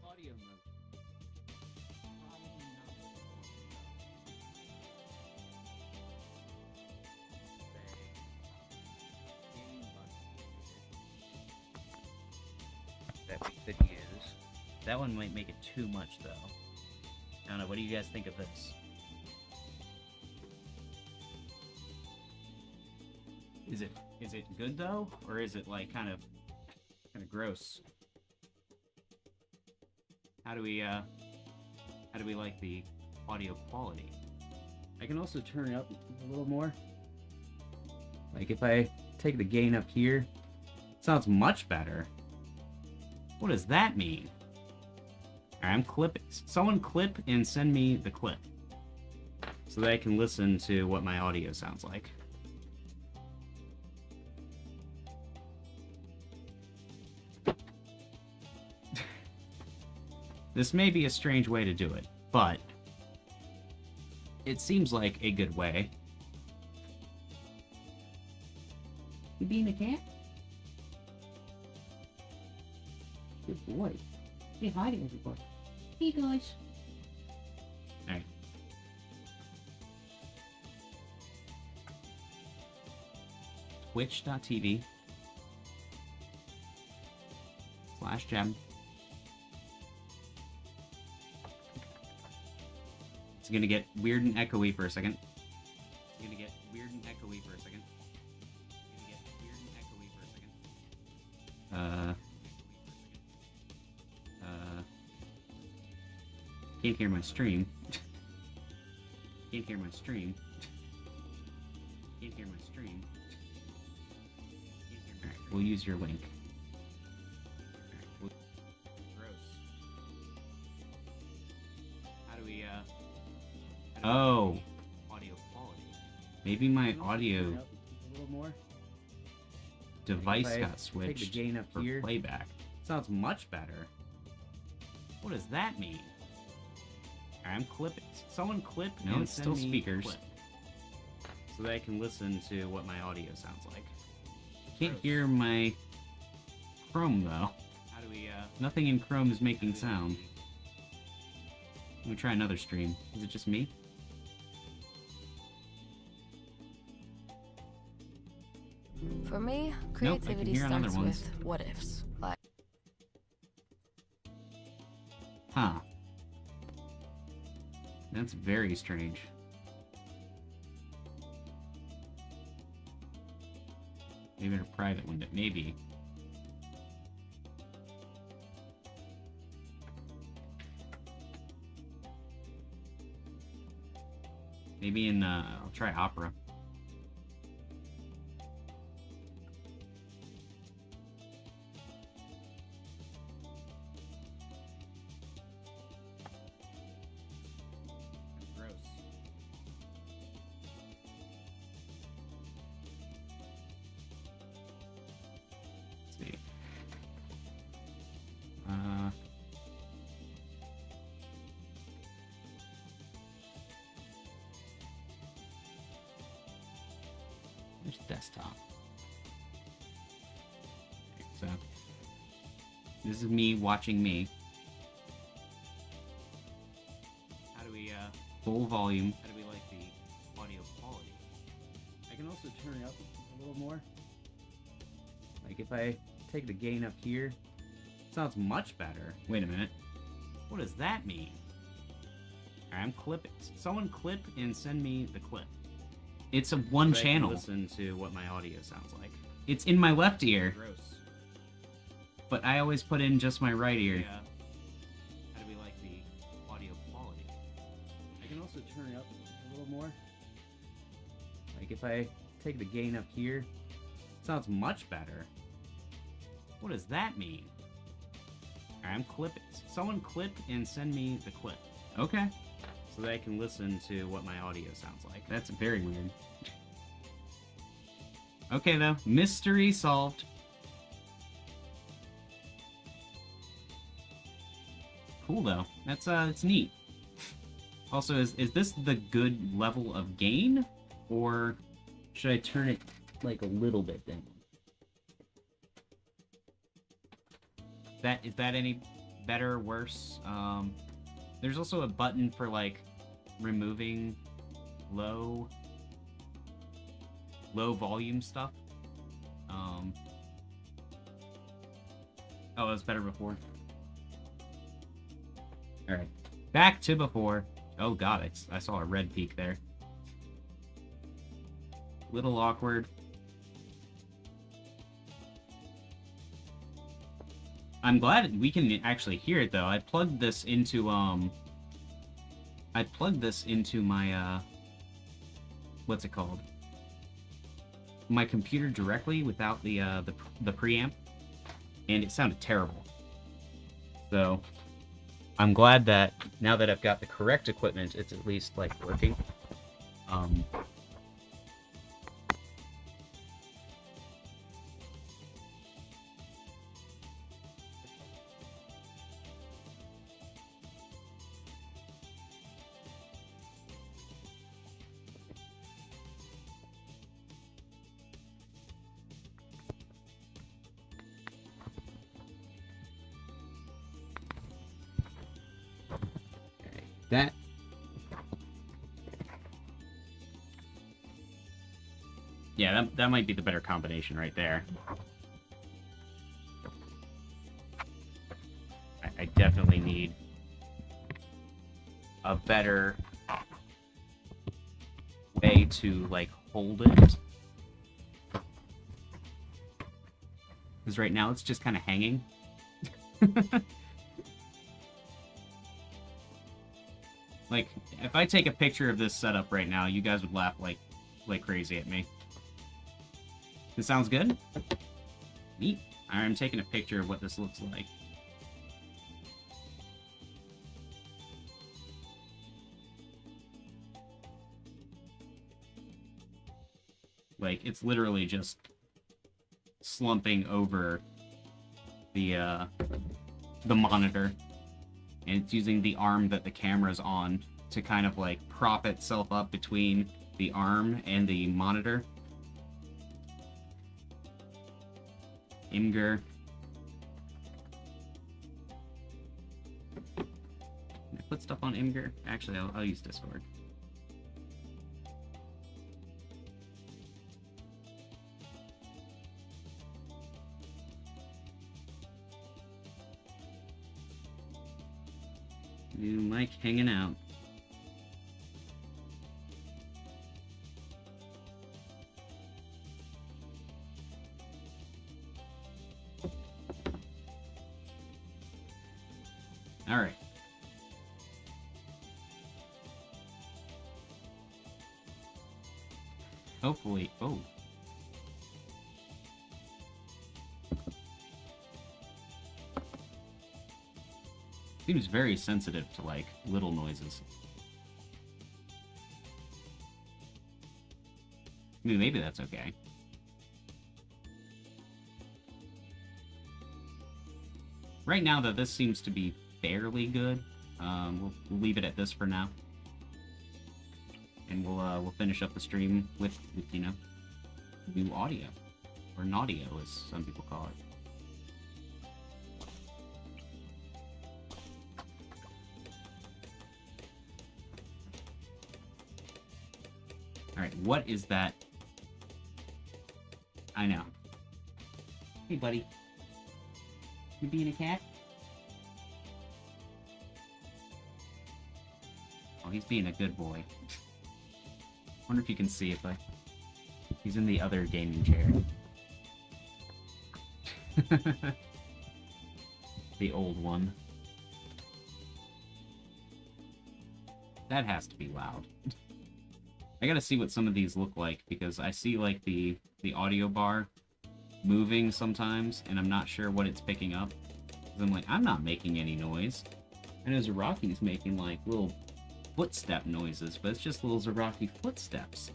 Audio mode. Probably not the that we could use. That one might make it too much, though. I don't know. What do you guys think of this? Is it good though, or is it like kind of gross? How do we like the audio quality? I can also turn it up a little more. Like if I take the gain up here, it sounds much better. What does that mean? Alright, I'm clipping. Someone clip and send me the clip so that I can listen to what my audio sounds like. This may be a strange way to do it, but it seems like a good way. You being a cat? Good boy. Say hi to everybody. Hey guys. Alright. Twitch.tv/gem. It's gonna get weird and echoey for a second. It's gonna get weird and echoey for a second. It's gonna get weird and echoey for a second. Can't hear my stream. Can't hear my stream. Can't hear my stream. Alright, we'll use your link. Gross. How do we, Oh. Audio quality. Maybe my audio A little more. device If I got take the switched gain up for here. playback. Sounds much better. What does that mean? I'm clipping. Someone clip no, and it's still speakers. Clip, so that I can listen to what my audio sounds like. Can't hear my Chrome though. How do we Nothing in Chrome is making sound. Let me try another stream. Is it just me? For me, Nope, I can creativity hear on other starts ones. with what ifs. Like, Huh. That's very strange. Maybe in a private window. Maybe. Maybe in, I'll try Opera. Gross. Let's see. There's desktop. Okay, so this is me watching me. How do we full volume? How do we like the audio quality? I can also turn it up a little more. Like if I take the gain up here. Sounds much better. Wait a minute. What does that mean? I'm clipping. Someone clip and send me the clip. It's a one So I can channel. listen to what my audio sounds like. It's in my left ear, Gross. but I always put in just my right ear. Yeah. How do we like the audio quality? I can also turn it up a little more. Like if I take the gain up here. Sounds much better. What does that mean? I'm clipping. Someone clip and send me the clip. Okay. So that I can listen to what my audio sounds like. That's very weird. Okay, though. Mystery solved. Cool, though. That's, it's neat. Also, is this the good level of gain? Or should I turn it, like, a little bit down? Is that any better or worse? There's also a button for, like, removing low volume stuff. Oh, it was better before. Alright. Back to before. Oh god, I saw a red peak there. Little awkward. I'm glad we can actually hear it though. I plugged this into my what's it called? My computer directly without the preamp, and it sounded terrible. So I'm glad that now that I've got the correct equipment, it's at least like working. That... Yeah, that might be the better combination right there. I definitely need a better way to, like, hold it. Because right now it's just kind of hanging. Like, if I take a picture of this setup right now, you guys would laugh like crazy at me. This sounds good? Neat. Alright, I'm taking a picture of what this looks like. Like, it's literally just slumping over the monitor. And it's using the arm that the camera's on to kind of, like, prop itself up between the arm and the monitor. Imgur. Can I put stuff on Imgur? Actually, I'll use Discord. New mic hanging out. All right. Hopefully, oh. Seems very sensitive to, like, little noises. I mean, maybe that's okay. Right now, though, this seems to be fairly good. We'll leave it at this for now. And we'll finish up the stream with, you know, new audio. Or naudio, as some people call it. Alright, what is that? I know. Hey, buddy. You being a cat? Oh, he's being a good boy. Wonder if you can see it, but he's in the other gaming chair. The old one. That has to be loud. I gotta see what some of these look like, because I see, like, the audio bar moving sometimes, and I'm not sure what it's picking up. Because I'm like, I'm not making any noise. I know Zaraki's making, like, little footstep noises, but it's just little Zaraki footsteps.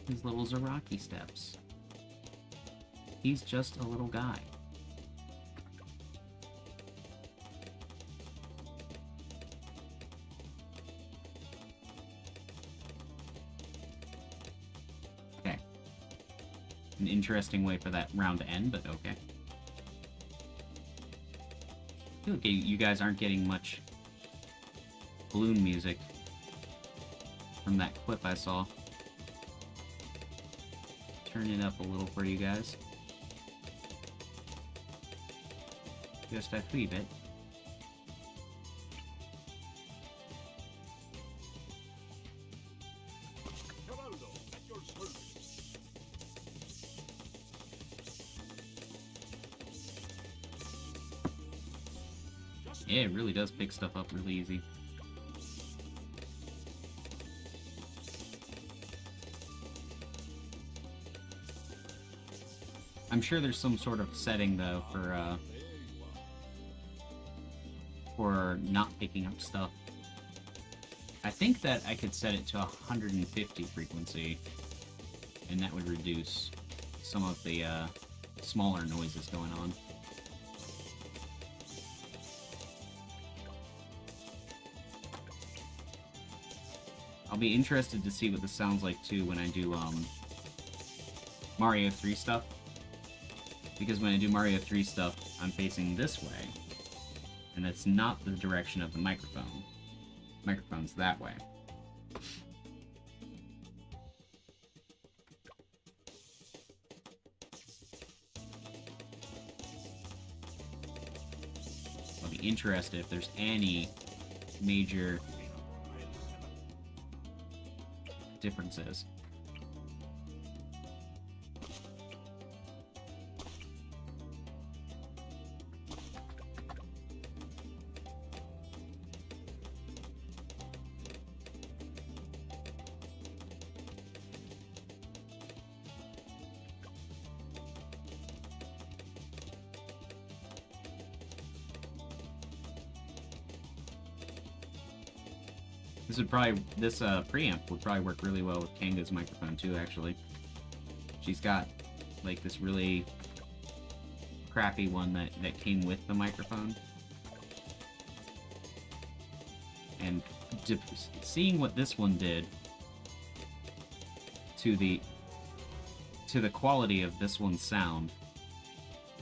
His little Zaraki steps. He's just a little guy. Okay. An interesting way for that round to end, but okay. I feel like you guys aren't getting much Bloon music from that clip I saw. Turn it up a little for you guys. Just a wee bit. Geraldo, at your service. Yeah, it really does pick stuff up really easy. I'm sure there's some sort of setting, though, for not picking up stuff. I think that I could set it to 150 frequency, and that would reduce some of the smaller noises going on. I'll be interested to see what this sounds like too when I do Mario 3 stuff. Because when I do Mario 3 stuff, I'm facing this way. And that's not the direction of the microphone. Microphone's that way. I'll be interested if there's any major differences. This preamp would probably work really well with Kanga's microphone too, actually. She's got like this really crappy one that came with the microphone. And seeing what this one did to the quality of this one's sound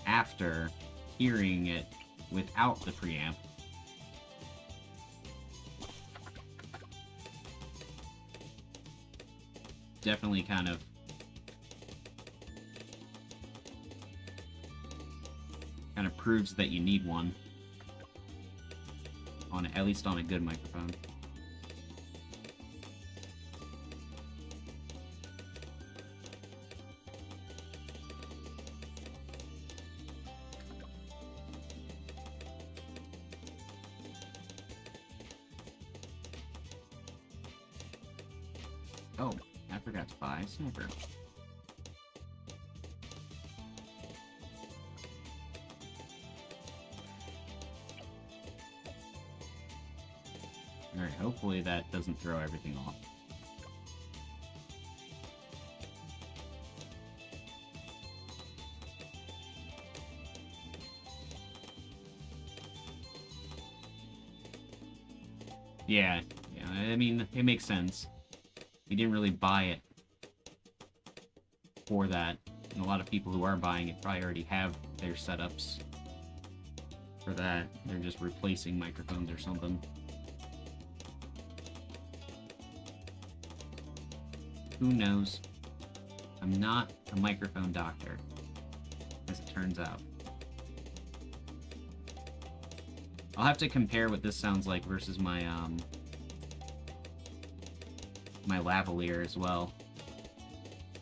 after hearing it without the preamp, definitely kind of proves that you need one on at least on a good microphone. Oh, I forgot to buy a sniper. Alright, hopefully that doesn't throw everything off. Yeah, I mean, it makes sense. We didn't really buy it for that. And a lot of people who are buying it probably already have their setups for that. They're just replacing microphones or something. Who knows? I'm not a microphone doctor, as it turns out. I'll have to compare what this sounds like versus my my lavalier as well.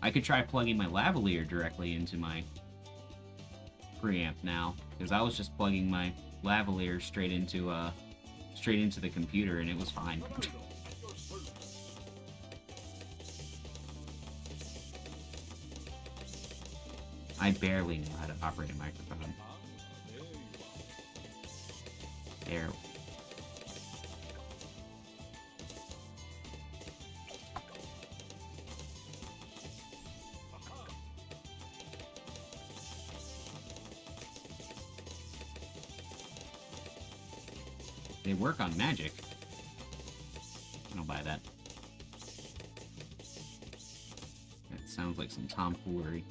I could try plugging my lavalier directly into my preamp now, because I was just plugging my lavalier straight into the computer and it was fine. I barely know how to operate a microphone. There. They work on magic. I don't buy that. That sounds like some tomfoolery.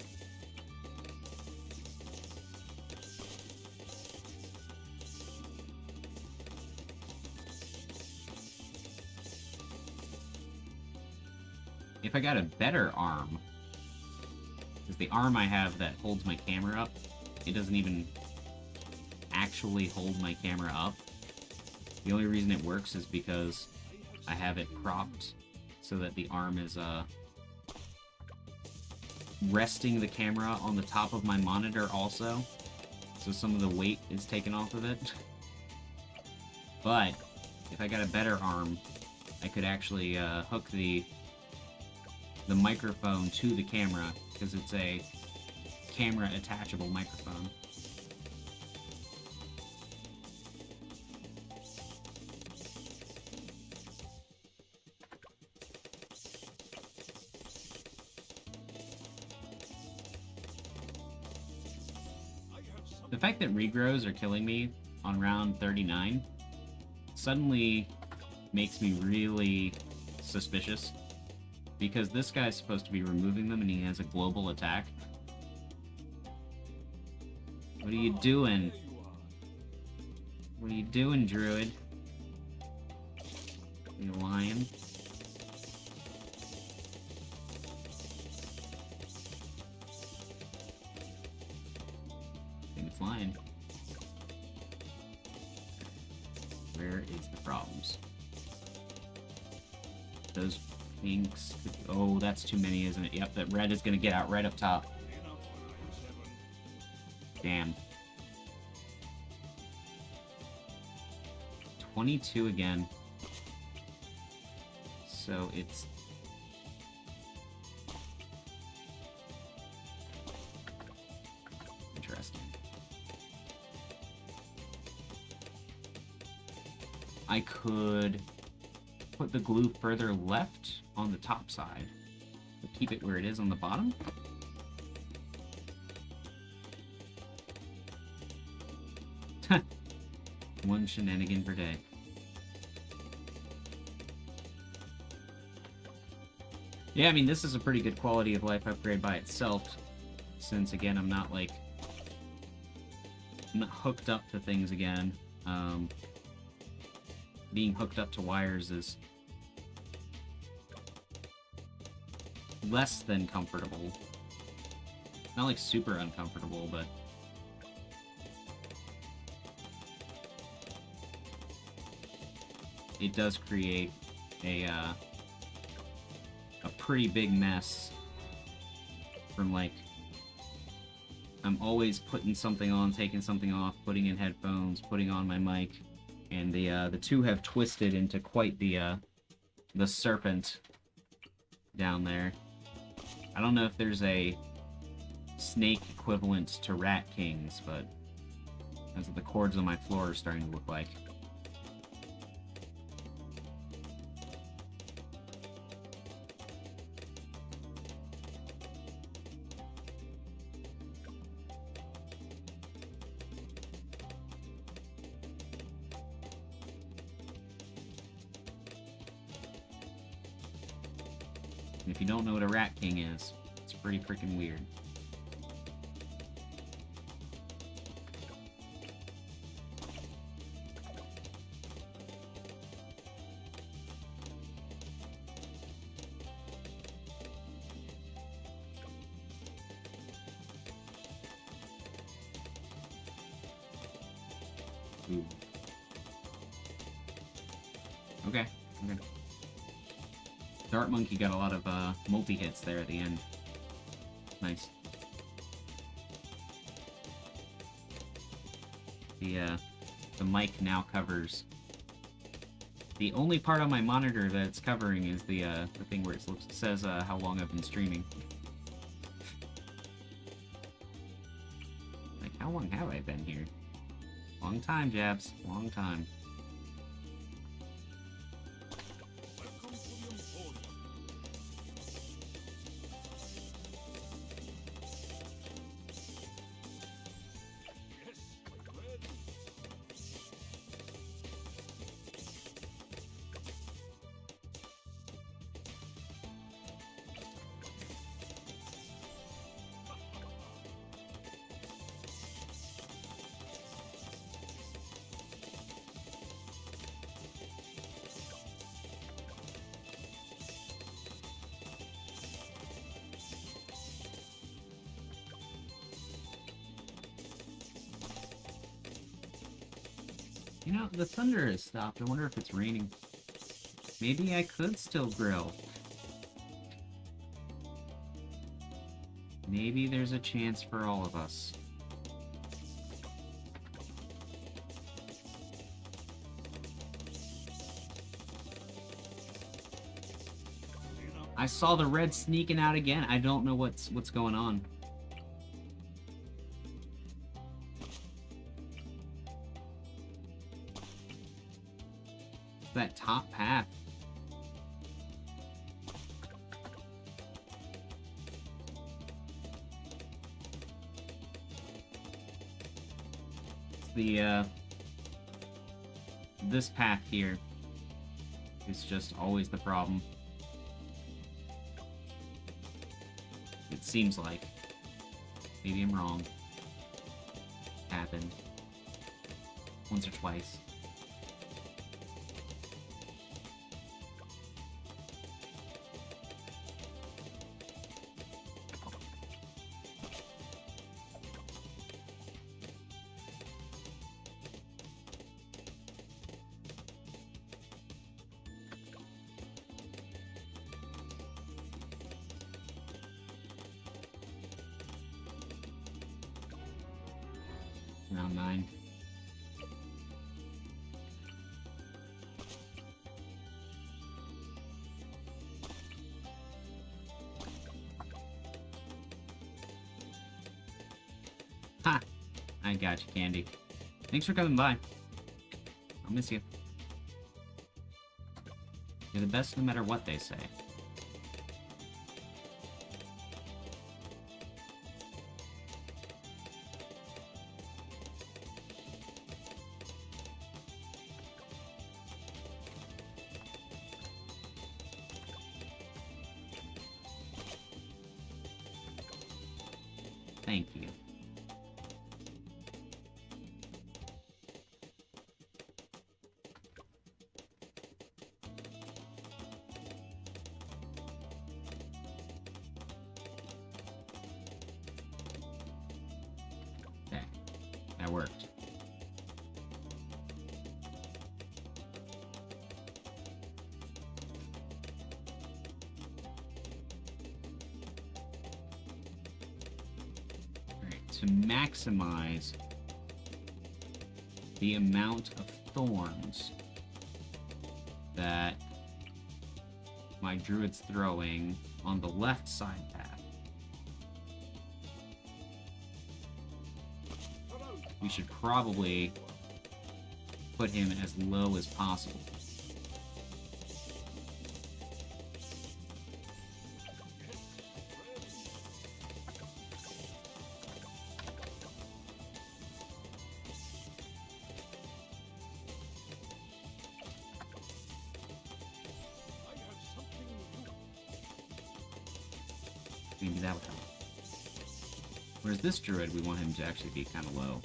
If I got a better arm, because the arm I have that holds my camera up, it doesn't even actually hold my camera up. The only reason it works is because I have it propped so that the arm is resting the camera on the top of my monitor also, so some of the weight is taken off of it. But if I got a better arm, I could actually hook the microphone to the camera, because it's a camera attachable microphone. The fact that regrows are killing me on round 39 suddenly makes me really suspicious. Because this guy's supposed to be removing them and he has a global attack. What are you doing? What are you doing, Druid? You lying? I think it's lying. Where is the problems? Those pinks could... Oh, that's too many, isn't it? Yep, that red is gonna get out right up top. Damn. 22 again. So it's... Interesting. I could put the glue further left on the top side, but keep it where it is on the bottom. One shenanigan per day. Yeah, I mean, this is a pretty good quality of life upgrade by itself, since, again, I'm not hooked up to things again. Being hooked up to wires is less than comfortable. Not, like, super uncomfortable, but... it does create a pretty big mess from, like, I'm always putting something on, taking something off, putting in headphones, putting on my mic, and the two have twisted into quite the serpent down there. I don't know if there's a snake equivalent to Rat Kings, but that's what the cords on my floor are starting to look like. If you don't know what a Rat King is, it's pretty freaking weird. Ooh. Okay, okay. Dart Monkey got a lot of multi-hits there at the end. Nice. The mic now covers... The only part on my monitor that it's covering is the thing where it says how long I've been streaming. Like, how long have I been here? Long time, Jabs. Long time. You know, the thunder has stopped. I wonder if it's raining. Maybe I could still grill. Maybe there's a chance for all of us. I saw the red sneaking out again. I don't know what's going on. That top path. It's this path here is just always the problem. seems like. Maybe I'm wrong. Happened. Once or twice. Round 9. Ha! I got you, Candy. Thanks for coming by. I'll miss you. You're the best no matter what they say. Thank you. Okay, that worked. To maximize the amount of thorns that my druid's throwing on the left side path, we should probably put him as low as possible. Maybe that would help. Whereas this druid, we want him to actually be kind of low.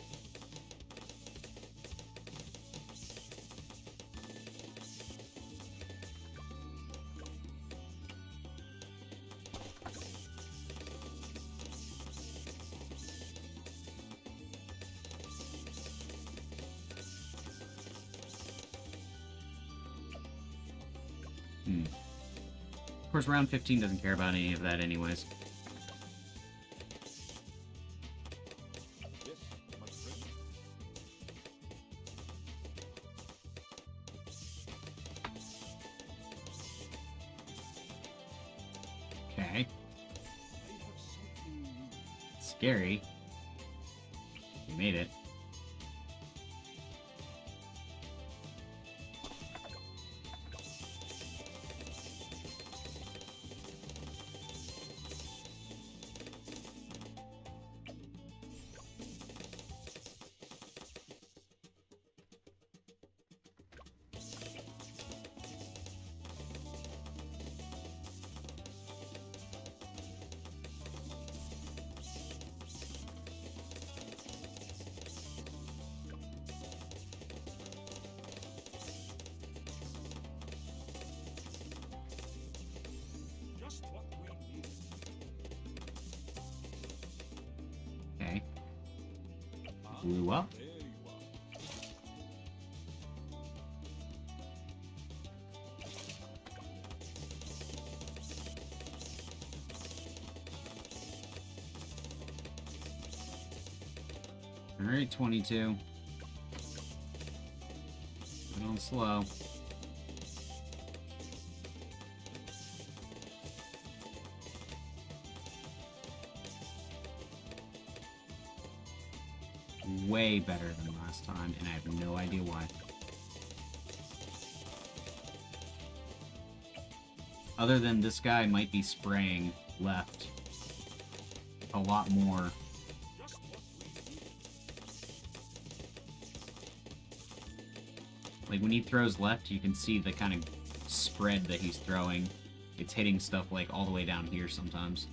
Of course, round 15 doesn't care about any of that anyways. Yes, my friend. Okay. I have something new. Scary. You made it. Just what we need. Okay. Blew up. There you are. Alright, 22. Put on slow. Way better than last time, and I have no idea why. Other than this guy might be spraying left a lot more. Just what we need. Like, when he throws left, you can see the kind of spread that he's throwing. It's hitting stuff, like, all the way down here sometimes.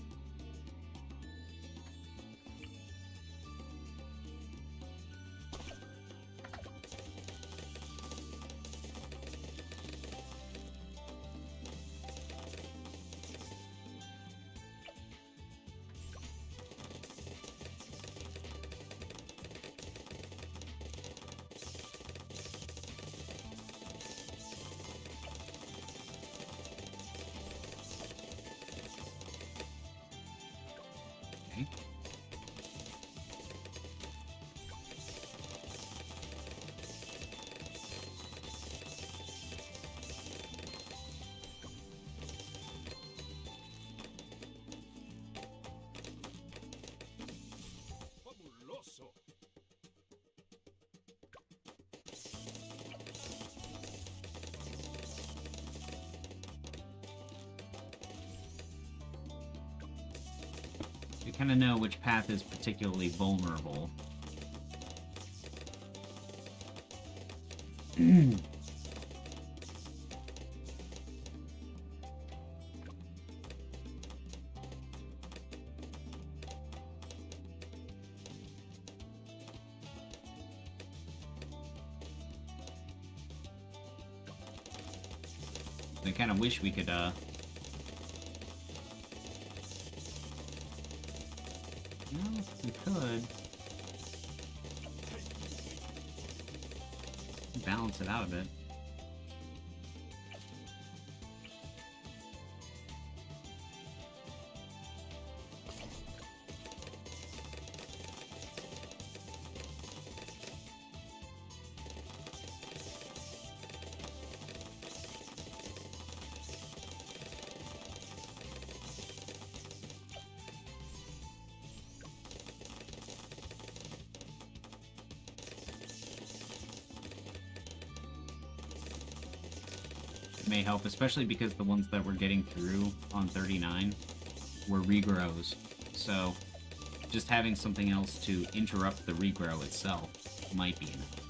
Okay. Fabuloso. We kind of know which path is particularly vulnerable. I kind of wish we could, well, we could balance it out a bit. May help, especially because the ones that we're getting through on 39 were regrows. So just having something else to interrupt the regrow itself might be enough.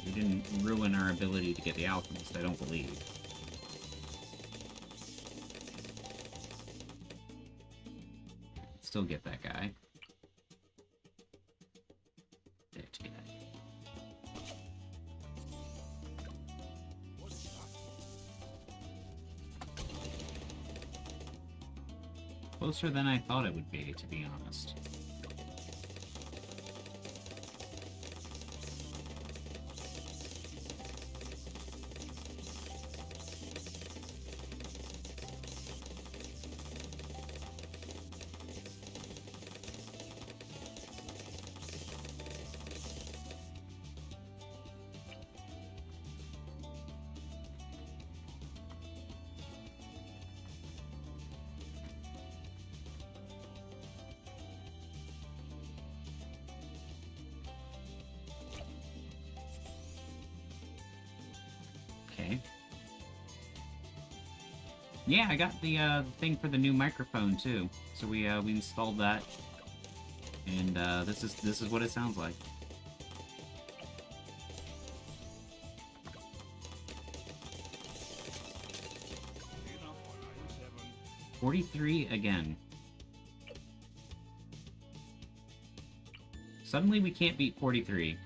We didn't ruin our ability to get the Alchemist, I don't believe. Still get that guy. There, take that. Closer than I thought it would be, to be honest. Okay. Yeah, I got the thing for the new microphone too. So we installed that, and this is what it sounds like. Enough for item 7. 43 again. Suddenly we can't beat 43.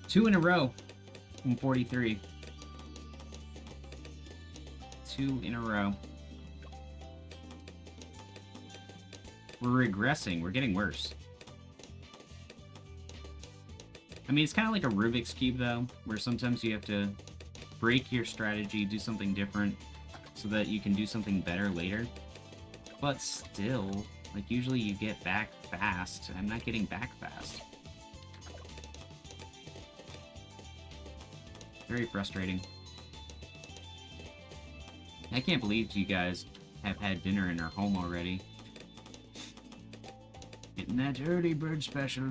Two in a row from 43. 2 in a row. We're regressing. We're getting worse. I mean, it's kind of like a Rubik's Cube, though, where sometimes you have to break your strategy, do something different, so that you can do something better later. But still, like, usually you get back fast. I'm not getting back fast. Very frustrating. I can't believe you guys have had dinner in our home already. Getting that early bird special.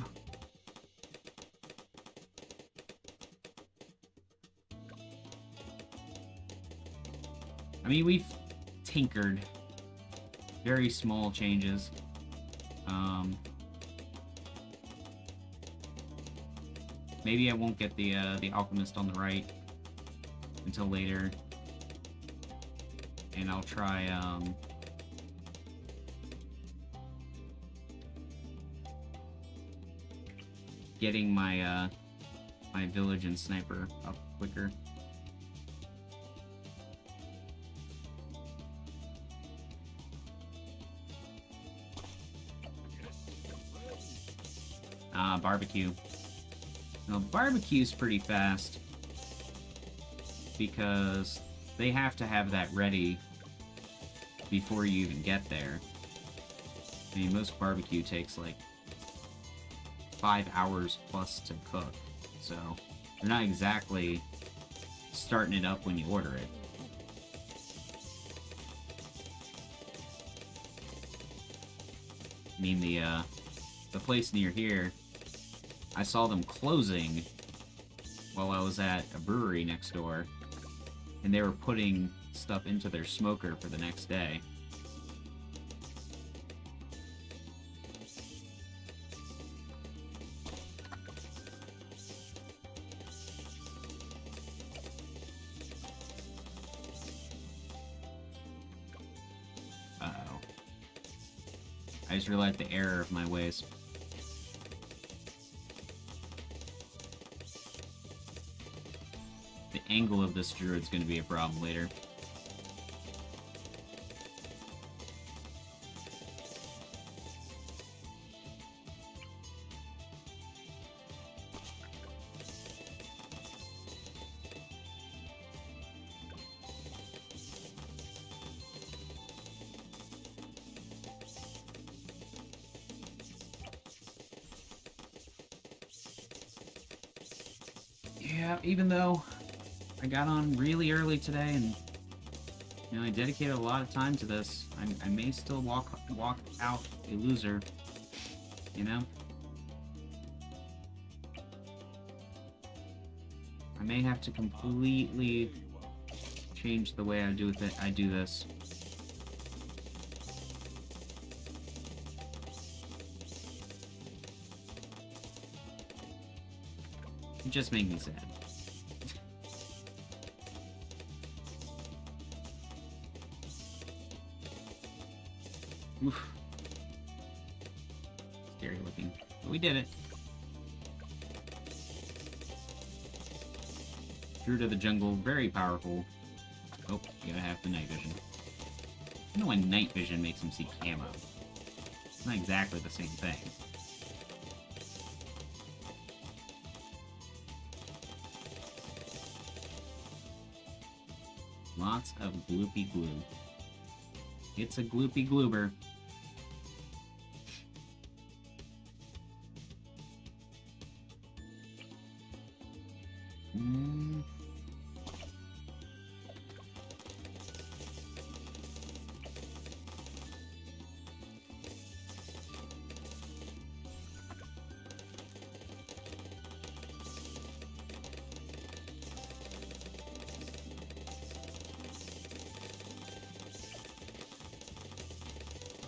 I mean, we've tinkered. Very small changes. Maybe I won't get the alchemist on the right until later. And I'll try, getting my, my village and sniper up quicker. Ah, barbecue. Now, barbecue's pretty fast because they have to have that ready before you even get there. I mean, most barbecue takes like 5 hours plus to cook, so they're not exactly starting it up when you order it. I mean, the place near here, I saw them closing while I was at a brewery next door, and they were putting stuff into their smoker for the next day. Uh-oh. I just realized the error of my ways. The angle of this druid's gonna be a problem later. Yeah, even though I got on really early today and, you know, I dedicated a lot of time to this, I may still walk out a loser, you know? I may have to completely change the way I do this. It just made me sad. Oof. Scary looking. But we did it. Druid of the Jungle, very powerful. Oh, you gotta have the night vision. I don't know why night vision makes him see camo. It's not exactly the same thing. Lots of gloopy glue. It's a gloopy gloober.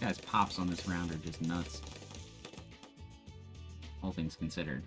Guys, pops on this round are just nuts. All things considered.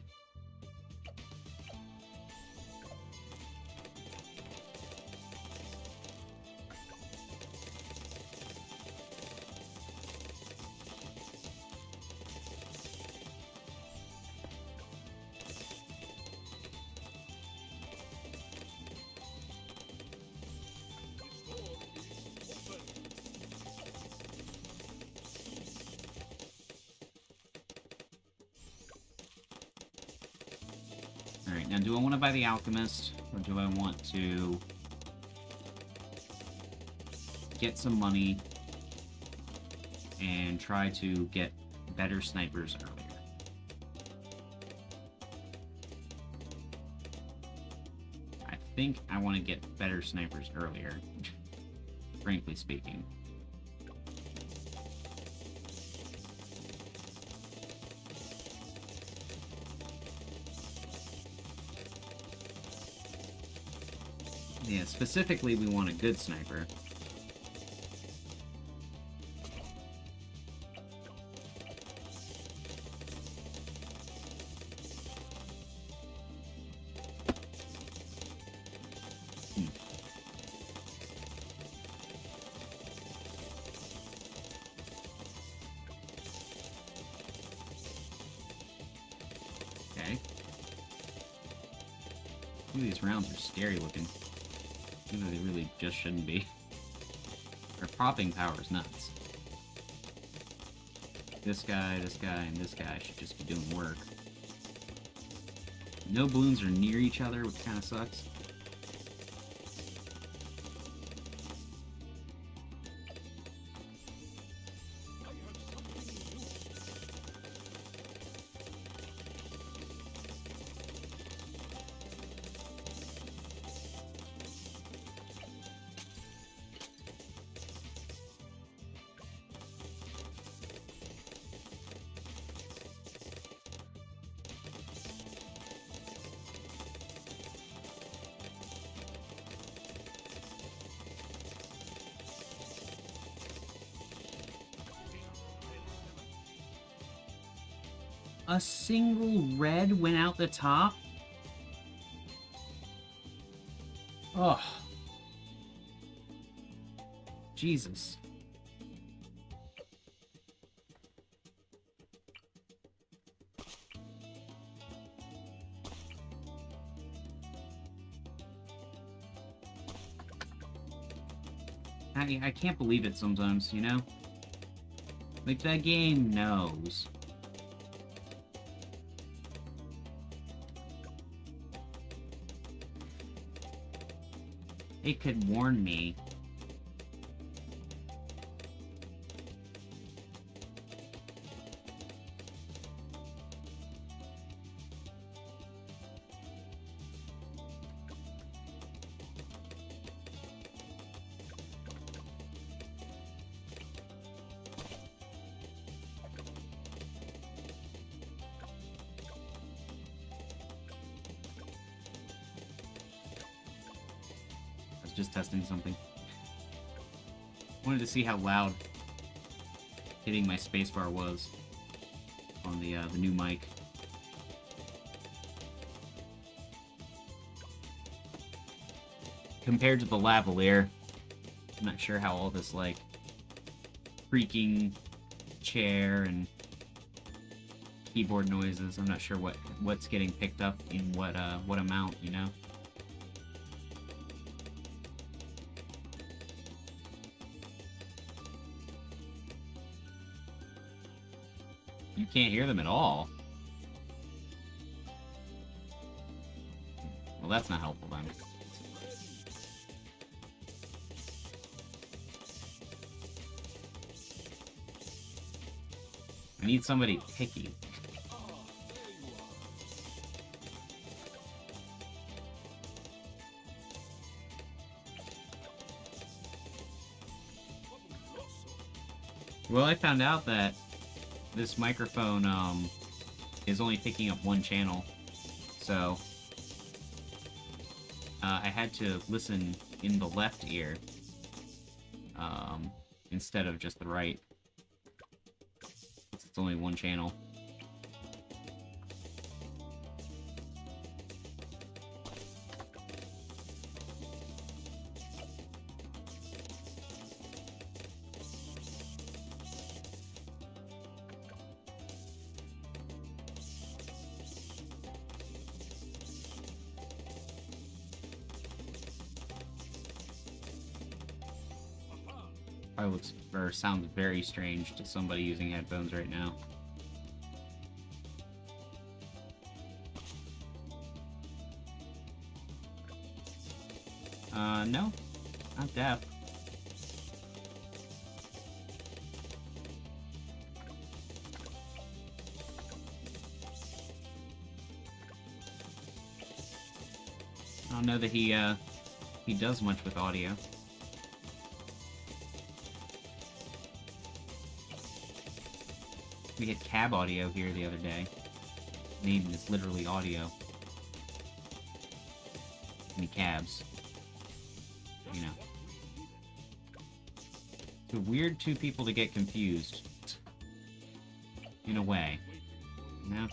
Alright, now do I want to buy the alchemist, or do I want to get some money and try to get better snipers earlier? I think I want to get better snipers earlier, frankly speaking. Yeah, specifically we want a good sniper. Some of these rounds are scary looking. Even though they really just shouldn't be. Our popping power is nuts. This guy, and this guy should just be doing work. No balloons are near each other, which kind of sucks. A single red went out the top? Oh. Jesus. I can't believe it sometimes, you know? Like, that game knows. It could warn me. Just testing something. Wanted to see how loud hitting my spacebar was on the new mic. Compared to the lavalier, I'm not sure how all this like creaking chair and keyboard noises. I'm not sure what's getting picked up in what amount, you know. You can't hear them at all. Well, that's not helpful then. I need somebody picky. Well, I found out that this microphone is only picking up one channel, so I had to listen in the left ear instead of just the right. It's only one channel. Probably looks or sounds very strange to somebody using headphones right now. No, not deaf. I don't know that he does much with audio. We had cab audio here the other day. Name is literally audio. Any cabs. You know. It's a weird two people to get confused. In a way. You know?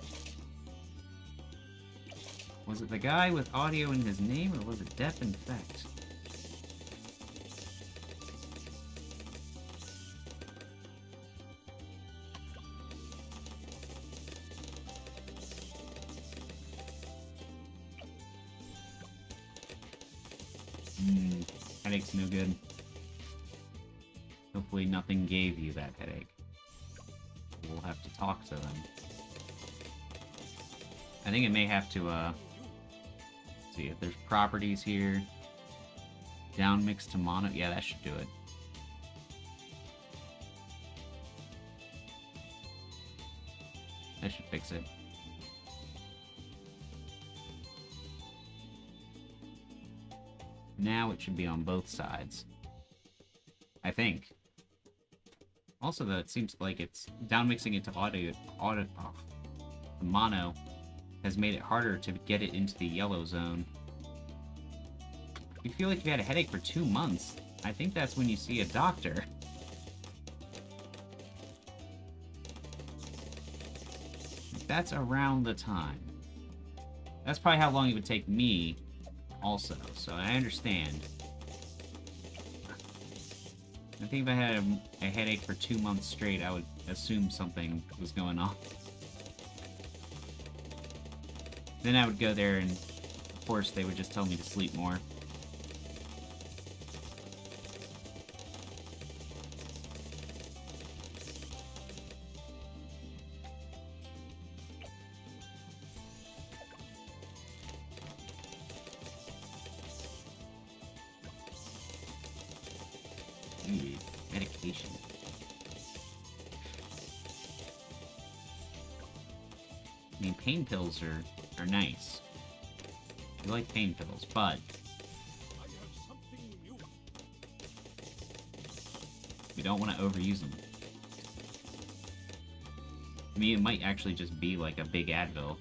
Was it the guy with audio in his name, or was it Deaf Infect? Headache's no good. Hopefully nothing gave you that headache. We'll have to talk to them. I think it may have to, see if there's properties here. Down mix to mono. Yeah, that should do it. That should fix it. Now it should be on both sides. I think. Also, though, it seems like it's down mixing it to the mono has made it harder to get it into the yellow zone. If you feel like you had a headache for 2 months, I think that's when you see a doctor. That's around the time. That's probably how long it would take me also, so I understand. I think if I had a headache for 2 months straight, I would assume something was going on. Then I would go there and, of course, they would just tell me to sleep more. Medication. I mean, pain pills are nice. I like pain pills, but I have something new. we don't want to overuse them. I mean, it might actually just be like a big Advil.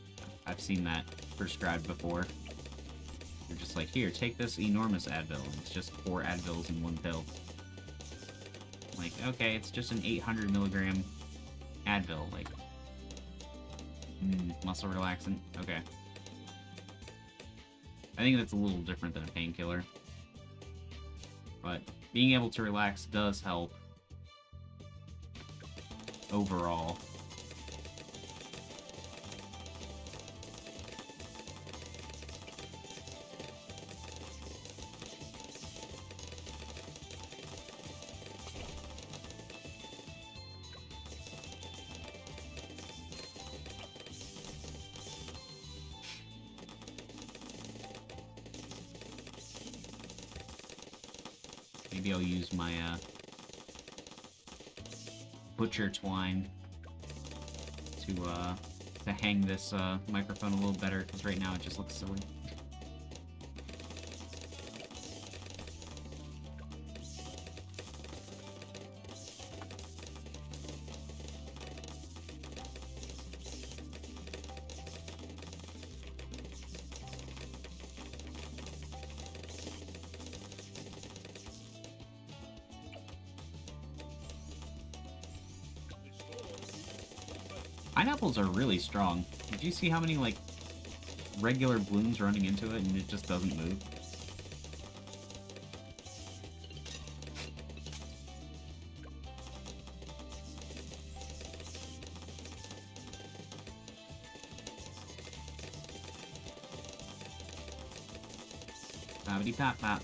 I've seen that prescribed before. They're just like, here, take this enormous Advil. And it's just 4 Advils in one pill. Like, okay, it's just an 800 milligram Advil. Like, muscle relaxant. Okay. I think that's a little different than a painkiller. But being able to relax does help overall. Maybe I'll use my butcher twine to hang this microphone a little better, because right now it just looks silly. Pineapples are really strong. Did you see how many, like, regular balloons running into it and it just doesn't move? Poppity pop pop.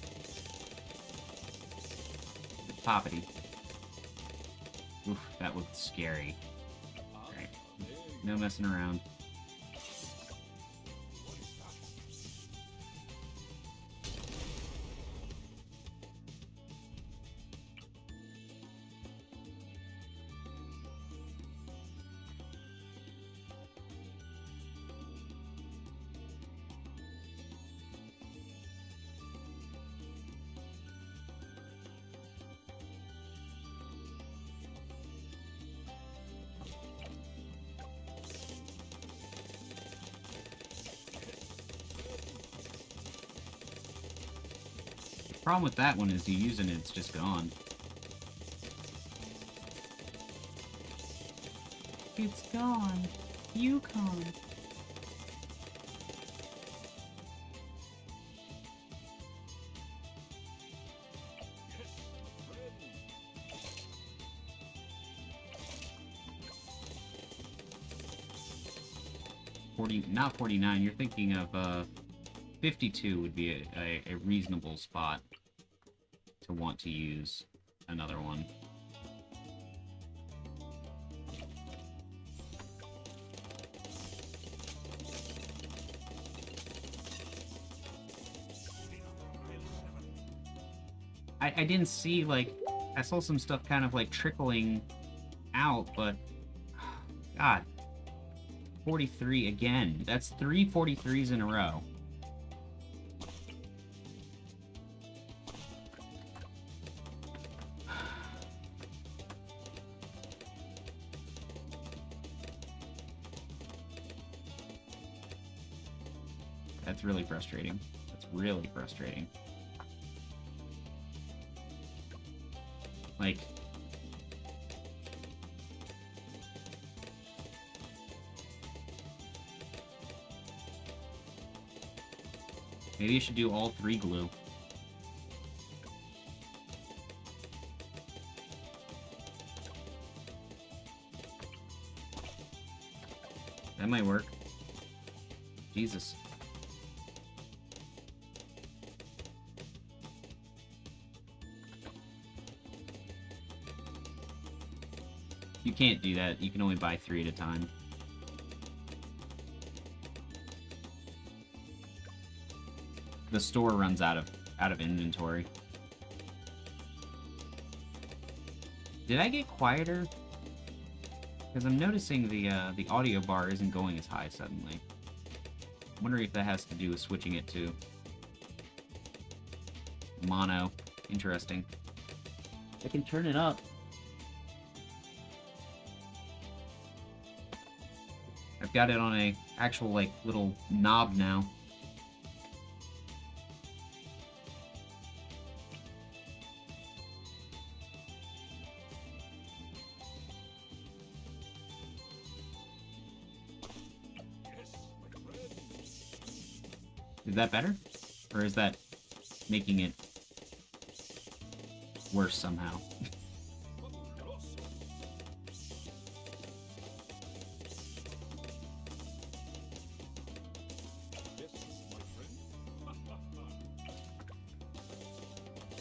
Poppity. Oof, that looked scary. Alright. No messing around. The problem with that one is you use it and it's just gone. It's gone. Yukon. Not 49. You're thinking of 52 would be a reasonable spot to want to use another one. I didn't see, like, I saw some stuff kind of, like, trickling out, but, God, 43 again. That's 3 43s in a row. That's really frustrating. That's really frustrating. Like, maybe you should do all 3 glue. That might work. Jesus. You can't do that. You can only buy 3 at a time. The store runs out of inventory. Did I get quieter? Because I'm noticing the audio bar isn't going as high suddenly. I'm wondering if that has to do with switching it to mono. Interesting. I can turn it up. I've got it on a actual, like, little knob now. Is that better? Or is that making it worse somehow?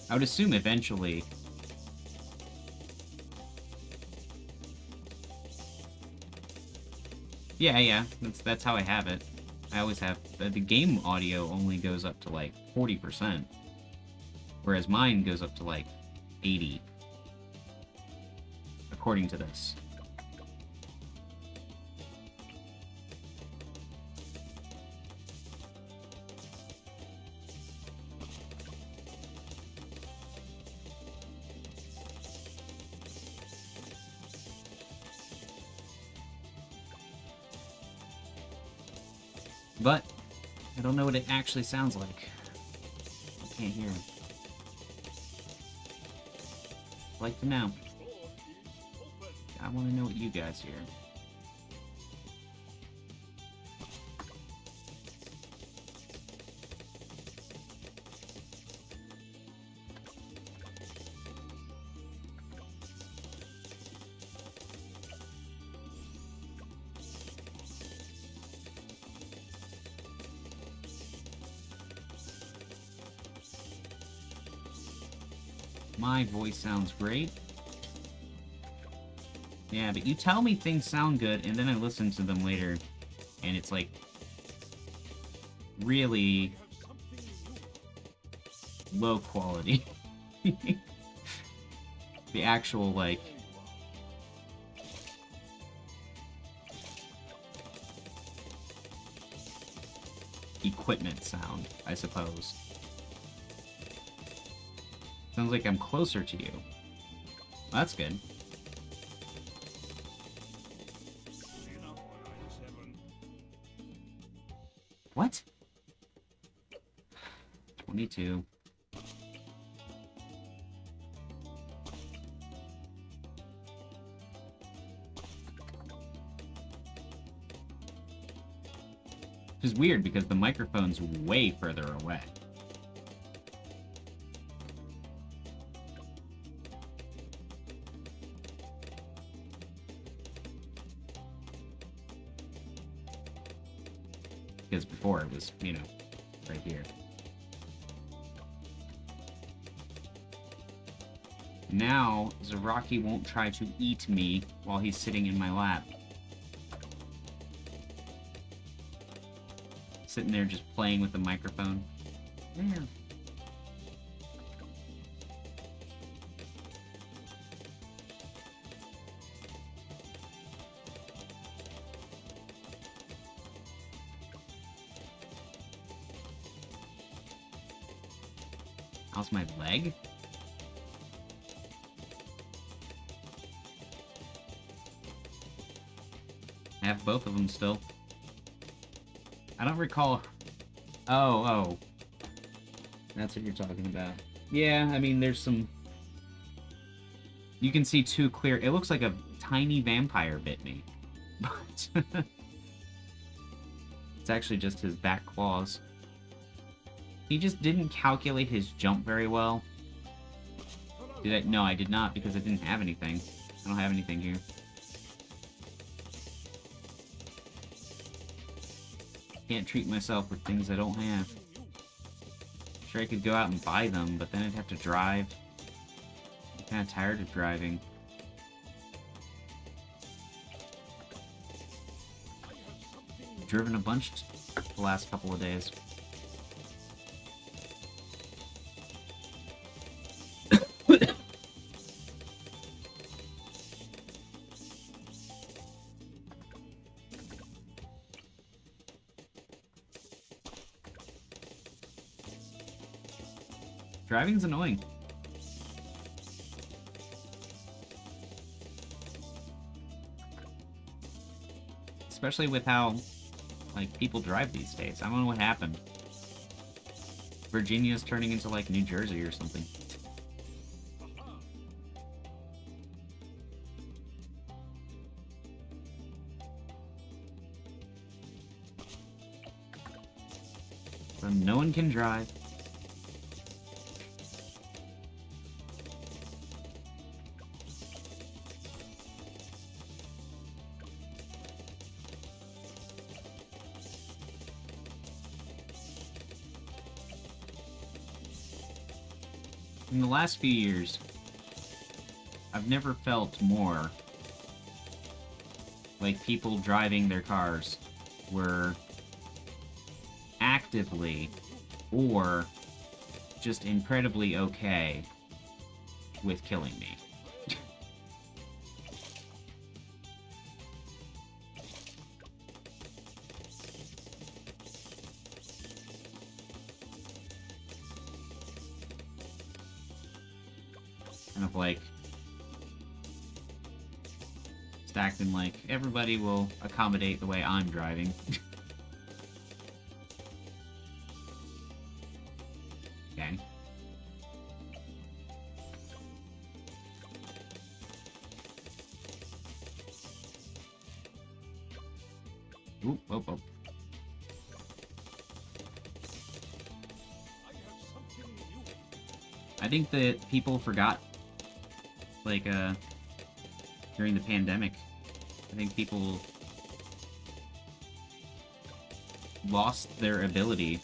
I would assume eventually. Yeah, that's how I have it. I always have the game audio only goes up to like 40%, whereas mine goes up to like 80, according to this. But I don't know what it actually sounds like. I can't hear it. I'd like to know. I want to know what you guys hear. My voice sounds great. Yeah, but you tell me things sound good, and then I listen to them later, and it's like really low quality. The actual, like, equipment sound, I suppose. Sounds like I'm closer to you. Well, that's good. What? 22. Which is weird because the microphone's way further away. Because before it was, you know, right here. Now, Zaraki won't try to eat me while he's sitting in my lap. Sitting there just playing with the microphone. Yeah. How's my leg? I have both of them still. I don't recall... Oh. That's what you're talking about. Yeah, I mean, there's some... You can see too clear. It looks like a tiny vampire bit me. But... it's actually just his back claws. He just didn't calculate his jump very well. Did I? No, I did not, because I didn't have anything. I don't have anything here. Can't treat myself with things I don't have. Sure, I could go out and buy them, but then I'd have to drive. I'm kind of tired of driving. I've driven a bunch the last couple of days. Driving's annoying. Especially with how, like, people drive these days. I don't know what happened. Virginia's turning into, like, New Jersey or something. So no one can drive. In the last few years, I've never felt more like people driving their cars were actively or just incredibly okay with killing me. Kind of like just acting like everybody will accommodate the way I'm driving. Okay. Ooh, oh, oh. I think that people forgot, like, during the pandemic, I think people lost their ability,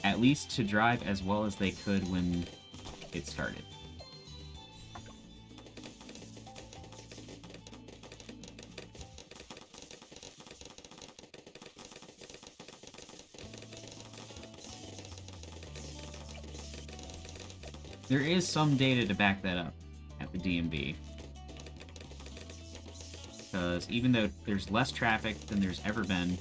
at least to drive as well as they could when it started. There is some data to back that up at the DMV. Because even though there's less traffic than there's ever been,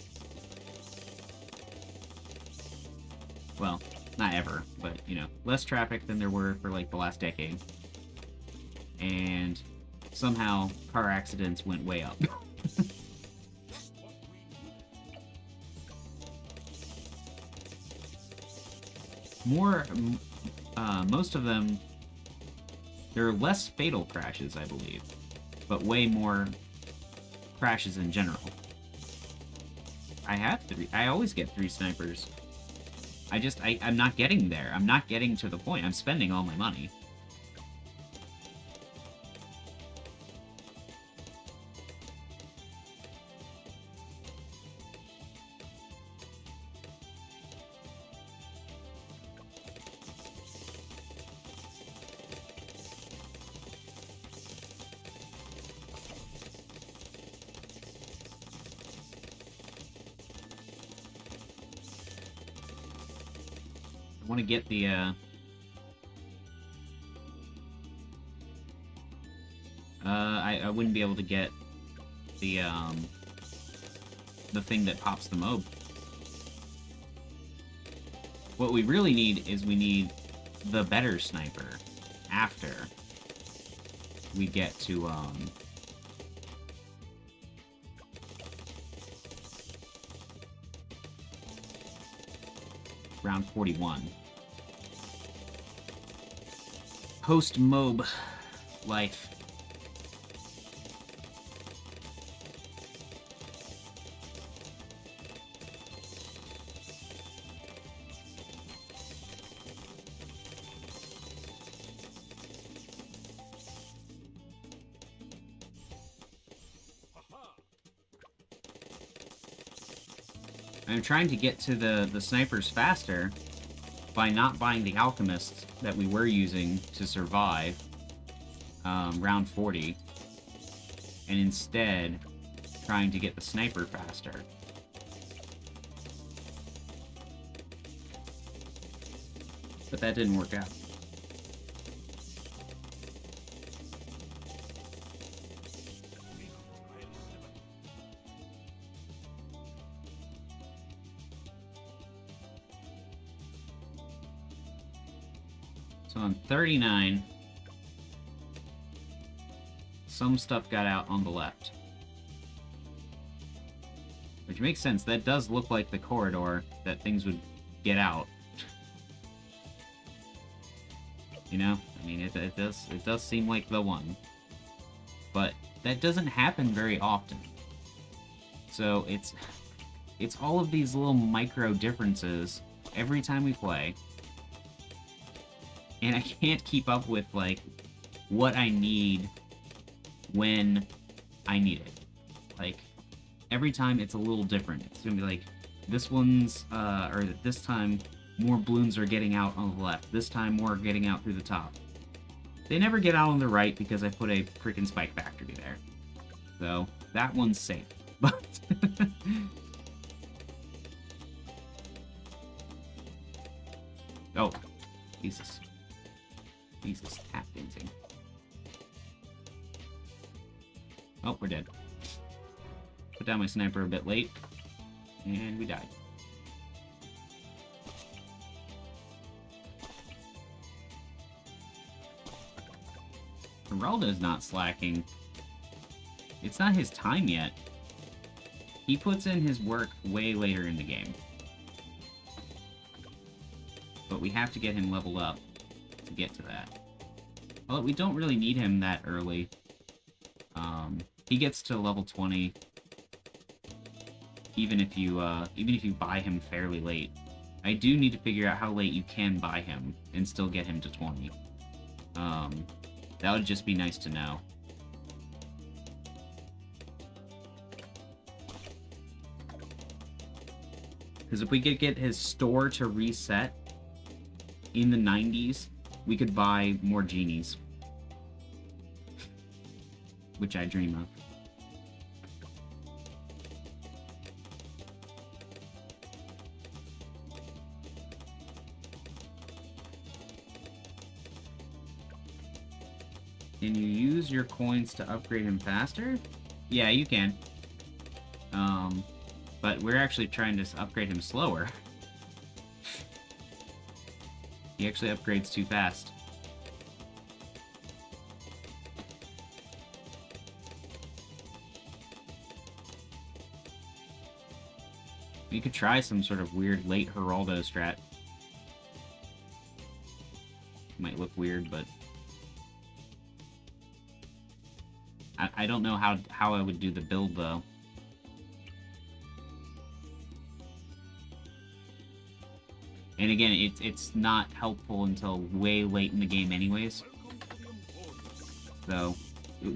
well, not ever, but, you know, less traffic than there were for, like, the last decade. And somehow car accidents went way up. Most of them, there are less fatal crashes, I believe, but way more crashes in general. I always get 3 snipers. I'm not getting there. I'm not getting to the point. I'm spending all my money. I want to get the, I wouldn't be able to get the thing that pops the mob. What we really need is we need the better sniper after we get to, round 41. Post-mob life. I'm trying to get to the snipers faster by not buying the alchemists that we were using to survive round 40, and instead trying to get the sniper faster. But that didn't work out. So on 39, some stuff got out on the left. Which makes sense. That does look like the corridor that things would get out. You know? I mean, it does seem like the one. But that doesn't happen very often. So it's all of these little micro differences every time we play. And I can't keep up with, like, what I need when I need it. Like, every time it's a little different. It's gonna be like, this one's, or this time, more balloons are getting out on the left. This time, more are getting out through the top. They never get out on the right because I put a freaking spike factory there. So, that one's safe. But... oh, Jesus. Jesus, tap dancing. Oh, we're dead. Put down my sniper a bit late, and we died. Geraldo's not slacking. It's not his time yet. He puts in his work way later in the game. But we have to get him leveled up to get to that. Well, we don't really need him that early. He gets to level 20 even if you buy him fairly late. I do need to figure out how late you can buy him and still get him to 20. That would just be nice to know. Because if we could get his store to reset in the 90s, we could buy more genies. Which I dream of. Can you use your coins to upgrade him faster? Yeah, you can. But we're actually trying to upgrade him slower. He actually upgrades too fast. We could try some sort of weird late Geraldo strat. Might look weird, but... I don't know how I would do the build, though. And again, it's not helpful until way late in the game anyways. So,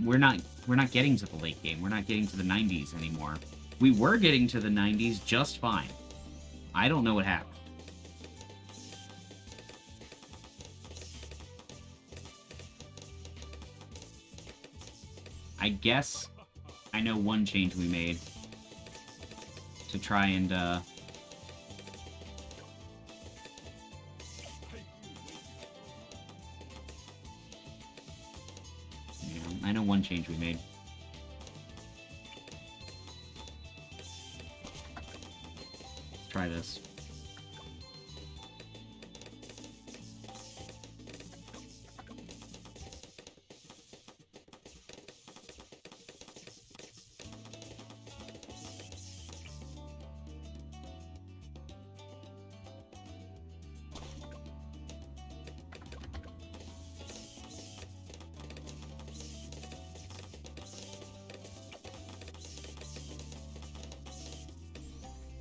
we're not getting to the late game. We're not getting to the 90s anymore. We were getting to the 90s just fine. I don't know what happened. I guess I know one change we made to try and I know one change we made. Let's try this.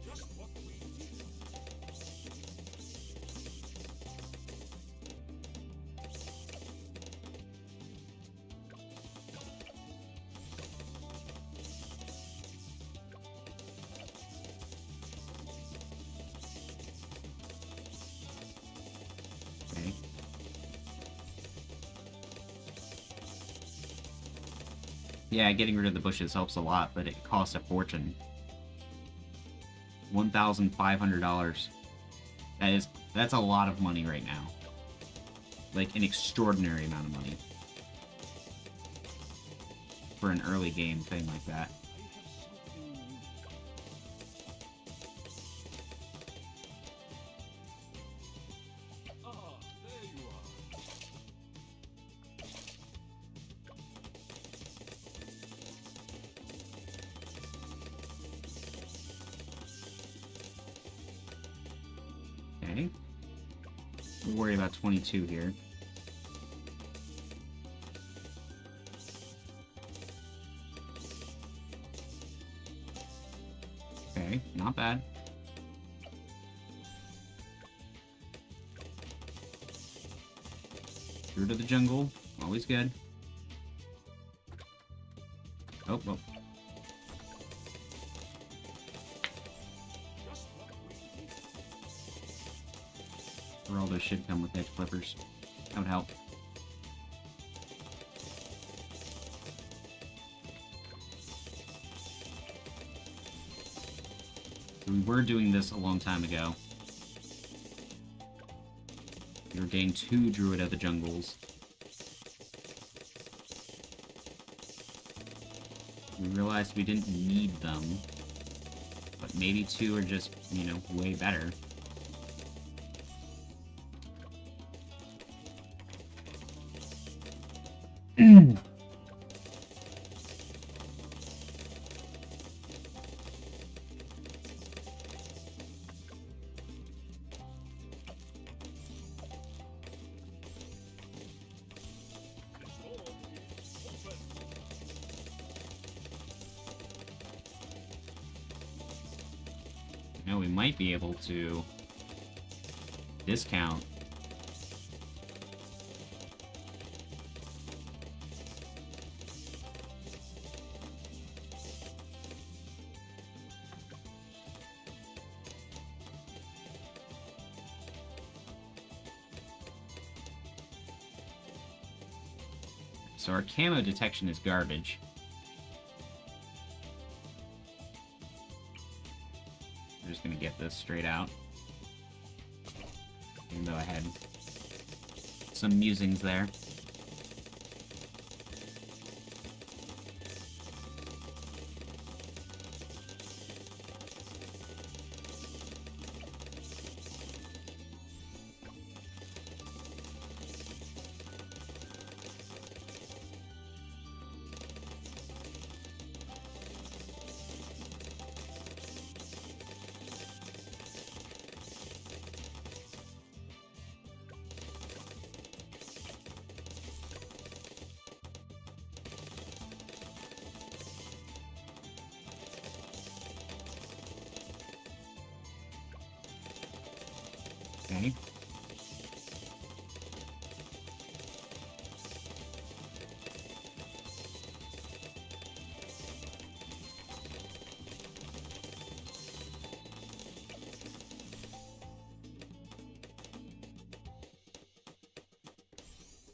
Just what we need. Okay. Yeah, getting rid of the bushes helps a lot, but it costs a fortune. $1,500. That's a lot of money right now. Like, an extraordinary amount of money. For an early game thing like that. I have something. Ah, there you are. Okay. We'll worry about 22 here. Okay, not bad. Through to the jungle, always good. Oh, well. Just what we need. Geraldo should come with edge clippers. That would help. We were doing this a long time ago. We were getting 2 Druid of the Jungles. We realized we didn't need them. But maybe 2 are just, you know, way better. The door is open. You know, we might be able to discount. So our camo detection is garbage. I'm just gonna get this straight out. Even though I had some musings there. Okay.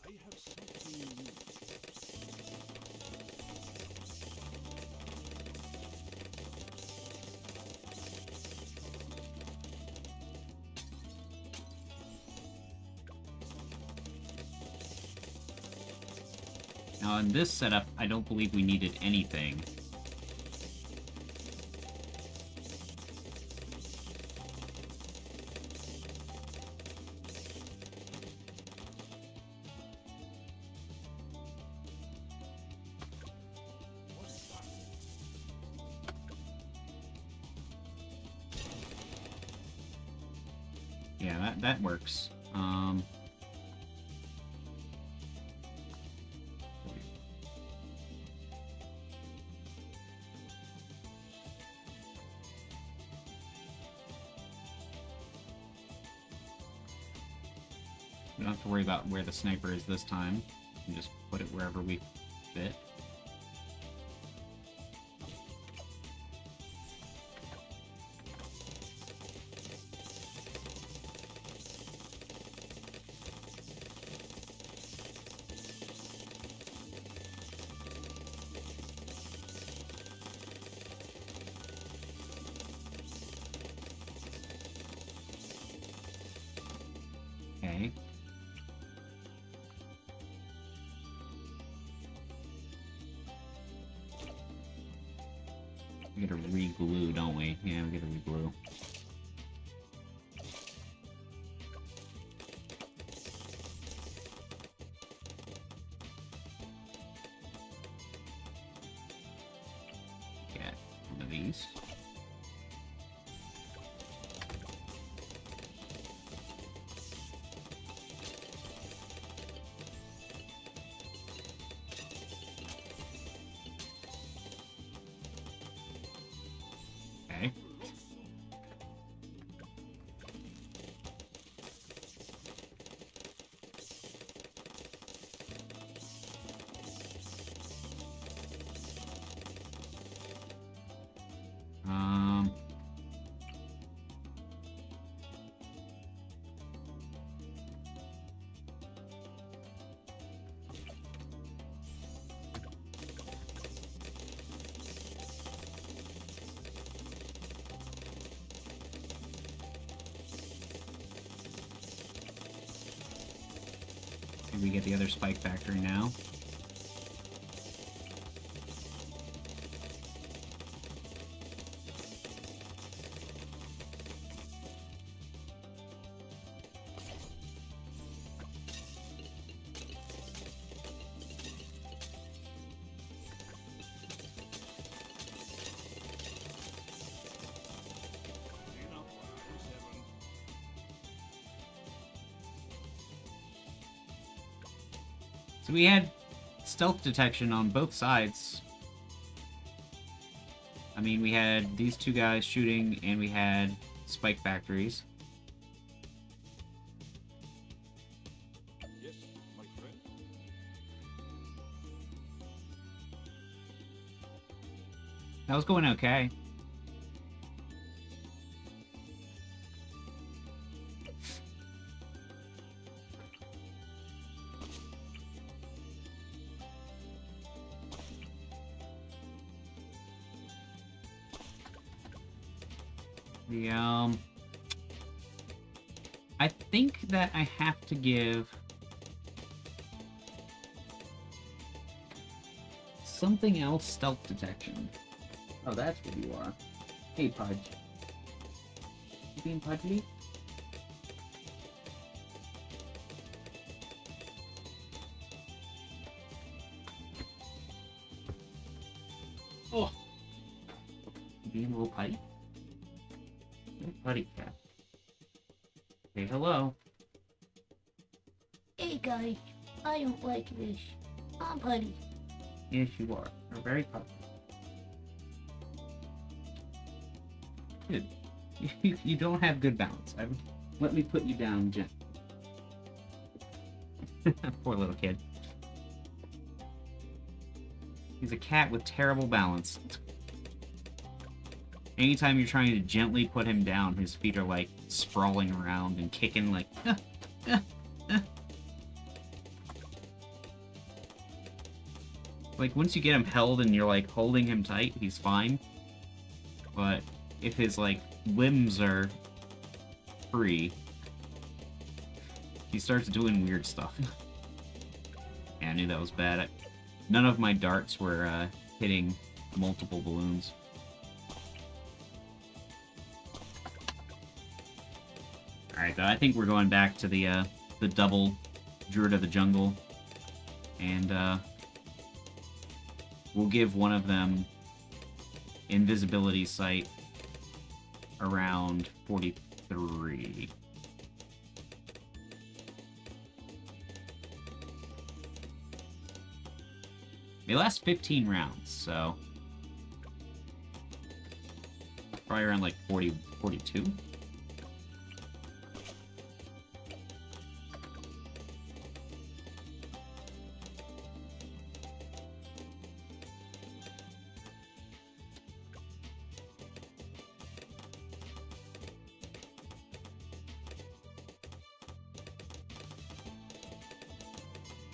I have something new. Now, in this setup, I don't believe we needed anything. Yeah, that works. We don't have to worry about where the sniper is this time. We can just put it wherever we fit. Okay. We gotta re-glue, don't we? Yeah, we gotta re-glue. Get one of these. Okay. Um. Maybe we get the other spike factory now. So we had stealth detection on both sides. I mean, we had these two guys shooting, and we had spike factories. Yes, my friend. That was going okay. The, I think that I have to give something else stealth detection. Oh, that's what you are. Hey, Pudge. You being pudgy? Oh! You being a little putty? Buddy cat. Say hello. Hey guys, I don't like this. I'm Putty. Yes, you are. You're very puppy. Good. You don't have good balance. Let me put you down gently. Poor little kid. He's a cat with terrible balance. Anytime you're trying to gently put him down, his feet are like sprawling around and kicking like. Like once you get him held and you're like holding him tight, he's fine. But if his like limbs are free, he starts doing weird stuff. Yeah, I knew that was bad. None of my darts were hitting multiple balloons. Alright, though, I think we're going back to the double Druid of the Jungle. And, we'll give one of them invisibility sight around 43. They last 15 rounds, so... probably around, like, 42?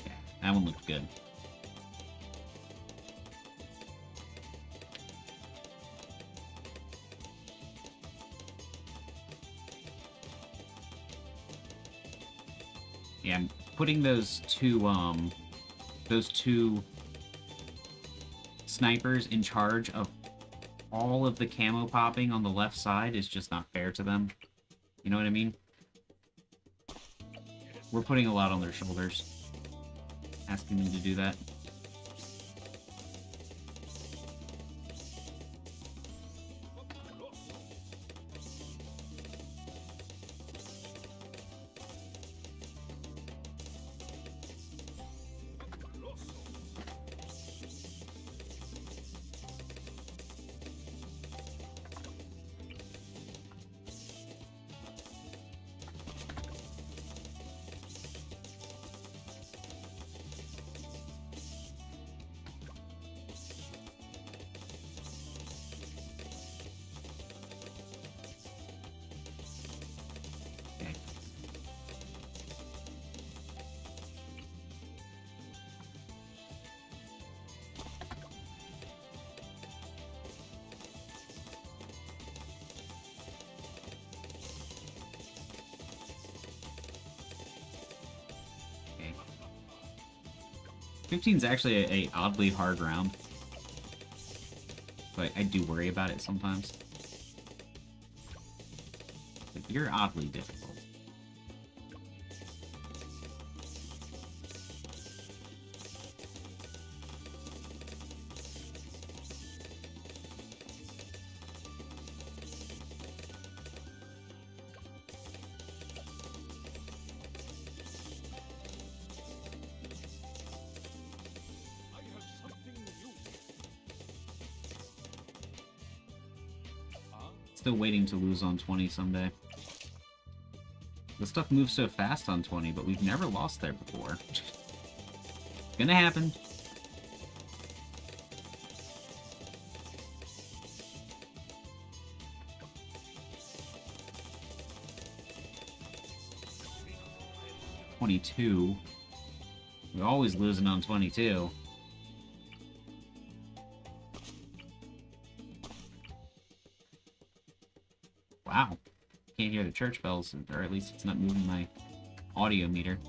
Yeah, that one looked good. Yeah, I'm putting those two snipers in charge of all of the camo popping on the left side is just not fair to them. You know what I mean? We're putting a lot on their shoulders. Asking them to do that. Okay. Okay. 15's actually a oddly hard round. But I do worry about it sometimes. Like, you're oddly difficult. I have something new. Ah, Still waiting to lose on 20 someday. The stuff moves so fast on 20, but we've never lost there before. Gonna happen. $22. We're always losing on 22. Wow. Can't hear the church bells, or at least it's not moving my audio meter.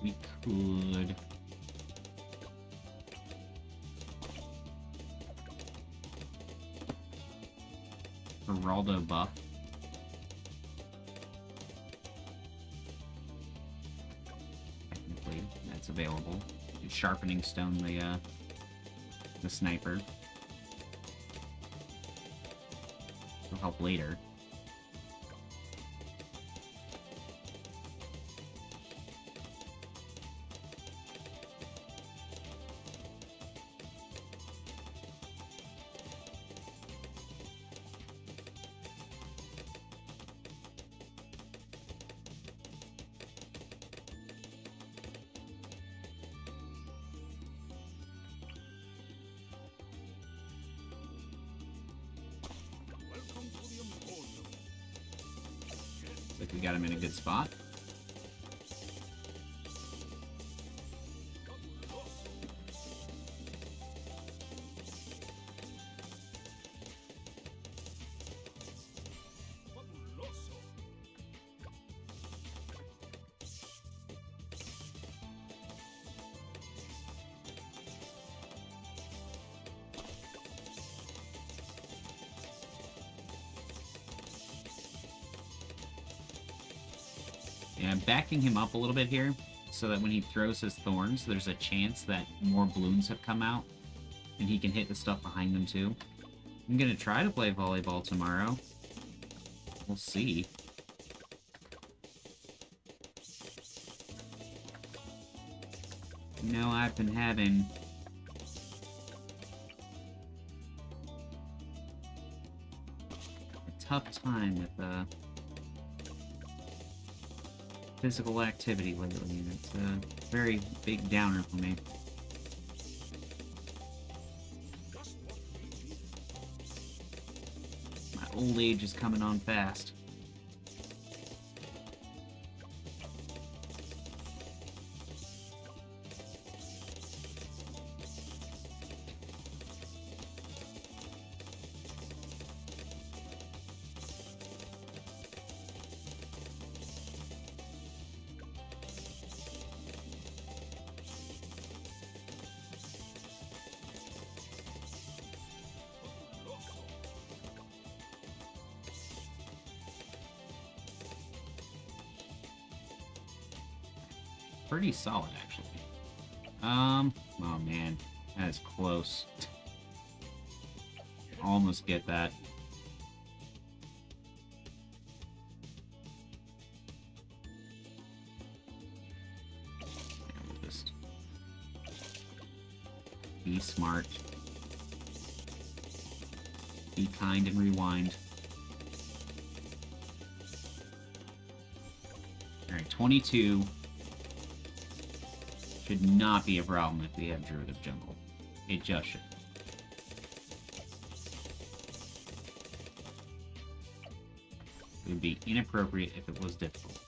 We could... Geraldo buff. Technically, that's available. Sharpening stone the sniper. Will help later. like we got him in a good spot. Yeah, I'm backing him up a little bit here, so that when he throws his thorns, there's a chance that more balloons have come out, and he can hit the stuff behind them too. I'm gonna try to play volleyball tomorrow. We'll see. You know, I've been having a tough time with, physical activity lately, and it's a very big downer for me. My old age is coming on fast. Pretty solid, actually. Oh man, that is close. Almost get that. Yeah, we'll just be smart. Be kind and rewind. Alright, 22. Should not be a problem if we have Druid of Jungle. It just should. It would be inappropriate if it was difficult.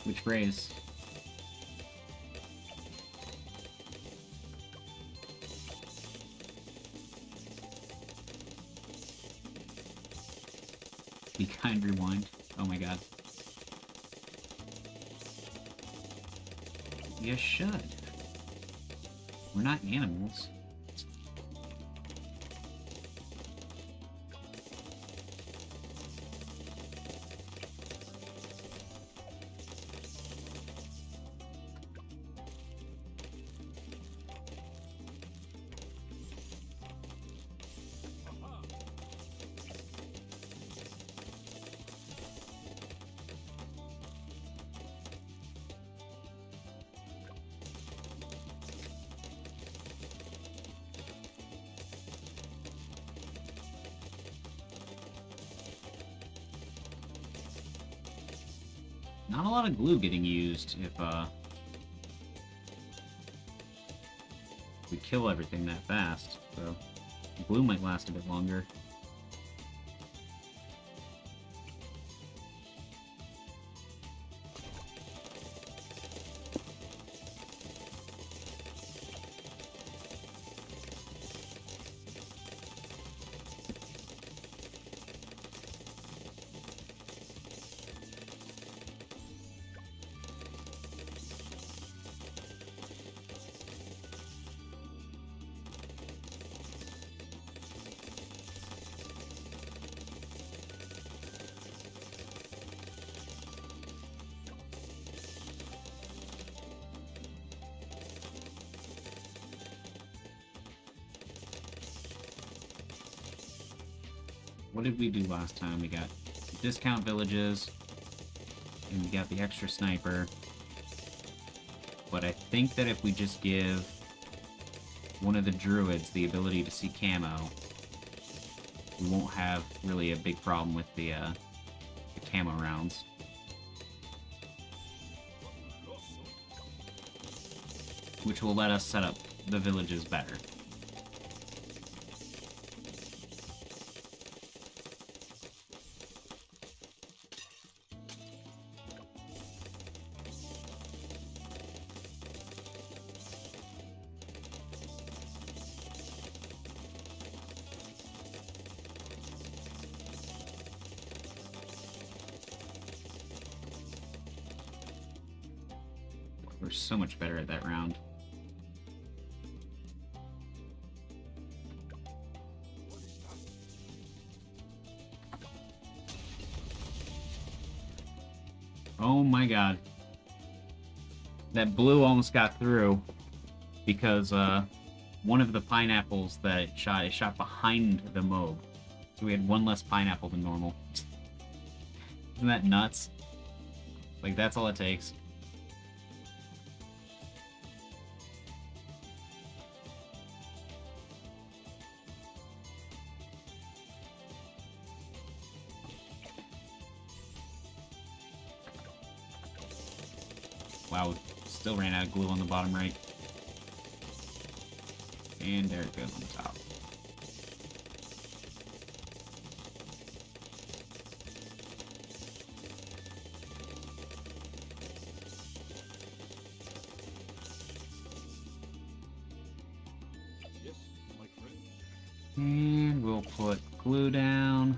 Which phrase? Be kind, rewind. Oh my god. You should. We're not animals. Not a lot of glue getting used if we kill everything that fast, so glue might last a bit longer. What did we do last time? We got discount villages, and we got the extra sniper. But I think that if we just give one of the druids the ability to see camo, we won't have really a big problem with the camo rounds. which will let us set up the villages better. We're so much better at that round. Oh my god. That blue almost got through because one of the pineapples that it shot behind the mob. So we had one less pineapple than normal. Isn't that nuts? Like, that's all it takes. Wow, still ran out of glue on the bottom right. And there it goes on the top. Yes, my friend. And we'll put glue down.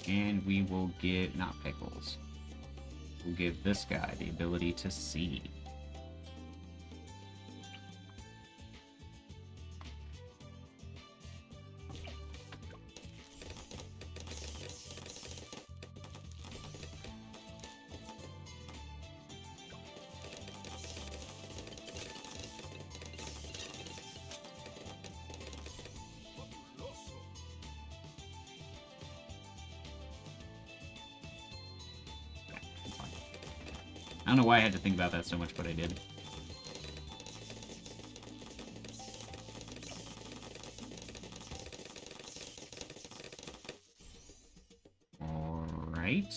And we will give, not pickles. We'll give this guy the ability to see. I don't know why I had to think about that so much, but I did. Alright.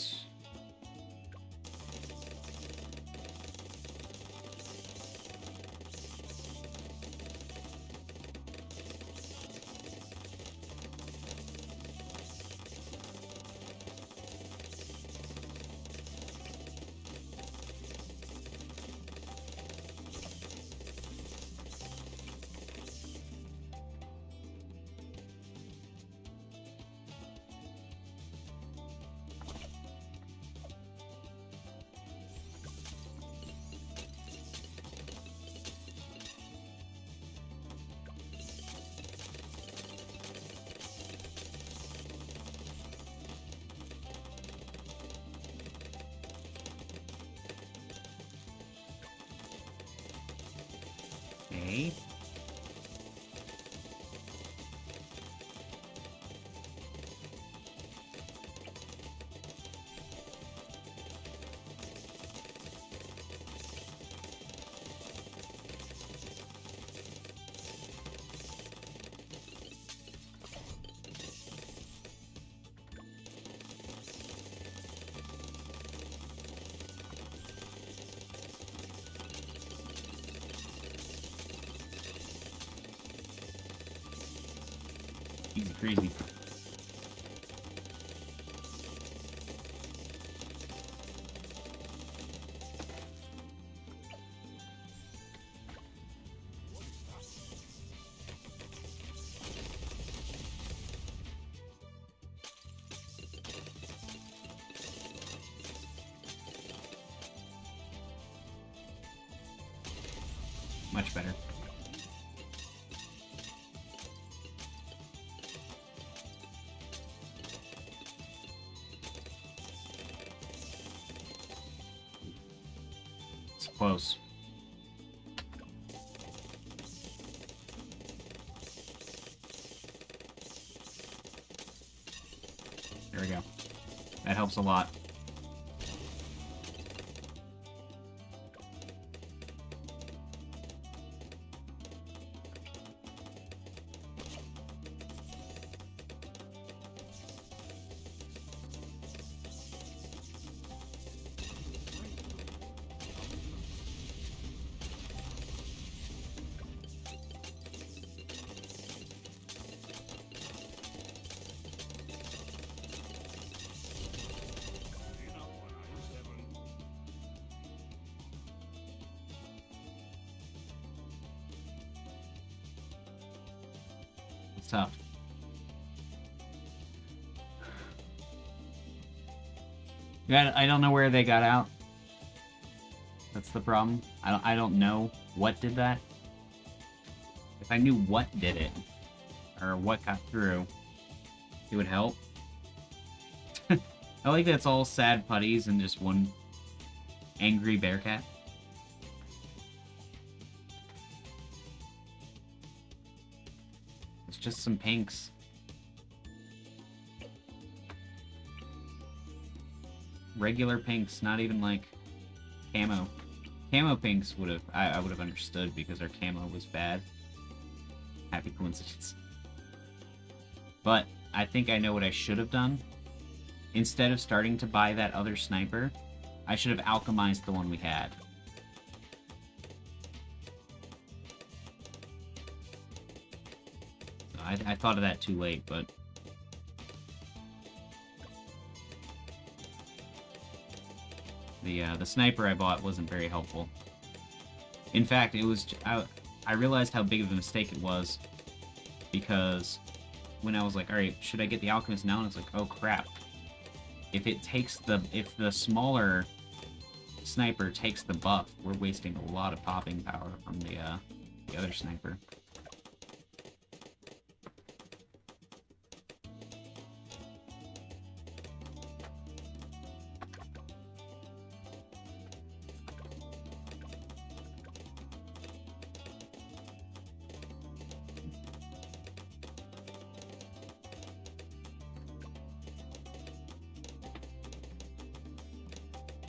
Okay. Easy crazy. Much better. It's close. There we go. That helps a lot. It's tough. Yeah, I don't know where they got out. That's the problem. I don't know what did that. If I knew what did it, or what got through, it would help. I like that it's all sad putties and just one angry bear cat. It's just some pinks. Regular pinks, not even like camo. Camo pinks would have I would have understood because our camo was bad. Happy coincidence. But I think I know what I should have done. Instead of starting to buy that other sniper, I should have alchemized the one we had. I thought of that too late, but the sniper I bought wasn't very helpful. In fact, it was I realized how big of a mistake it was because when I was like, all right, should I get the alchemist now? And it's like, oh crap. If the smaller sniper takes the buff, we're wasting a lot of popping power from the other sniper.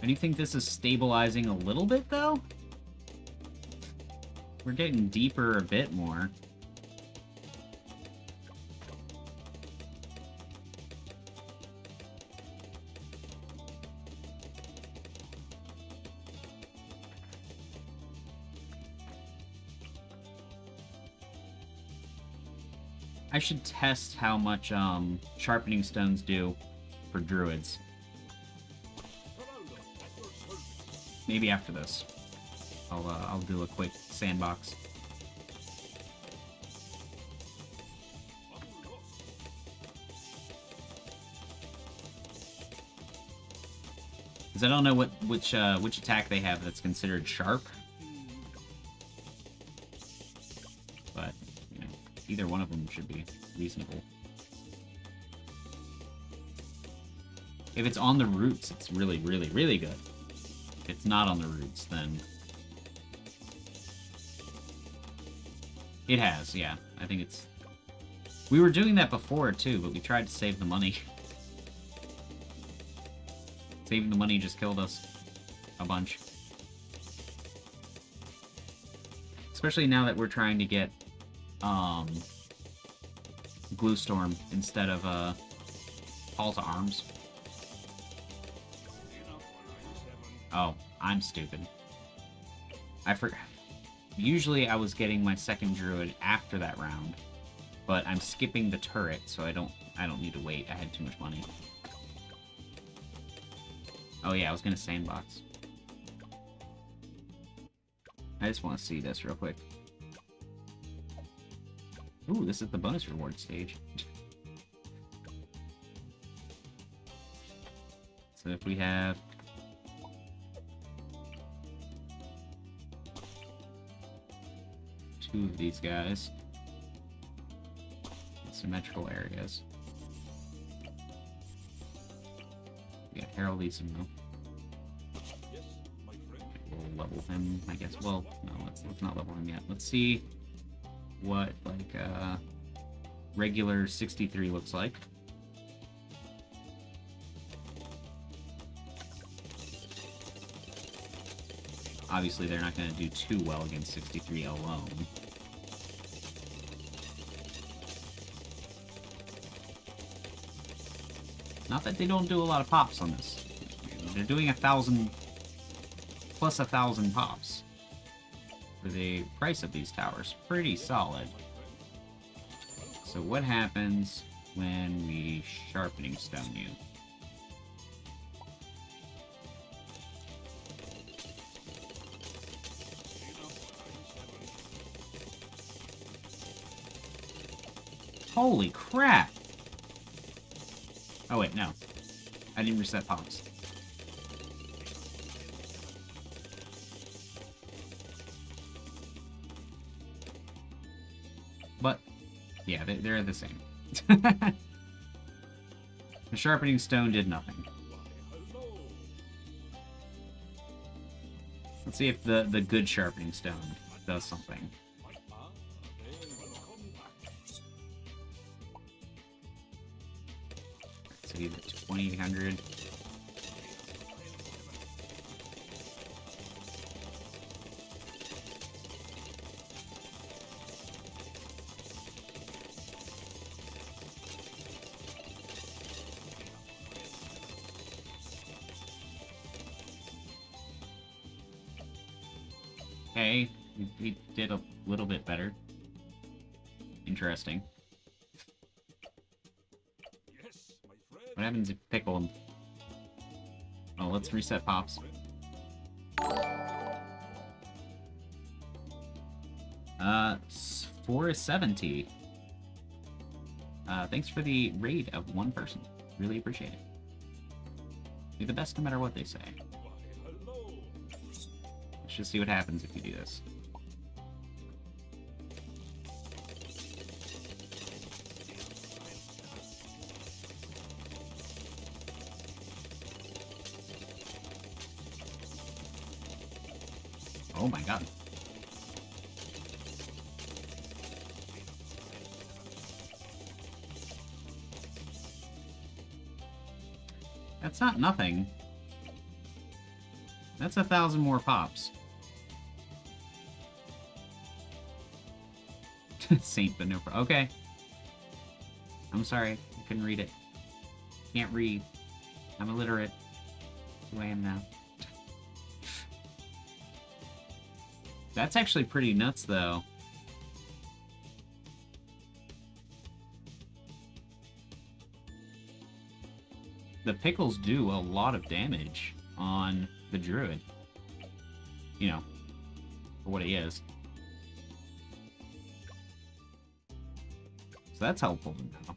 Do you think this is stabilizing a little bit, though? We're getting deeper a bit more. I should test how much sharpening stones do for druids. Maybe after this. I'll do a quick sandbox. Because I don't know which attack they have that's considered sharp. But, you know, either one of them should be reasonable. If it's on the roots, it's really, really, really good. If it's not on the roots, then... It has, yeah. I think it's... We were doing that before, too, but we tried to save the money. Saving the money just killed us a bunch. Especially now that we're trying to get, Gluestorm instead of, Call to Arms. Oh, I'm stupid. I forgot. Usually I was getting my second druid after that round, but I'm skipping the turret, so I don't need to wait. I had too much money. Oh yeah, I was gonna sandbox. I just want to see this real quick. Ooh, this is the bonus reward stage. So if we have... two of these guys. Symmetrical areas. We got Harold Eason though. We'll level him, I guess. Well, no, let's not level him yet. Let's see what like regular 63 looks like. Obviously, they're not going to do too well against 63 alone. Not that they don't do a lot of pops on this. They're doing 1,000 plus 1,000 pops for the price of these towers. Pretty solid. So what happens when we sharpening stone you? Holy crap! Oh wait, no. I didn't reset pops. But, yeah, they're the same. The sharpening stone did nothing. Let's see if the good sharpening stone does something. So either 2800. Okay, he did a little bit better. Interesting. What happens if you pickle him? Oh, let's reset pops. 470. Thanks for the raid of one person. Really appreciate it. You're the best no matter what they say. Let's just see what happens if you do this. Oh my god. That's not nothing. That's 1,000 more pops. Saint but no pro. Okay. I'm sorry. I couldn't read it. Can't read. I'm illiterate. That's who I am now. That's actually pretty nuts, though. The pickles do a lot of damage on the druid. You know, for what he is. So that's helpful to know.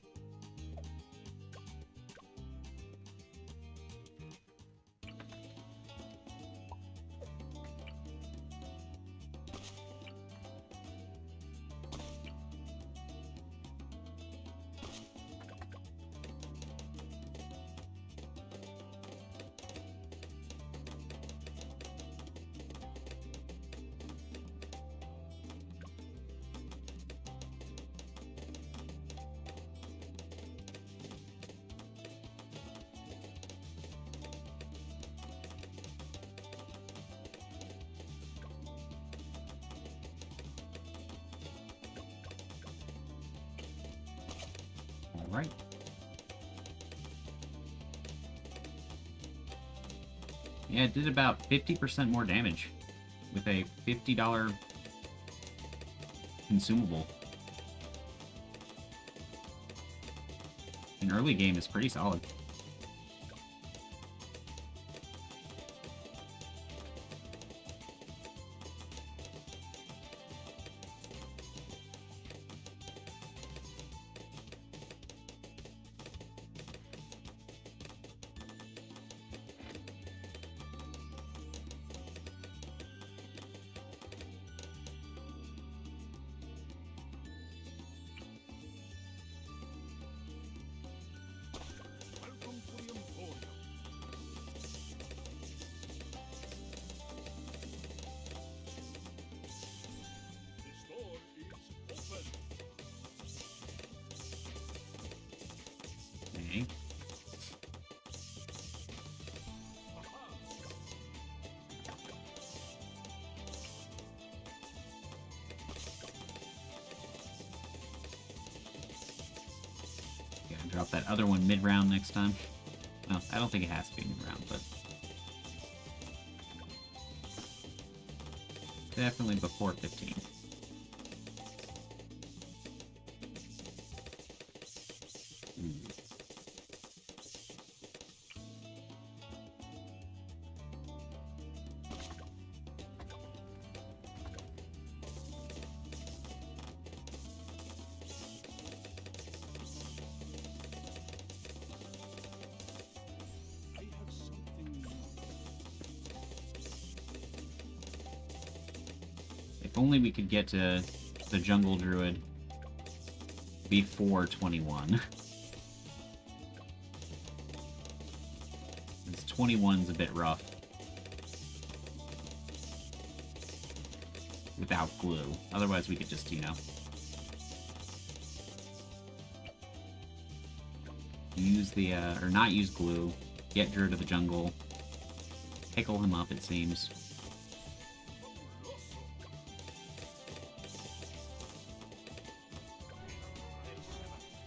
Alright. Yeah, it did about 50% more damage with a $50 consumable. An early game is pretty solid. Okay. Gotta drop that other one mid-round next time. Well, I don't think it has to be mid-round, but... definitely before 15. only we could get to the jungle druid before 21. 21's a bit rough. Without glue. Otherwise we could just, you know, use the, or not use glue, get Druid to the jungle, pickle him up, it seems.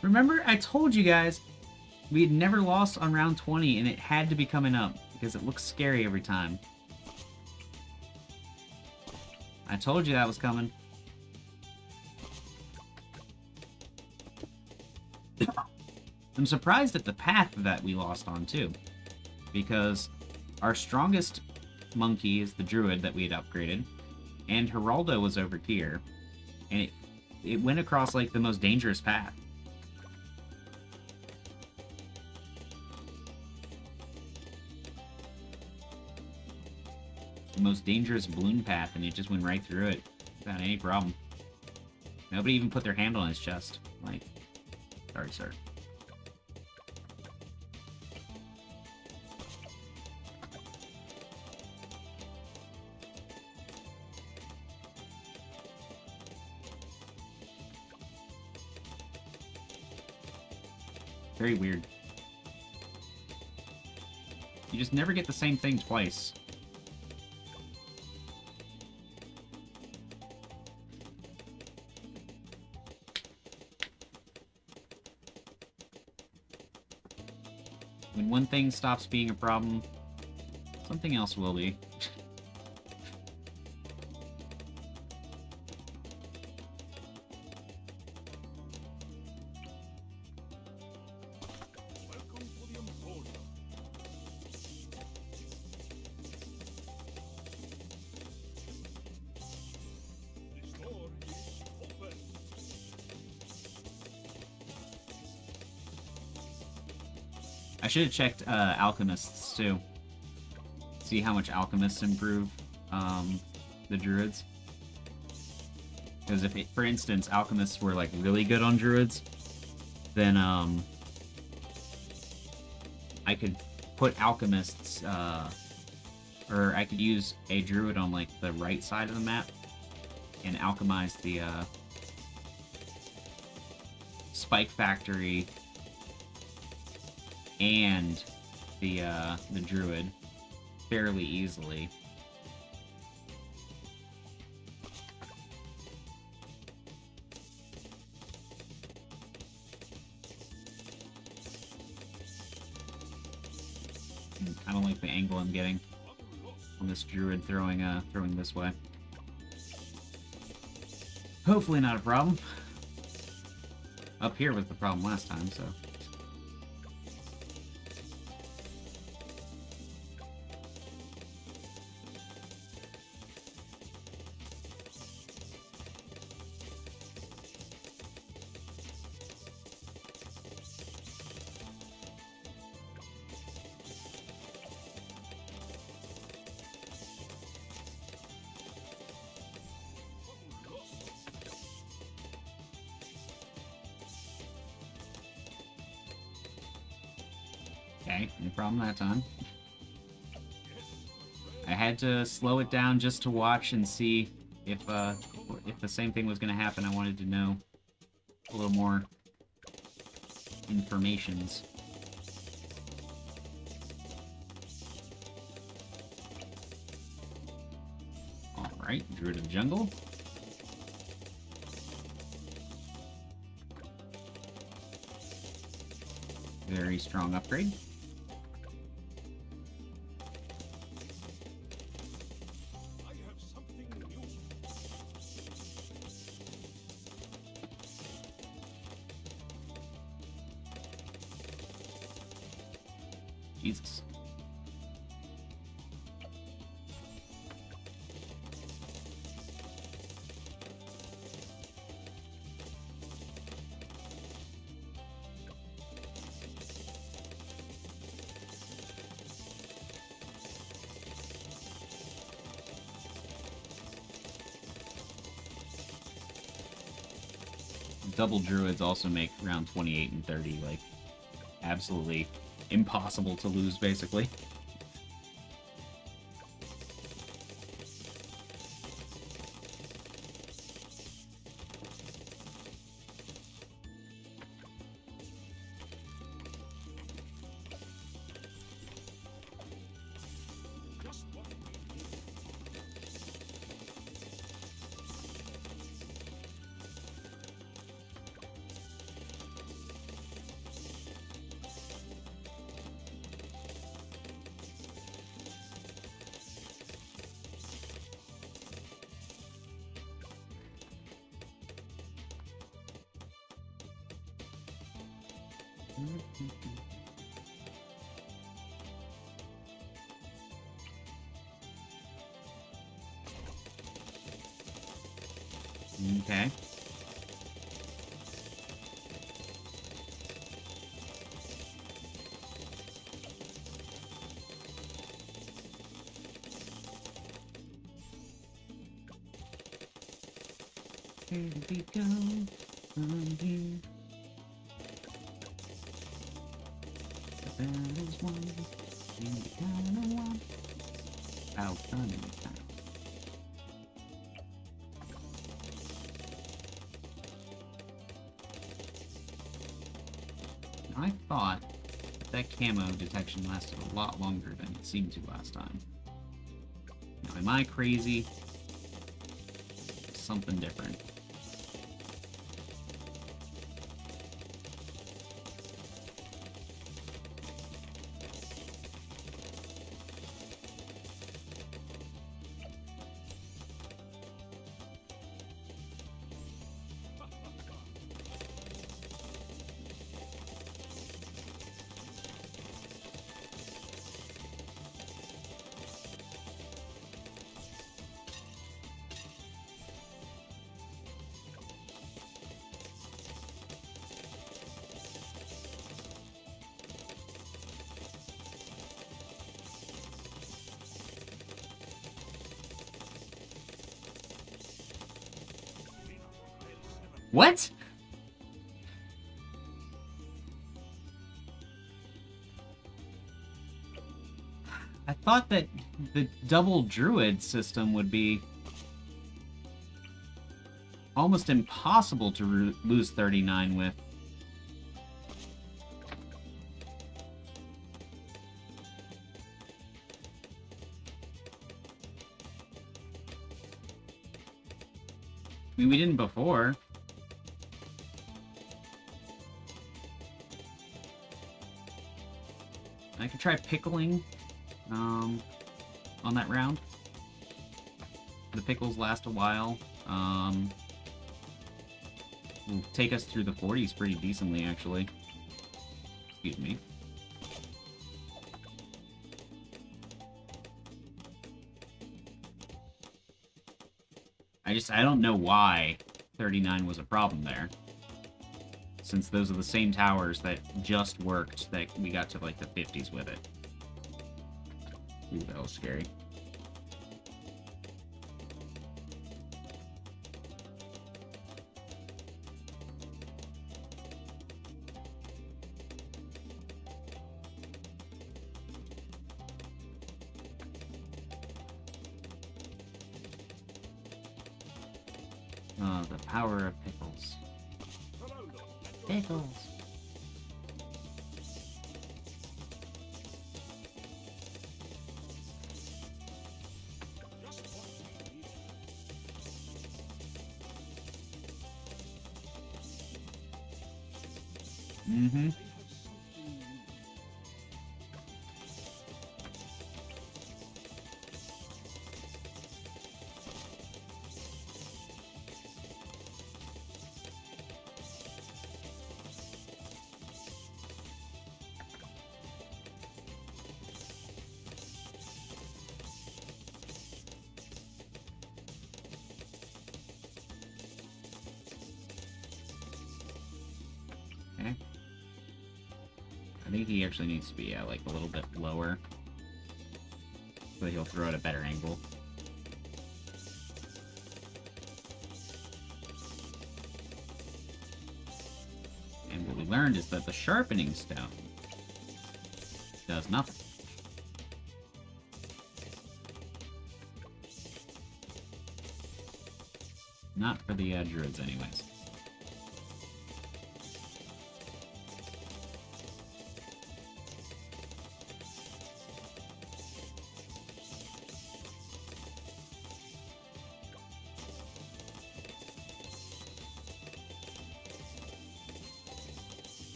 Remember, I told you guys, we had never lost on round 20, and it had to be coming up, because it looks scary every time. I told you that was coming. I'm surprised at the path that we lost on, too. Because our strongest monkey is the druid that we had upgraded, and Geraldo was over here, and it went across, like, the most dangerous path. The most dangerous balloon path, and it just went right through it without any problem. Nobody even put their hand on his chest. Like, sorry, sir. Very weird. You just never get the same thing twice. When one thing stops being a problem, something else will be. Welcome to the Emporium. The store is open. I should have checked alchemists too. See how much alchemists improve the druids. Because if, for instance, alchemists were like really good on druids, then I could put alchemists, or I could use a druid on like the right side of the map and alchemize the spike factory and the druid fairly easily. I don't like the angle I'm getting on this druid throwing this way. Hopefully not a problem. Up here was the problem last time, so. Okay, no problem that time. I had to slow it down just to watch and see if the same thing was going to happen. I wanted to know a little more informations. Alright, Druid of the Jungle. Very strong upgrade. I have something new. Jesus. double druids also make round 28 and 30, like, absolutely impossible to lose, basically. Okay. Where did we go from here? The battle's won, and we kinda won. Battle's done in time. I thought that camo detection lasted a lot longer than it seemed to last time. Now, am I crazy? Something different. What? I thought that the double druid system would be almost impossible to lose 39 with. I mean, we didn't before. I could try pickling on that round. The pickles last a while. Will take us through the 40s pretty decently, actually. Excuse me. I don't know why 39 was a problem there. Since those are the same towers that just worked, that we got to, like, the 50s with it. Ooh, that was scary. Oh, the power of pickles. Pickles. Mm-hmm. Okay. I think he actually needs to be like a little bit lower, so he'll throw at a better angle. learned is that the sharpening stone does nothing. Not for the druids, anyways.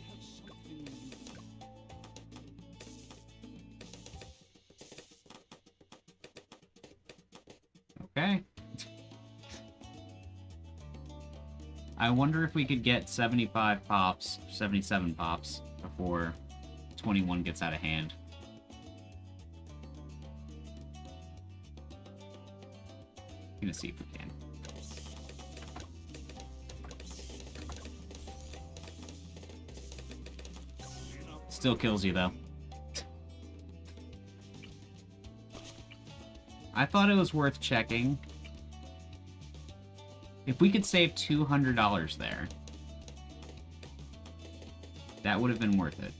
I have something new. Okay. I wonder if we could get 75 pops, 77 pops, before 21 gets out of hand. Gonna see if we can. Still kills you, though. I thought it was worth checking. If we could save $200 there, that would have been worth it.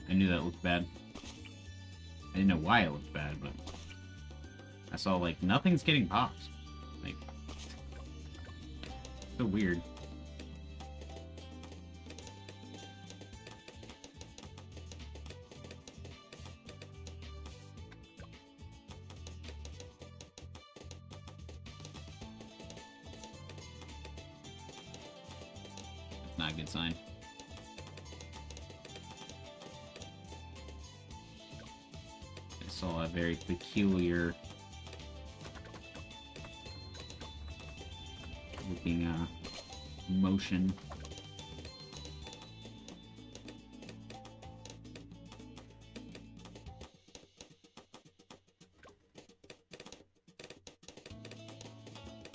I knew that looked bad. I didn't know why it looked bad, but I saw, like, nothing's getting popped. Like, so weird. That's not a good sign. I saw a very peculiar looking motion.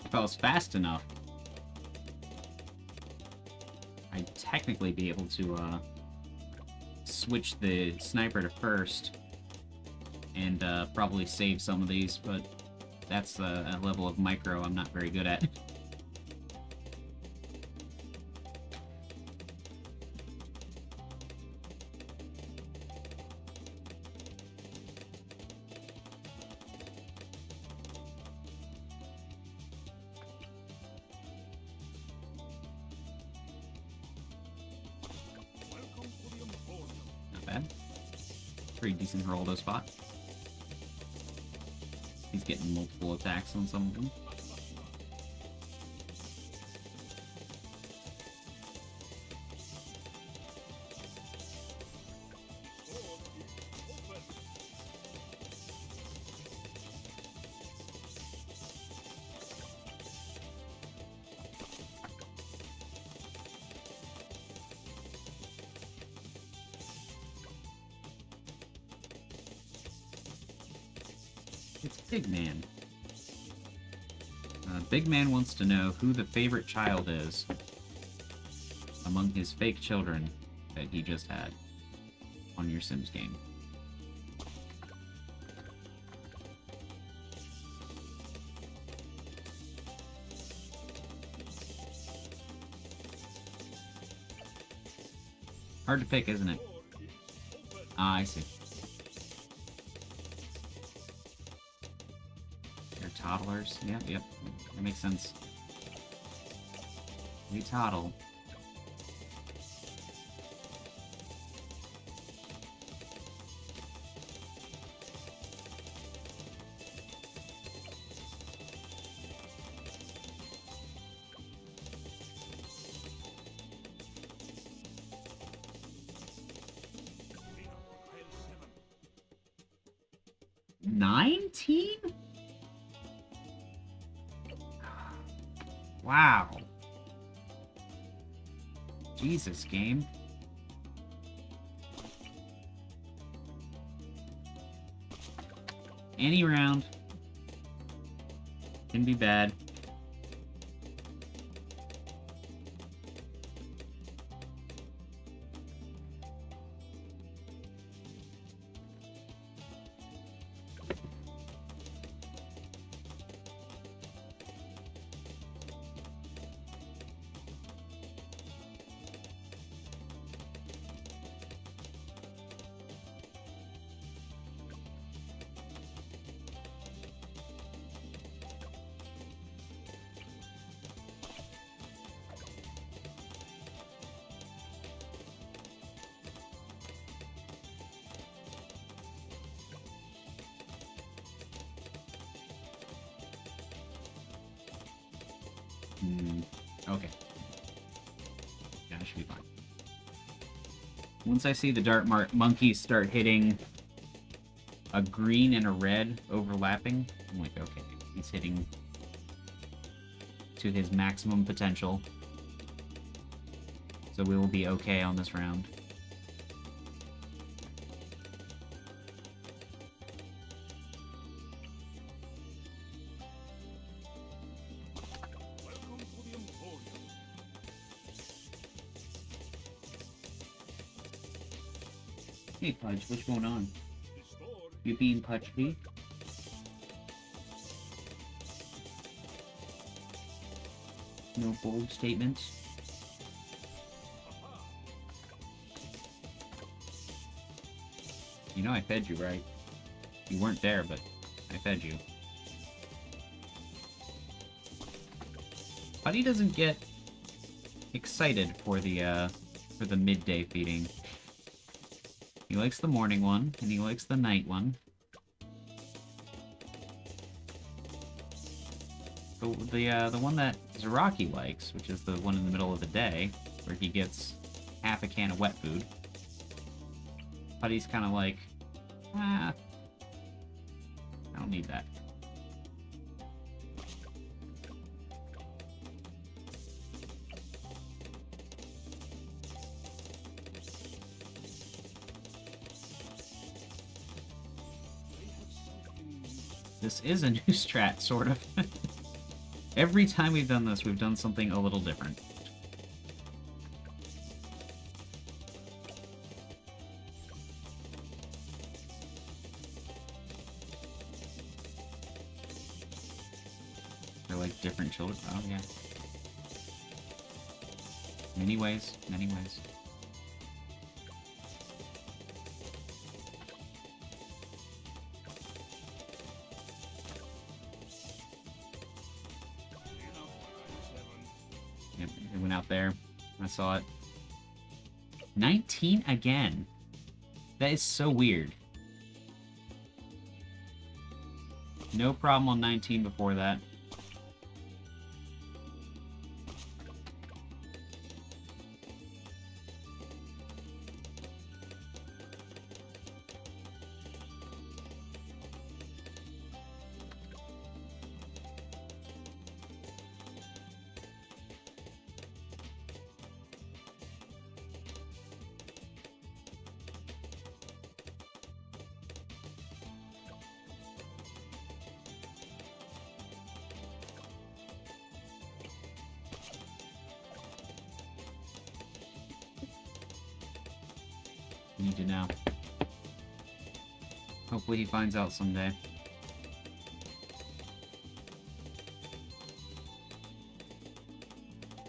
If I was fast enough, I'd technically be able to switch the sniper to first and probably save some of these, but that's a level of micro I'm not very good at. Welcome to the Emporium. Not bad. Pretty decent Geraldo spot. He's getting multiple attacks on some of them. It's Big Man. Big Man wants to know who the favorite child is among his fake children that he just had on your Sims game. Hard to pick, isn't it? Ah, I see. They're toddlers. Yep, yep. That makes sense. We toddle. 19? Wow. Jesus, game. Any round can be bad. Okay. Yeah, I should be fine. Once I see the dart monkeys start hitting a green and a red overlapping, I'm like, okay, he's hitting to his maximum potential. So we will be okay on this round. Welcome to the Emporium. Hey, Pudge, what's going on? The store You being Pudgy? No bold statements? You know I fed you, right? You weren't there, but I fed you. Buddy doesn't get excited for the midday feeding. He likes the morning one, and he likes the night one. The one that Zaraki likes, which is the one in the middle of the day, where he gets half a can of wet food. Putty's kind of like, I don't need that. This is a new strat, sort of. Every time we've done this, we've done something a little different. They're like different children. Oh, yeah. Many ways, many ways. Yep, it went out there. I saw it. 19 again. That is so weird. No problem on 19 before that. Need to know. Hopefully he finds out someday.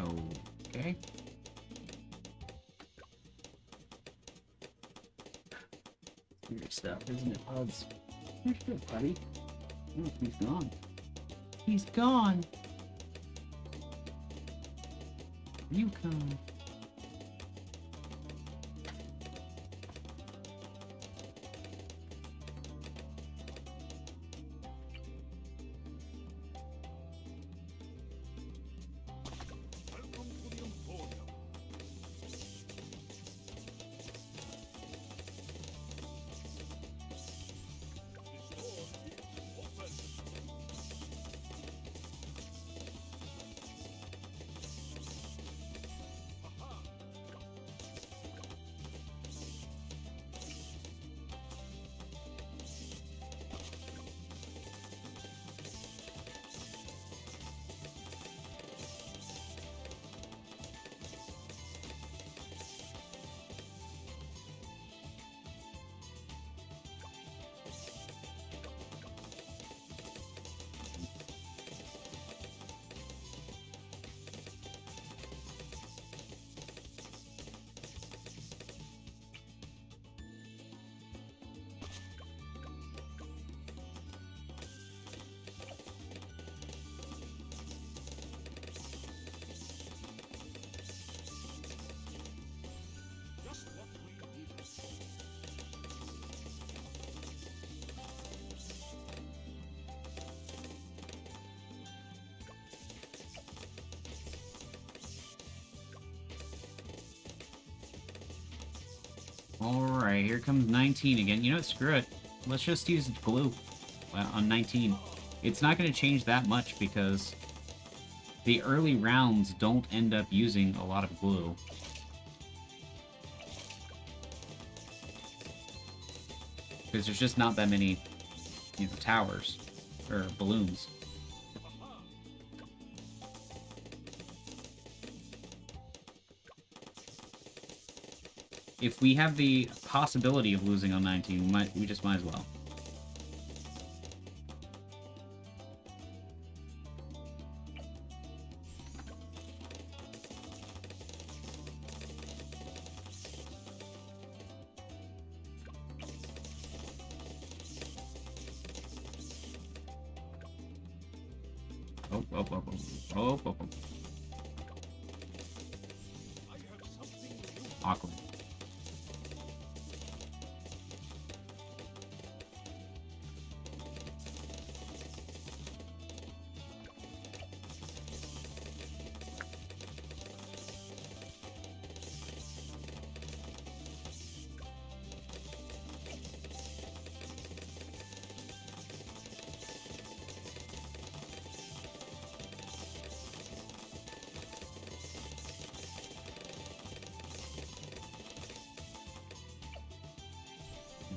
Okay. Weird stuff, isn't it, Puds? You're good, buddy. Oh, he's gone. He's gone! You come. Welcome to the Emporium. The store Alright, here comes 19 again. You know what? Screw it. Let's just use glue on 19. It's not going to change that much because the early rounds don't end up using a lot of glue. Because there's just not that many, you know, towers or balloons. If we have the possibility of losing on 19, we just might as well. Oh, oh, oh, oh, oh, oh, oh. Awkward.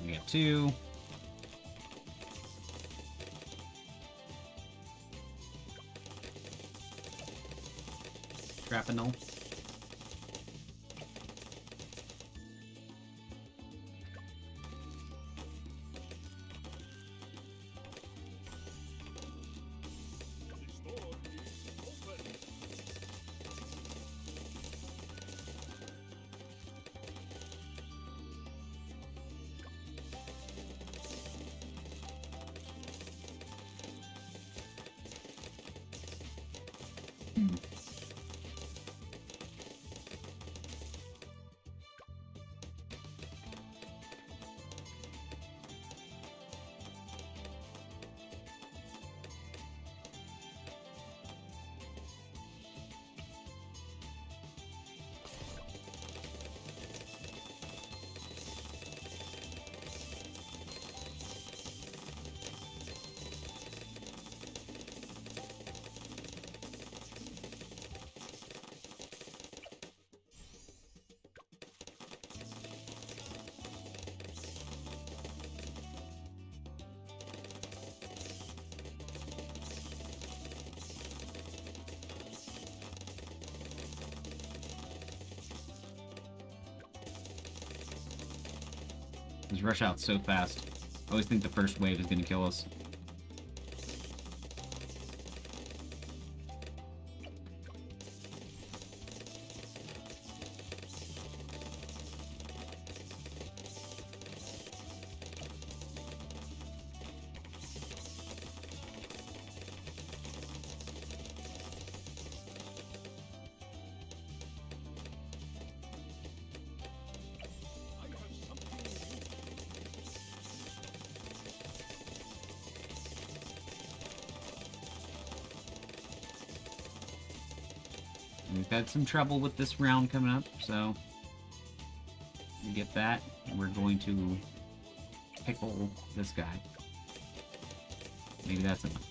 We got 2. Shrapnel. The store is open. Just rush out so fast. I always think the first wave is going to kill us. We've had some trouble with this round coming up, so we get that, and we're going to pickle this guy. Maybe that's enough.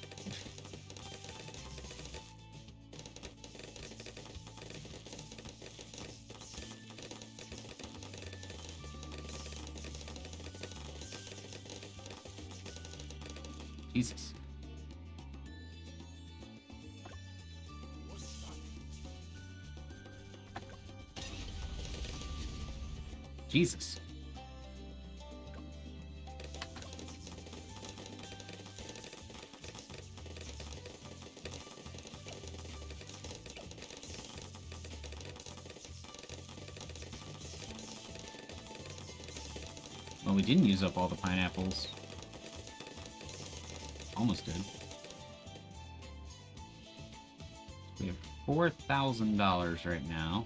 Jesus. Jesus. Well, we didn't use up all the pineapples. Almost did. We have $4,000 right now.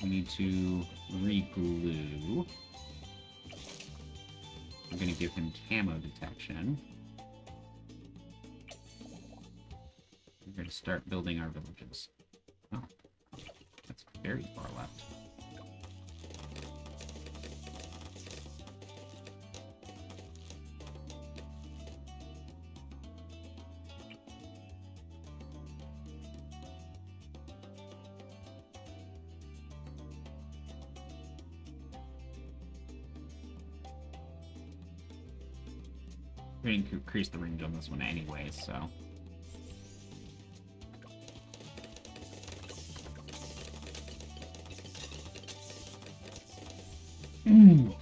We need to re-glue. We're going to give him camo detection. We're going to start building our villages. Oh, that's very far left. We didn't increase the range on this one anyway, so. I'm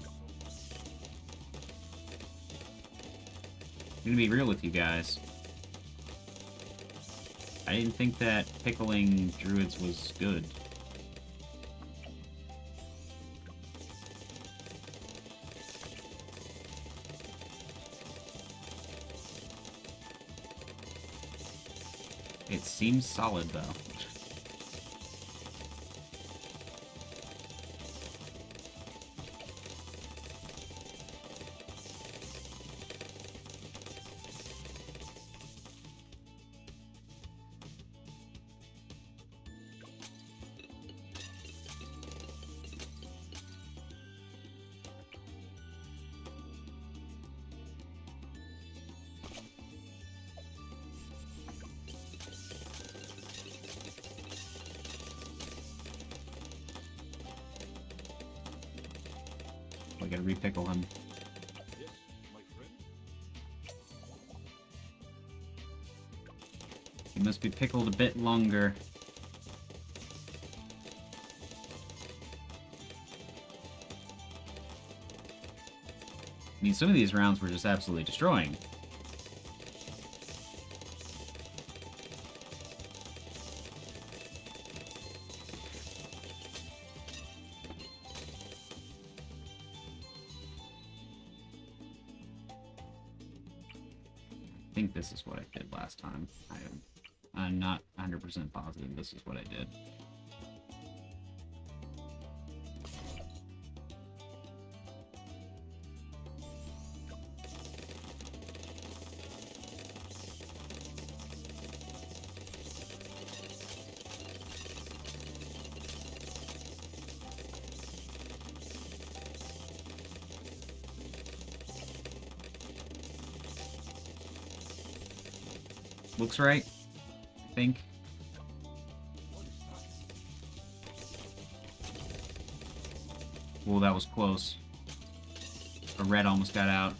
gonna be real with you guys. I didn't think that pickling druids was good. It seems solid, though. I gotta repickle him. Yes, my friend. He must be pickled a bit longer. I mean, some of these rounds were just absolutely destroying. I think this is what I did last time. I'm not 100% positive this is what I did. Looks right, I think. Well, that was close. A red almost got out.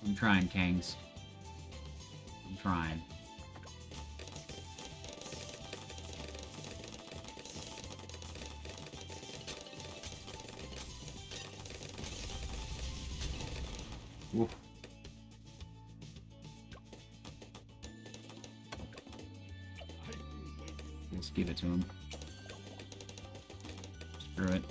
I'm trying, Kangs. I'm trying. Oof. Let's give it to him. Screw it.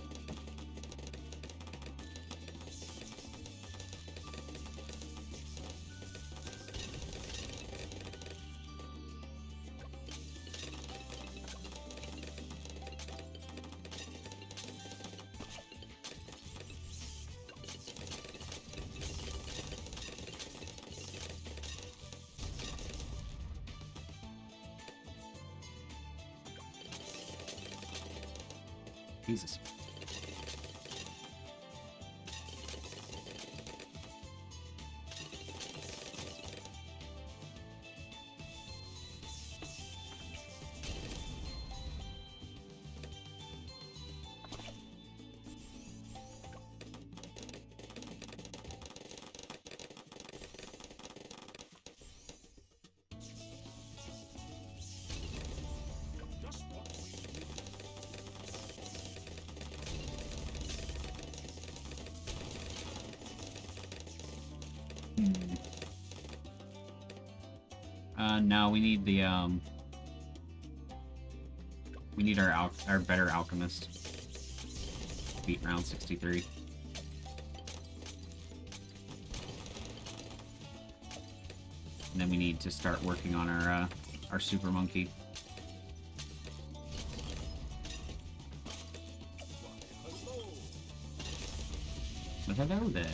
Jesus. No, we need the, we need our better alchemist. Beat round 63. And then we need to start working on our super monkey. But hello there.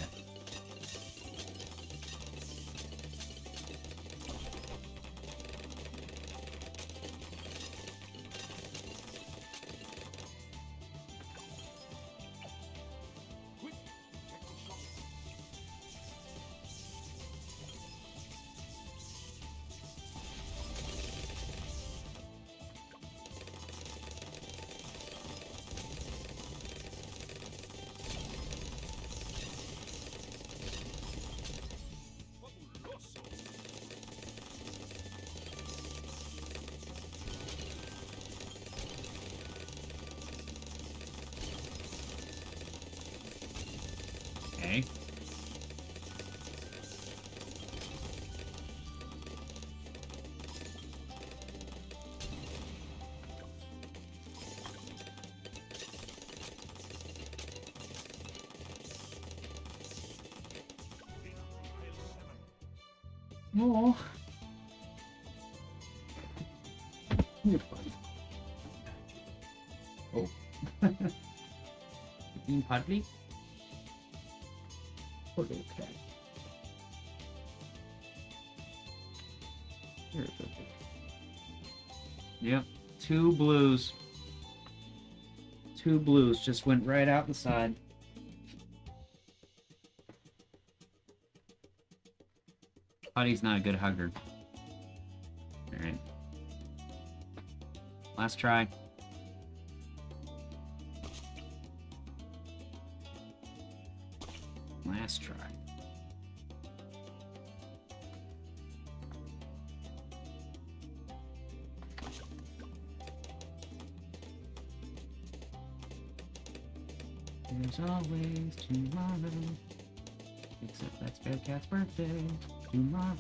Oh. You're fine. Oh. Being cuddly? Poor little cat. You're a good boy. Yep, 2 blues. 2 blues just went right out the side. Putty's not a good hugger. Alright. Last try. Last try. There's always tomorrow. Except that's Bearcat's birthday. Tomorrow.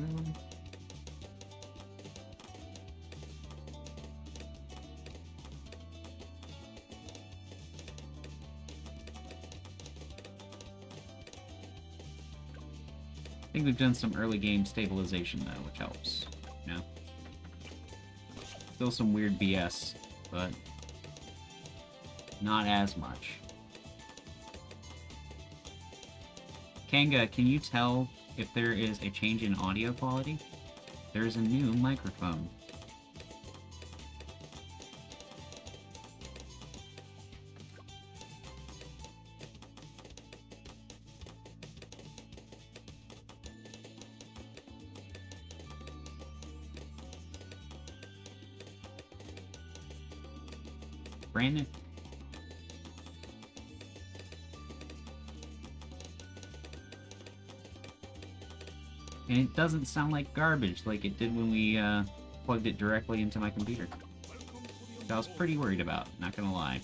I think we've done some early game stabilization though, which helps. You know? Still some weird BS, but not as much. Kanga, can you tell if there is a change in audio quality? There's a new microphone. Brandon? And it doesn't sound like garbage like it did when we plugged it directly into my computer. So I was pretty worried about, not gonna lie.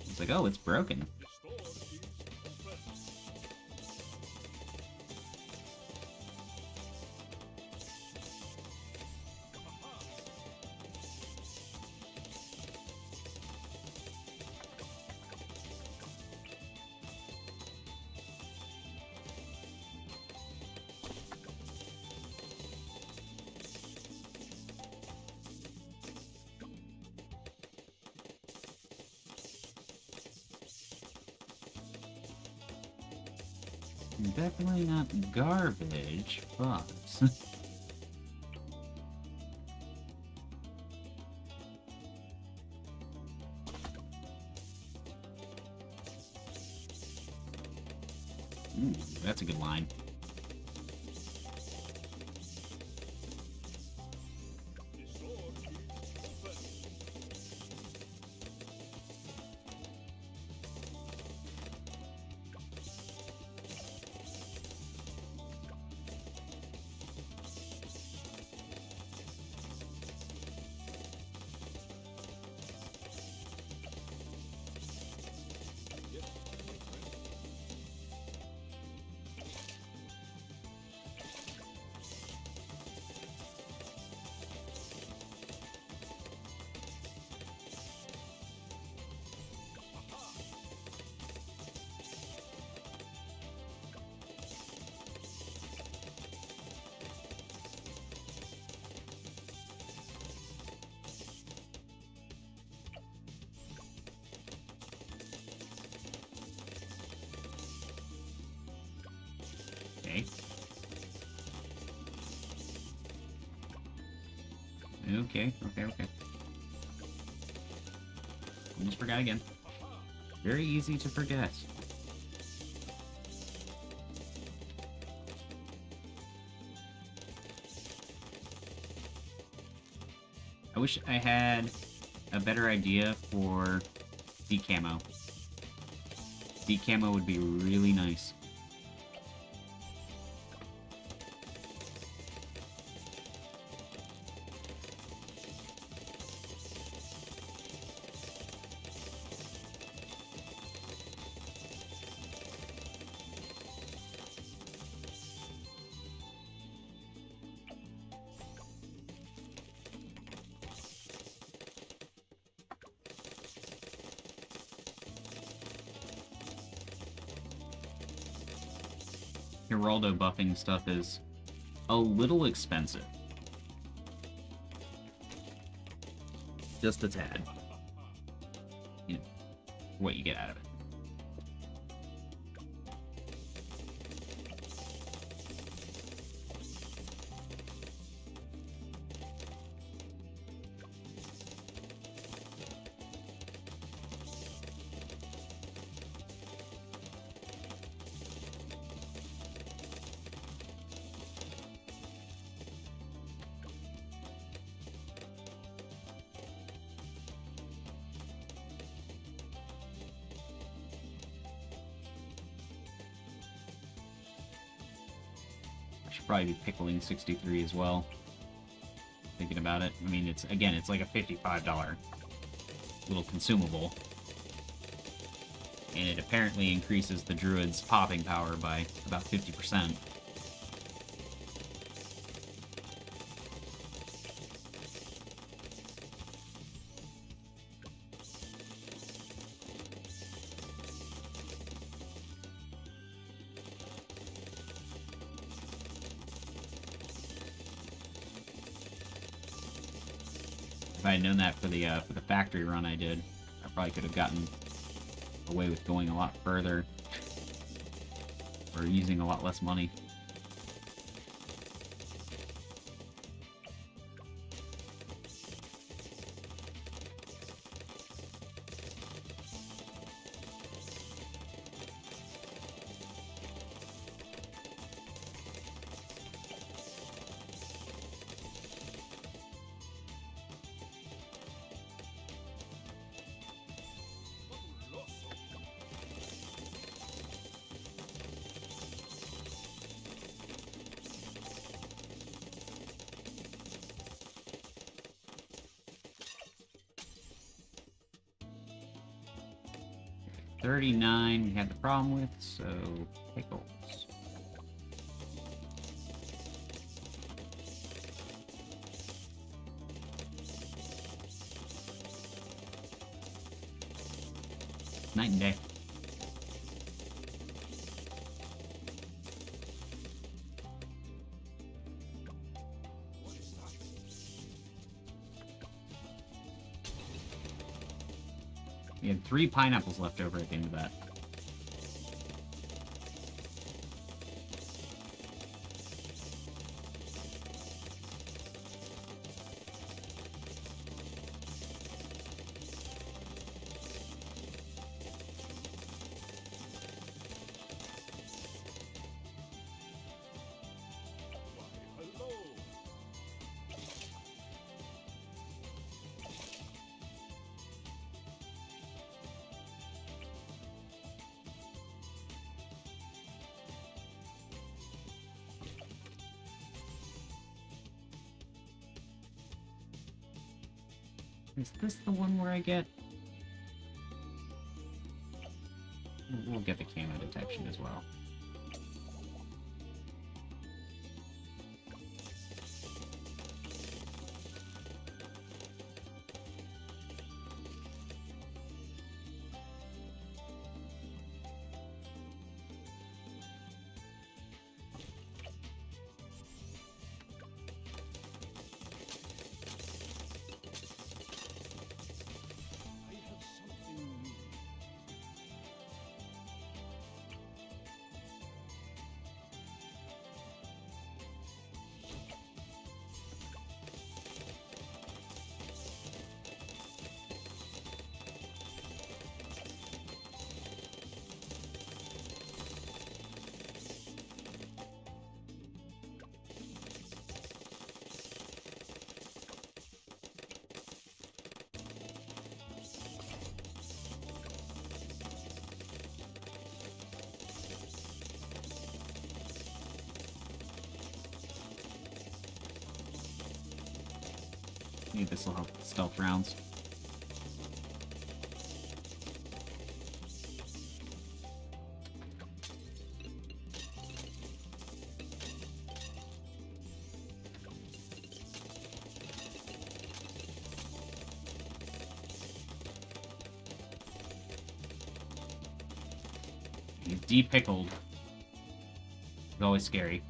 It's like, oh, it's broken. Definitely not garbage, but... Ooh, that's a good line. Okay. Okay. Almost forgot again. Very easy to forget. I wish I had a better idea for decamo. Decamo would be really nice. Geraldo buffing stuff is a little expensive. Just a tad. You know, what you get out of it. Should probably be pickling 63 as well. Thinking about it. I mean, it's like a $55 little consumable. And it apparently increases the druid's popping power by about 50%. If I had known that for the factory run I did, I probably could have gotten away with going a lot further or using a lot less money. $39 we had the problem with, so pickles. Night and day. We had 3 pineapples left over at the end of that. Hello. Is this the one where I get... We'll get the camo detection as well. I have something new. Maybe this will help with stealth rounds. You de-pickled It's always scary.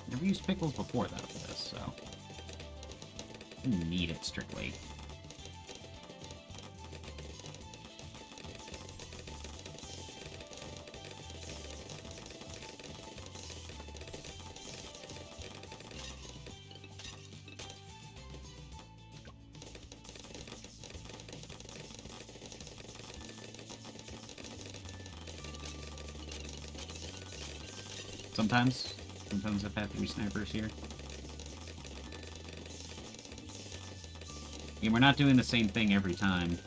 Never used pickles before, though, for this, so... I need it, strictly. Sometimes I've had 3 snipers here. Yeah, we're not doing the same thing every time.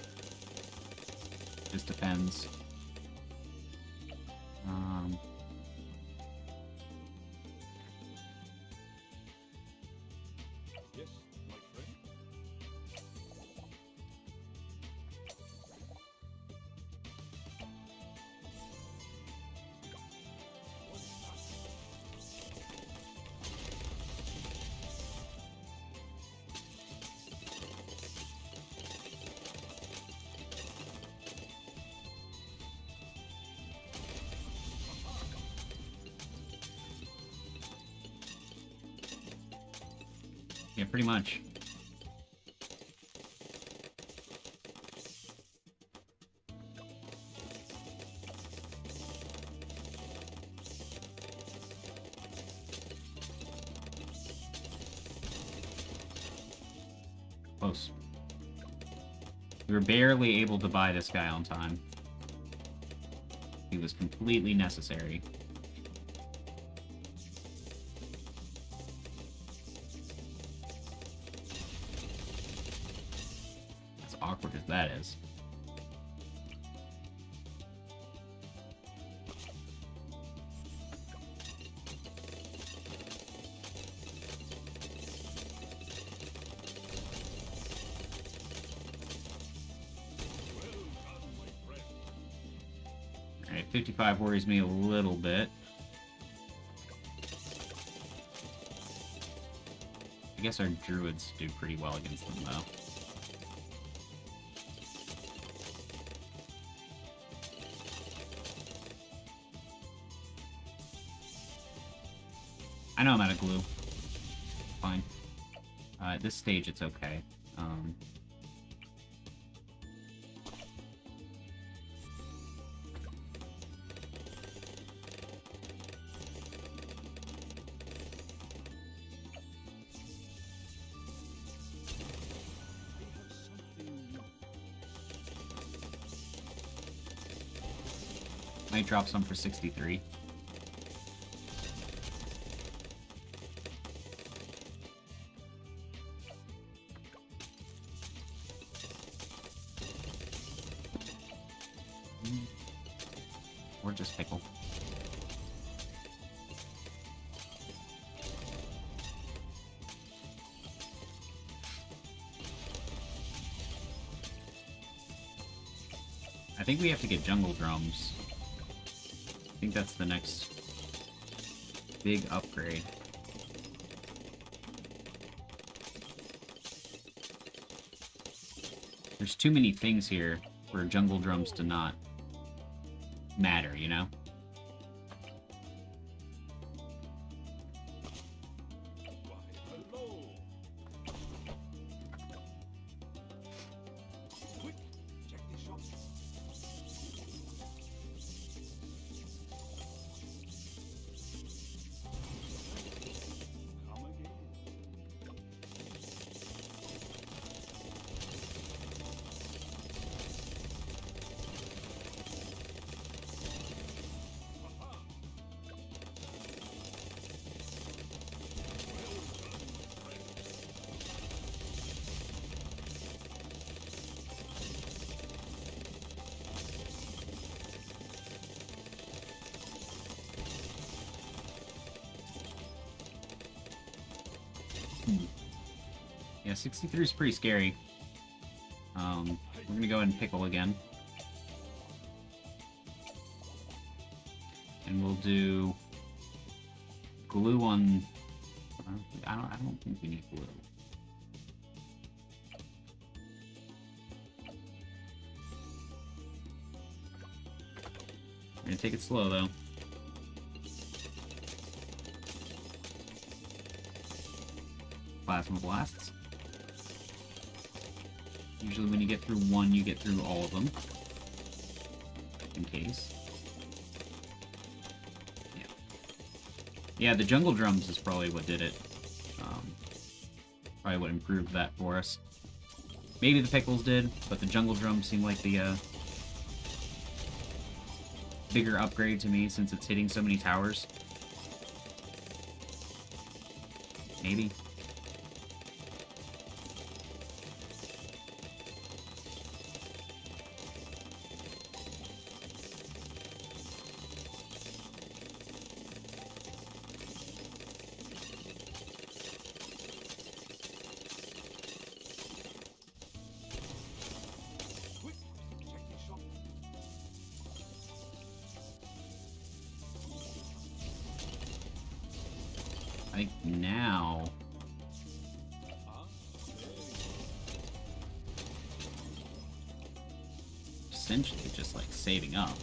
Just depends. Yes, my friend. Yeah, pretty much. Close. We were barely able to buy this guy on time. He was completely necessary. As awkward as that is. Alright, 55 worries me a little bit. I guess our druids do pretty well against them, though. I know I'm out of glue. Fine. At this stage, it's okay. Might drop some for 63. Or just pickle. I think we have to get jungle drums. I think that's the next big upgrade. There's too many things here for jungle drums to not matter, you know? Why, hello. Quick, check the shop. Come again. Yeah, 63 is pretty scary. We're gonna go ahead and pickle again. And we'll do glue on... I don't think we need glue. We're gonna take it slow, though. Plasma blasts. Usually when you get through one, you get through all of them. In case. Yeah. Yeah, the jungle drums is probably what did it. Probably what improved that for us. Maybe the pickles did, but the jungle drums seem like the bigger upgrade to me since it's hitting so many towers. Maybe. Quick, check the shop. I think now... essentially just like saving up.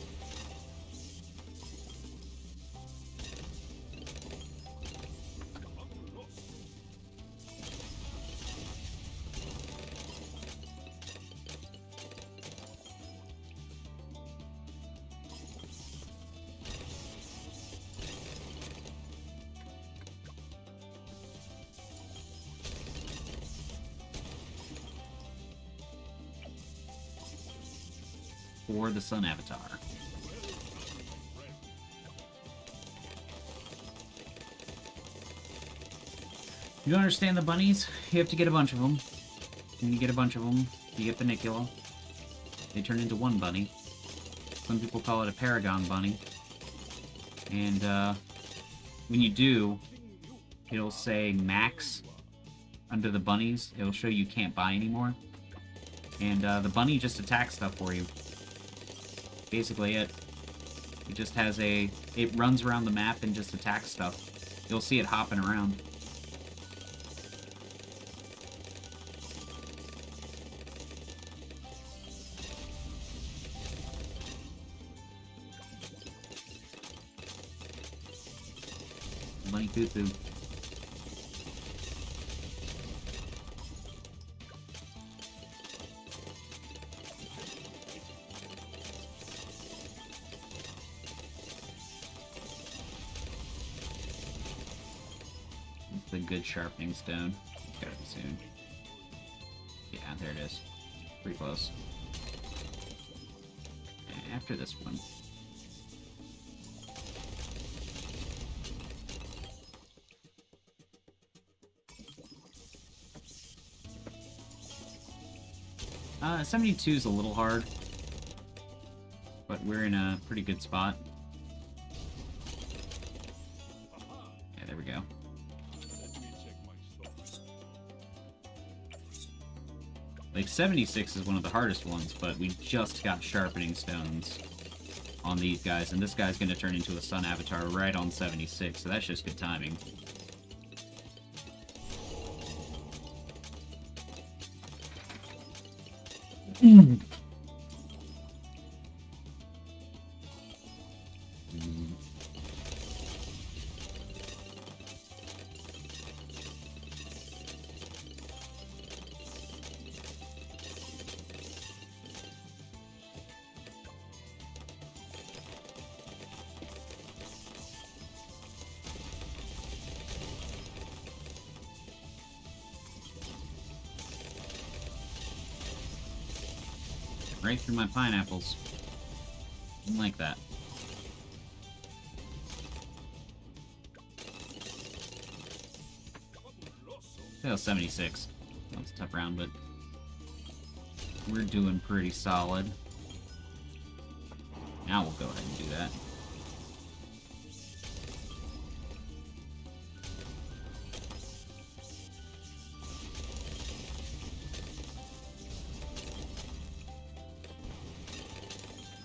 For the sun avatar. You don't understand the bunnies? You have to get a bunch of them. When you get a bunch of them, you get Panicula. They turn into one bunny. Some people call it a paragon bunny. And when you do, it'll say max under the bunnies. It'll show you can't buy anymore. And the bunny just attacks stuff for you. Basically it. It just has a... it runs around the map and just attacks stuff. You'll see it hopping around. Bunny Cuckoo. The good sharpening stone. It's gotta be soon. Yeah, there it is. Pretty close. And after this one. Uh, 72 is a little hard, but we're in a pretty good spot. Yeah, there we go. Let me check my stock. Like, 76 is one of the hardest ones, but we just got sharpening stones on these guys, and this guy's gonna turn into a sun avatar right on 76, so that's just good timing. Right through my pineapples. Didn't like that. Still 76. That's a tough round, but we're doing pretty solid. Now we'll go ahead and do that.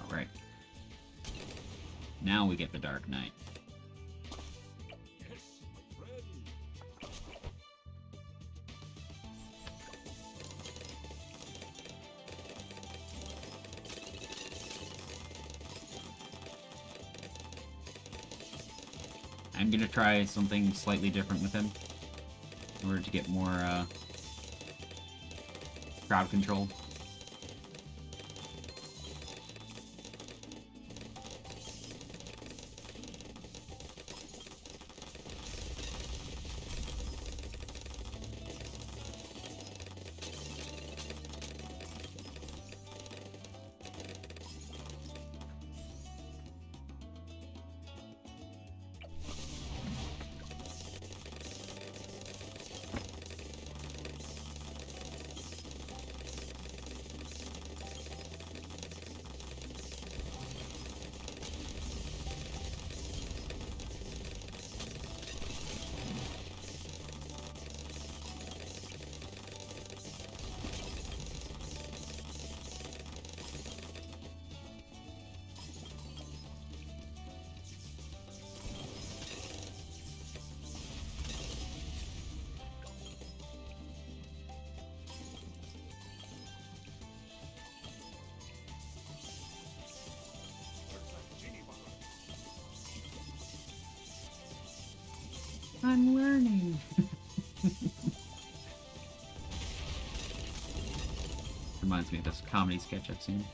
Alright. Now we get the Dark Knight. Yes, my friend. I'm gonna try something slightly different with him in order to get more crowd control. I'm learning. Reminds me of this comedy sketch I've seen.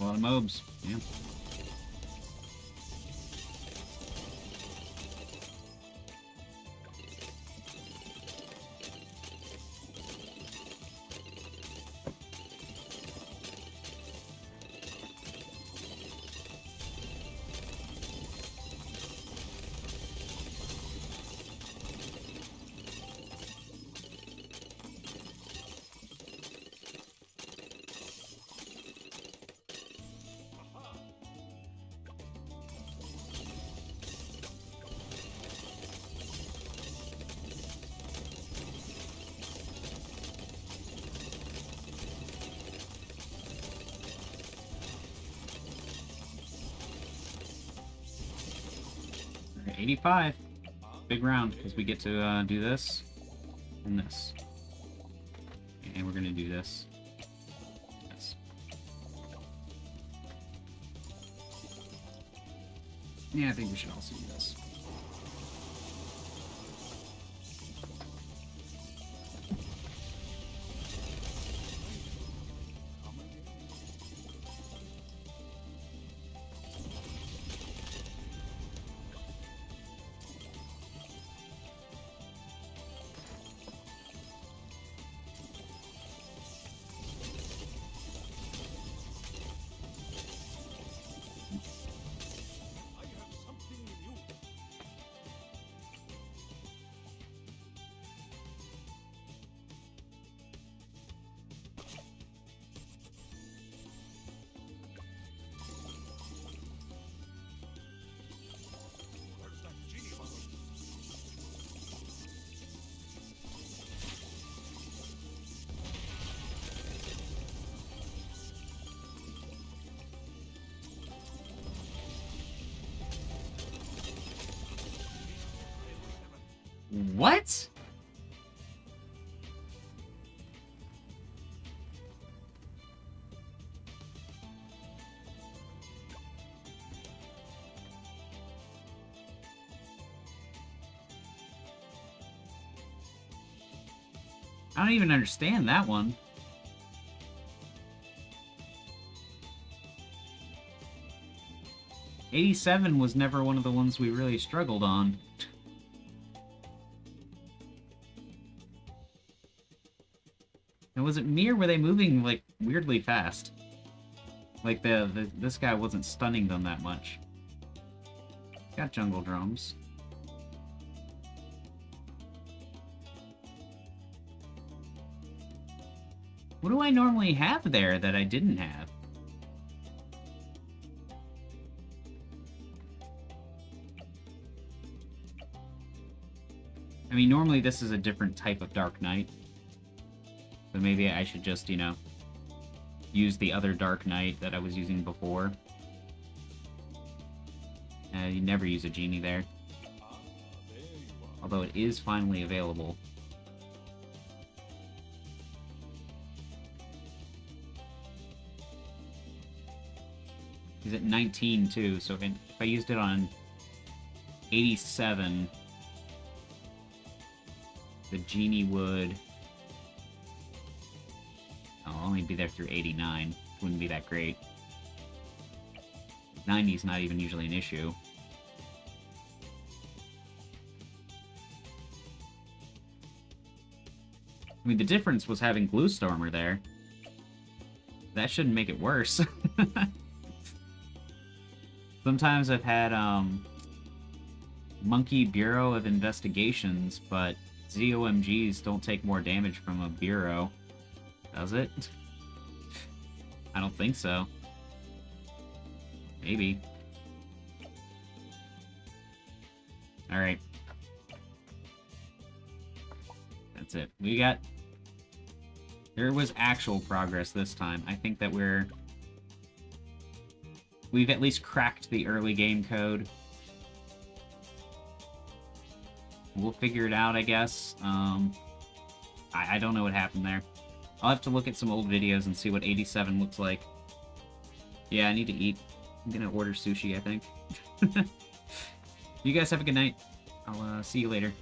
A lot of mobs, yeah. Alright, 85. Big round, because we get to do this and this. And we're gonna do this. This. Yeah, I think we should also do this. What? I don't even understand that one. '87 was never one of the ones we really struggled on. And was it me, or were they moving, like, weirdly fast? Like, this guy wasn't stunning them that much. Got jungle drums. What do I normally have there that I didn't have? I mean, normally this is a different type of Dark Knight. So maybe I should just, you know, use the other Dark Knight that I was using before. You never use a genie there. There you are. Although it is finally available. He's at 19 too, so if I used it on 87, the genie would... I'll only be there through 89. Wouldn't be that great. 90 is not even usually an issue. I mean, the difference was having Gluestormer there. That shouldn't make it worse. Sometimes I've had, Monkey Bureau of Investigations, but ZOMGs don't take more damage from a Bureau. Does it? I don't think so. Maybe. Alright. That's it. There was actual progress this time. I think that we've at least cracked the early game code. We'll figure it out, I guess. I don't know what happened there. I'll have to look at some old videos and see what 87 looks like. Yeah, I need to eat. I'm gonna order sushi, I think. You guys have a good night. I'll see you later.